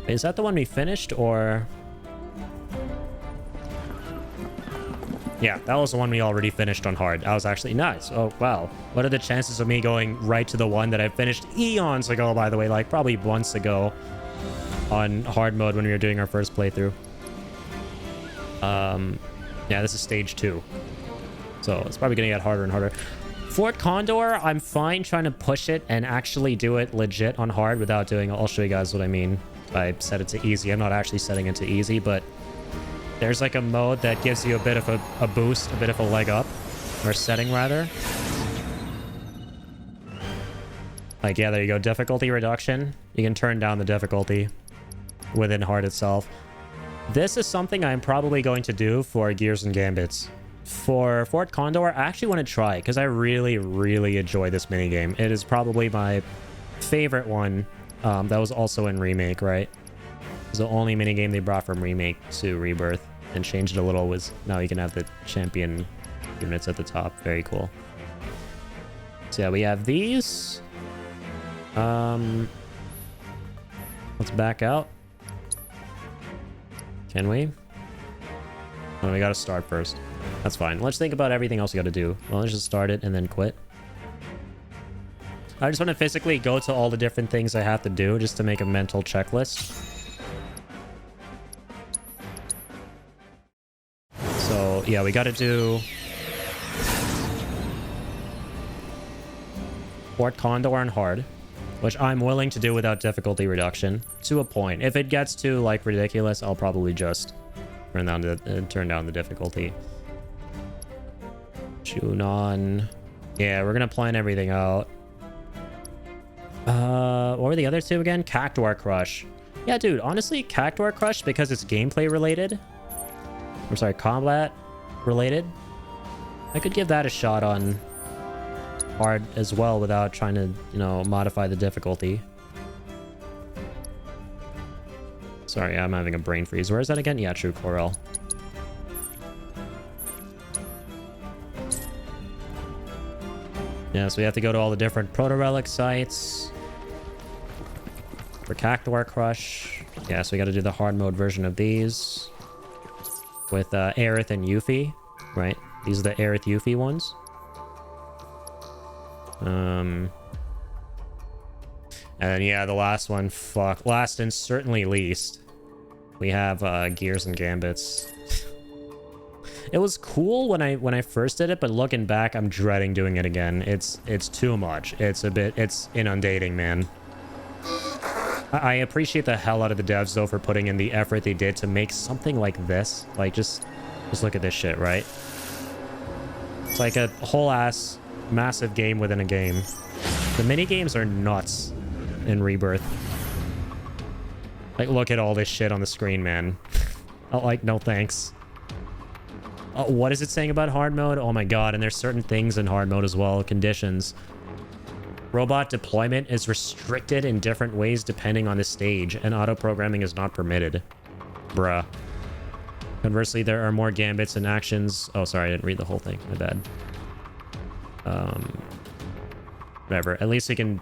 Is that the one we finished, or... Yeah, that was the one we already finished on hard. That was actually nice. Oh, wow. What are the chances of me going right to the one that I finished eons ago, by the way? Like, probably months ago on hard mode when we were doing our first playthrough. Yeah, this is stage 2. So it's probably going to get harder and harder. Fort Condor, I'm fine trying to push it and actually do it legit on hard without doing... I'll show you guys what I mean. I set it to easy. I'm not actually setting it to easy, but there's like a mode that gives you a bit of a boost, a bit of a leg up, or setting rather. Like, yeah, there you go. Difficulty reduction. You can turn down the difficulty within hard itself. This is something I'm probably going to do for Gears and Gambits. For Fort Condor, I actually want to try because I really, really enjoy this minigame. It is probably my favorite one. That was also in Remake, right? It was the only minigame they brought from Remake to Rebirth and changed it a little. Was now you can have the champion units at the top. Very cool. So yeah, we have these. Let's back out. Can we? Oh, we gotta start first. That's fine. Let's think about everything else we gotta do. Well, let's just start it and then quit. I just want to physically go to all the different things I have to do just to make a mental checklist. So, yeah, we gotta do Fort Condor on hard, which I'm willing to do without difficulty reduction to a point. If it gets too, like, ridiculous, I'll probably just turn down the difficulty. Junon. Yeah, we're gonna plan everything out. What were the other two again? Cactuar Crush. Yeah, dude, honestly, Cactuar Crush, because it's gameplay related. I'm sorry, combat related. I could give that a shot on hard as well without trying to, you know, modify the difficulty. Sorry, I'm having a brain freeze. Where is that again? Yeah, True Corel. Yeah, so we have to go to all the different Proto-Relic sites. For Cactuar Crush. Yeah, so we got to do the hard mode version of these. With Aerith and Yuffie, right? These are the Aerith Yuffie ones. And yeah, the last one, fuck. Last and certainly least, we have Gears and Gambits. It was cool when I first did it, but looking back, I'm dreading doing it again. It's too much. It's inundating, man. I appreciate the hell out of the devs though for putting in the effort they did to make something like this. Like just look at this shit, right? It's like a whole ass massive game within a game. The mini games are nuts in Rebirth. Like look at all this shit on the screen, man. Like no thanks. What is it saying about hard mode? Oh my god, and there's certain things in hard mode as well. Conditions. Robot deployment is restricted in different ways depending on the stage, and auto-programming is not permitted. Bruh. Conversely, there are more gambits and actions. Oh, sorry, I didn't read the whole thing. My bad. Whatever. At least we can...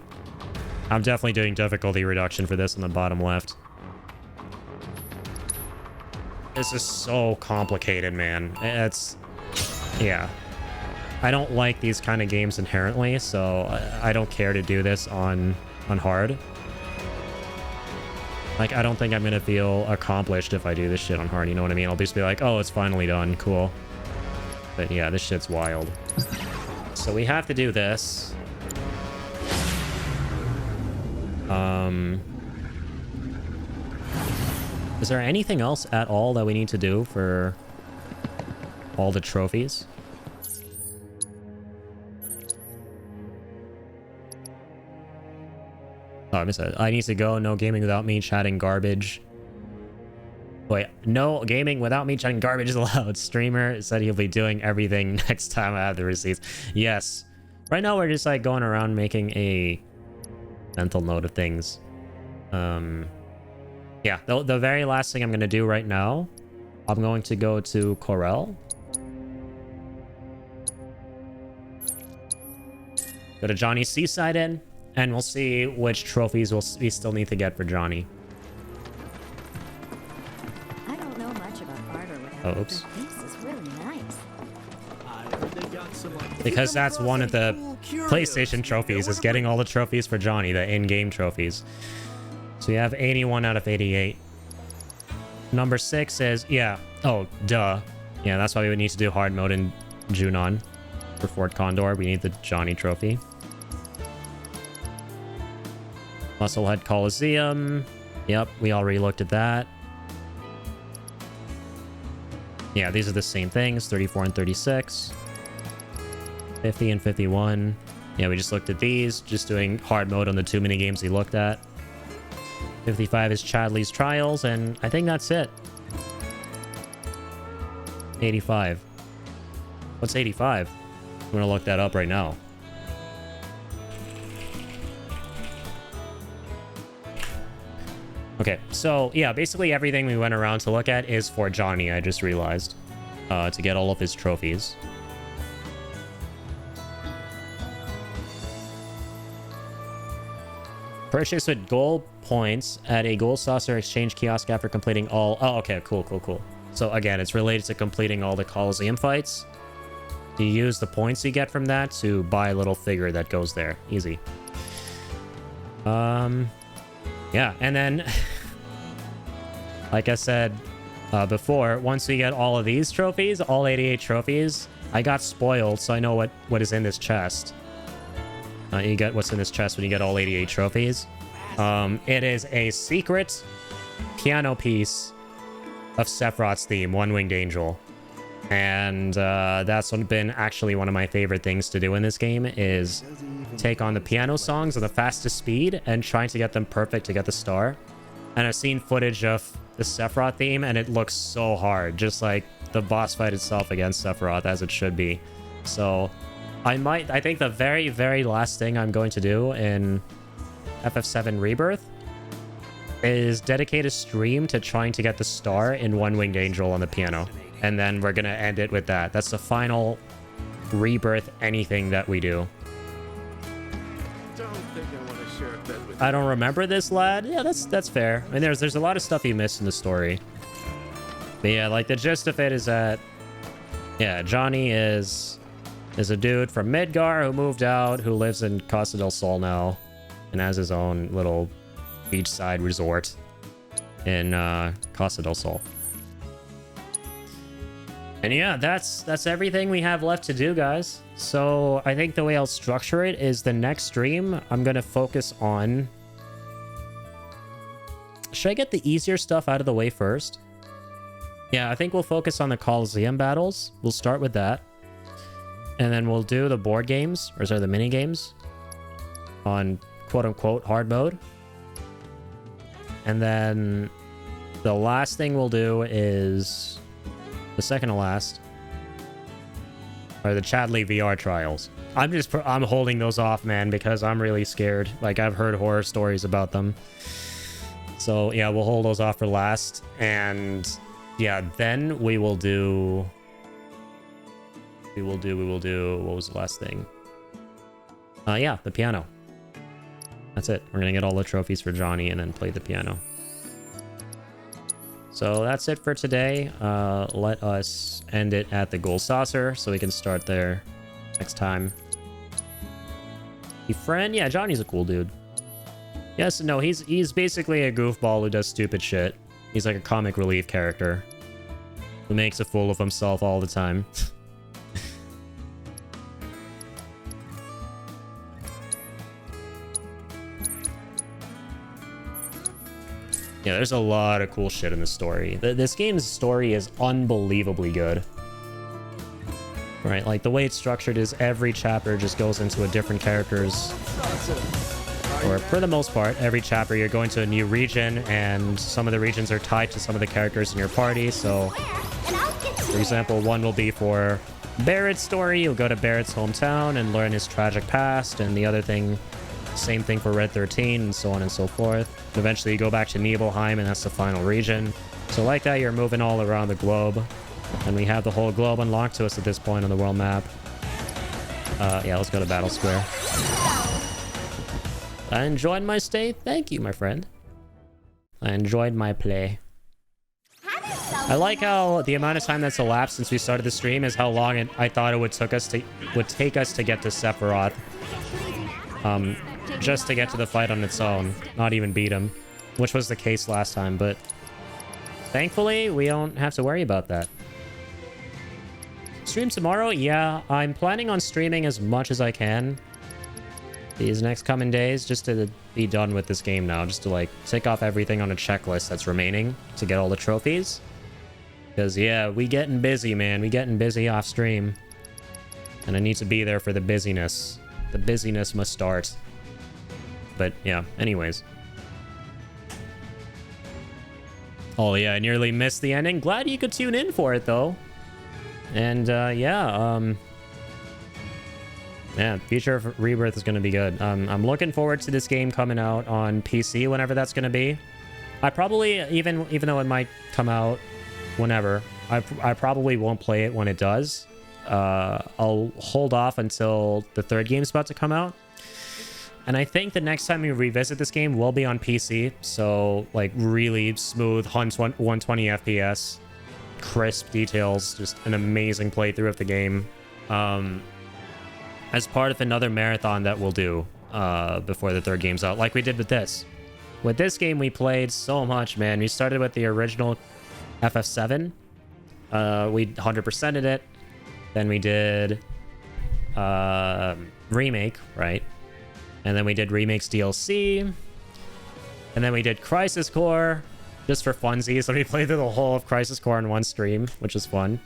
I'm definitely doing difficulty reduction for this in the bottom left. This is so complicated, man. It's... Yeah. I don't like these kind of games inherently, so I don't care to do this on hard. Like, I don't think I'm going to feel accomplished if I do this shit on hard, you know what I mean? I'll just be like, oh, it's finally done, cool. But yeah, this shit's wild. So we have to do this. Is there anything else at all that we need to do for all the trophies? Oh, I missed that. I need to go. No gaming without me. Chatting garbage. Wait, no gaming without me checking garbage is allowed. Streamer said he'll be doing everything next time I have the receipts. Yes. Right now we're just like going around making a mental note of things. Yeah, the very last thing I'm going to do right now, I'm going to go to Corel. Go to Johnny's Seaside Inn, and we'll see which trophies we still need to get for Johnny. I don't know much about art or whatever. Oh, oops. But this is really nice. Because that's one of the PlayStation trophies, is getting all the trophies for Johnny, the in-game trophies. So we have 81 out of 88. Number 6 is, yeah, oh, duh. Yeah, that's why we would need to do hard mode in Junon. For Fort Condor, we need the Johnny trophy. Musclehead Coliseum. Yep, we already looked at that. Yeah, these are the same things, 34 and 36. 50 and 51. Yeah, we just looked at these, just doing hard mode on the 2 mini games we looked at. 55 is Chadley's Trials, and I think that's it. 85. What's 85? I'm gonna look that up right now. Okay, so yeah, basically everything we went around to look at is for Johnny, I just realized. To get all of his trophies. Purchase with gold points at a gold saucer exchange kiosk after completing all... Oh, okay, cool. So again, it's related to completing all the Coliseum fights. You use the points you get from that to buy a little figure that goes there. Easy. Yeah, and then... like I said before, once we get all of these trophies, all 88 trophies, I got spoiled, so I know what is in this chest. You get what's in this chest when you get all 88 trophies. It is a secret piano piece of Sephiroth's theme, One Winged Angel. And that's been actually one of my favorite things to do in this game, is take on the piano songs at the fastest speed and trying to get them perfect to get the star. And I've seen footage of the Sephiroth theme, and it looks so hard, just like the boss fight itself against Sephiroth, as it should be. So I think the very, very last thing I'm going to do in FF7 Rebirth is dedicate a stream to trying to get the star in One Winged Angel on the piano. And then we're going to end it with that. That's the final Rebirth anything that we do. I don't remember this, lad. Yeah, that's fair. I mean, there's a lot of stuff you missed in the story. But yeah, like the gist of it is that, yeah, Johnny is a dude from Midgar who moved out, who lives in Costa del Sol now, and has his own little beachside resort in Costa del Sol. And yeah, that's everything we have left to do, guys. So I think the way I'll structure it is the next stream, I'm going to focus on... Should I get the easier stuff out of the way first? Yeah, I think we'll focus on the Coliseum battles. We'll start with that. And then we'll do the board games, or sorry, the mini games on quote-unquote hard mode. And then the last thing we'll do is... the second to last are the Chadley VR trials. I'm holding those off, man, because I'm really scared. Like, I've heard horror stories about them. So yeah, we'll hold those off for last. And yeah, then we will do... what was the last thing? Yeah, the piano. That's it. We're gonna get all the trophies for Johnny and then play the piano. So that's it for today. Let us end it at the Gold Saucer so we can start there next time. Friend? Yeah, Johnny's a cool dude. Yes, no, he's basically a goofball who does stupid shit. He's like a comic relief character who makes a fool of himself all the time. Yeah, there's a lot of cool shit in the story. This game's story is unbelievably good. Right, like the way it's structured is every chapter just goes into a different character's or for the most part, every chapter you're going to a new region, and some of the regions are tied to some of the characters in your party. So, for example, one will be for Barrett's story. You'll go to Barrett's hometown and learn his tragic past, and the other thing, same thing for Red 13, and so on and so forth. And eventually you go back to Nibelheim, and that's the final region. So like that, you're moving all around the globe, and we have the whole globe unlocked to us at this point on the world map. Yeah, let's go to Battle Square. I enjoyed my stay. Thank you, my friend. I enjoyed my play. I like how the amount of time that's elapsed since we started the stream is how long I thought it would take us to get to Sephiroth. Just to get to the fight on its own, not even beat him, which was the case last time, but thankfully we don't have to worry about that. Stream tomorrow? Yeah, I'm planning on streaming as much as I can these next coming days, just to be done with this game now, just to like tick off everything on a checklist that's remaining to get all the trophies. Because yeah, we getting busy, man. We getting busy off stream, and I need to be there for the busyness. The busyness must start. But yeah, anyways. Oh yeah, I nearly missed the ending. Glad you could tune in for it though. And yeah, yeah, future of Rebirth is going to be good. I'm looking forward to this game coming out on PC whenever that's going to be. I probably, even though it might come out whenever, I probably won't play it when it does. I'll hold off until the third game's about to come out. And I think the next time we revisit this game will be on PC. So, like, really smooth 120 FPS, crisp details, just an amazing playthrough of the game. As part of another marathon that we'll do before the third game's out, like we did with this. With this game, we played so much, man. We started with the original FF7. We 100%ed it. Then we did Remake, right? And then we did Remake's DLC. And then we did Crisis Core, just for funsies. So we played through the whole of Crisis Core in one stream, which is fun.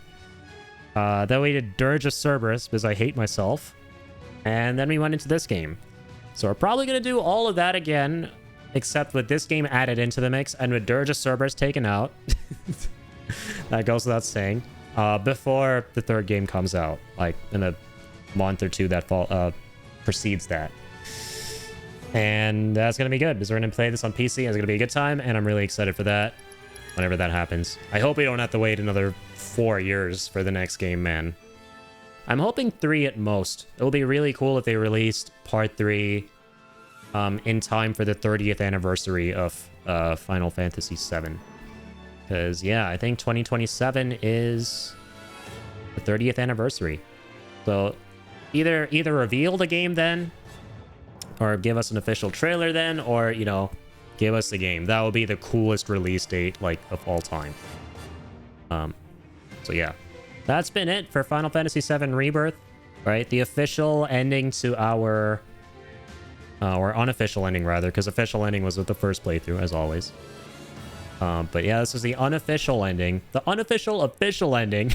Then we did Dirge of Cerberus, because I hate myself. And then we went into this game. So we're probably going to do all of that again, except with this game added into the mix, and with Dirge of Cerberus taken out. That goes without saying. Before the third game comes out, like in a month or two that precedes that. And that's going to be good, because we're going to play this on PC. It's going to be a good time, and I'm really excited for that whenever that happens. I hope we don't have to wait another 4 years for the next game, man. I'm hoping 3 at most. It would be really cool if they released Part 3 in time for the 30th anniversary of Final Fantasy VII. Because, yeah, I think 2027 is the 30th anniversary. So either reveal the game then, or give us an official trailer then, or, you know, give us the game. That would be the coolest release date, like, of all time. So yeah, that's been it for Final Fantasy VII Rebirth, right? The official ending to our, or unofficial ending rather, because official ending was with the first playthrough, as always. But yeah, this is the unofficial ending. The unofficial official ending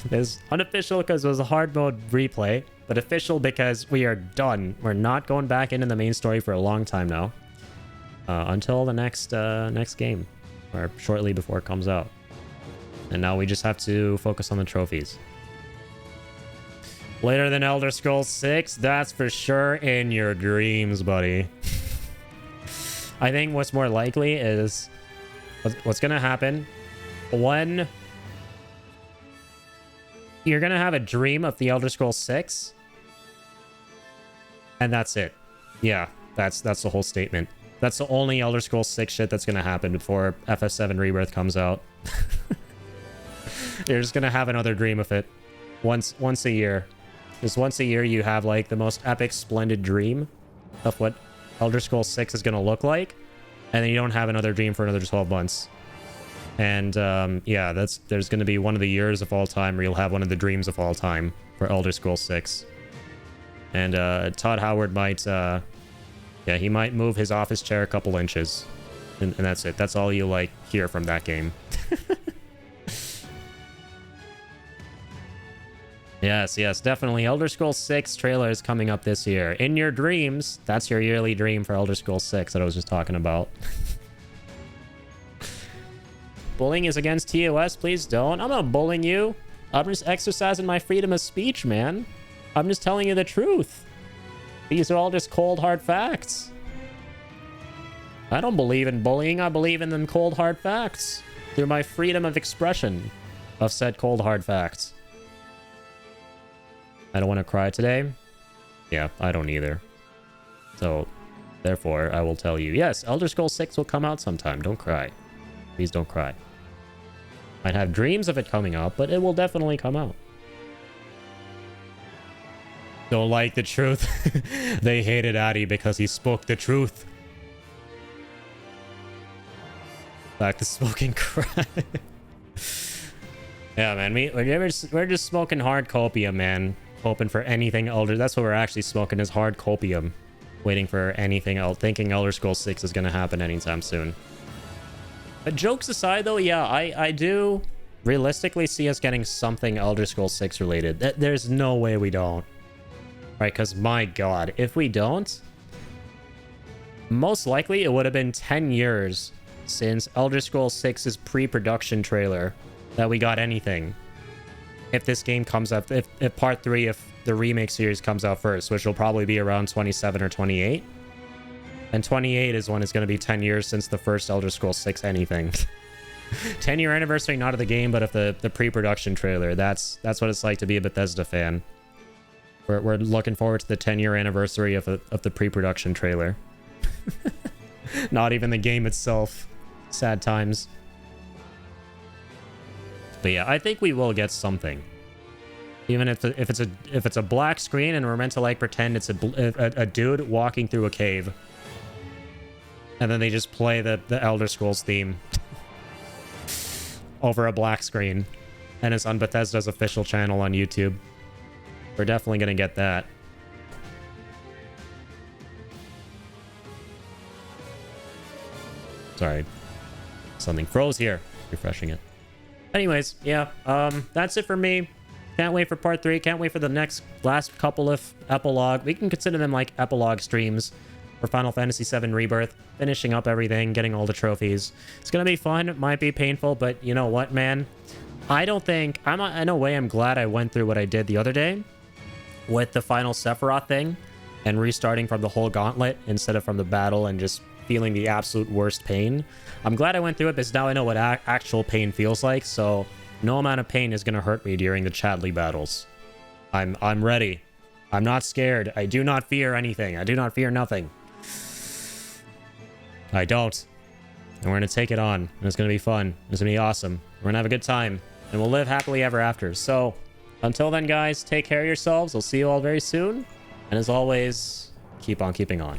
is unofficial because it was a hard mode replay, but official because we are done. We're not going back into the main story for a long time now, until the next game, or shortly before it comes out. And now we just have to focus on the trophies. Later than Elder Scrolls 6, that's for sure in your dreams, buddy. I think what's more likely is what's gonna happen when you're gonna have a dream of the Elder Scrolls 6, and that's it. Yeah, that's the whole statement. That's the only Elder Scrolls 6 shit that's gonna happen before FF7 Rebirth comes out. You're just gonna have another dream of it once a year. Just once a year you have like the most epic, splendid dream of what Elder Scrolls 6 is gonna look like, and then you don't have another dream for another 12 months. And yeah, there's gonna be one of the years of all time where you'll have one of the dreams of all time for Elder Scrolls 6. And Todd Howard might yeah, he might move his office chair a couple inches, and that's it. That's all you like hear from that game. Yes, yes, definitely. Elder Scrolls 6 trailer is coming up this year. In your dreams, that's your yearly dream for Elder Scrolls 6 that I was just talking about. Bullying is against TOS, please don't. I'm not bullying you. I'm just exercising my freedom of speech, man. I'm just telling you the truth. These are all just cold, hard facts. I don't believe in bullying. I believe in them cold, hard facts. Through my freedom of expression of said cold, hard facts. I don't want to cry today. Yeah, I don't either. So, therefore, I will tell you, yes, Elder Scrolls 6 will come out sometime. Don't cry. Please don't cry. Might have dreams of it coming out, but it will definitely come out. Don't like the truth. They hated Addy because he spoke the truth. Back to smoking crack. Yeah, man, we're just smoking hard copium, man. Hoping for anything Elder. That's what we're actually smoking, is hard copium. Waiting for anything else. Thinking Elder Scrolls 6 is going to happen anytime soon. But jokes aside, though, yeah, I do realistically see us getting something Elder Scrolls 6 related. There's no way we don't. Right, because my god, if we don't, most likely it would have been 10 years since Elder Scrolls 6's pre-production trailer that we got anything. If this game comes up, if part 3, if the remake series comes out first, which will probably be around 27 or 28. And 28 is when it's going to be 10 years since the first Elder Scrolls 6 anything. 10-year anniversary, not of the game, but of the pre-production trailer. That's what it's like to be a Bethesda fan. We're looking forward to the 10-year anniversary of the pre-production trailer. Not even the game itself. Sad times. But yeah, I think we will get something. Even if it's a black screen and we're meant to like pretend it's a dude walking through a cave. And then they just play the Elder Scrolls theme over a black screen. And it's on Bethesda's official channel on YouTube. We're definitely going to get that. Sorry. Something froze here. Refreshing it. Anyways, yeah. That's it for me. Can't wait for part 3. Can't wait for the last couple of epilogue. We can consider them like epilogue streams for Final Fantasy VII Rebirth. Finishing up everything, getting all the trophies. It's going to be fun. It might be painful, but you know what, man? I don't think... in a way, I'm glad I went through what I did the other day with the final Sephiroth thing and restarting from the whole gauntlet instead of from the battle and just feeling the absolute worst pain. I'm glad I went through it because now I know what actual pain feels like, so no amount of pain is going to hurt me during the Chadley battles. I'm ready. I'm not scared. I do not fear anything. I do not fear nothing. I don't. And we're going to take it on. And it's going to be fun. It's going to be awesome. We're going to have a good time. And we'll live happily ever after. So, until then, guys, take care of yourselves. We'll see you all very soon. And as always, keep on keeping on.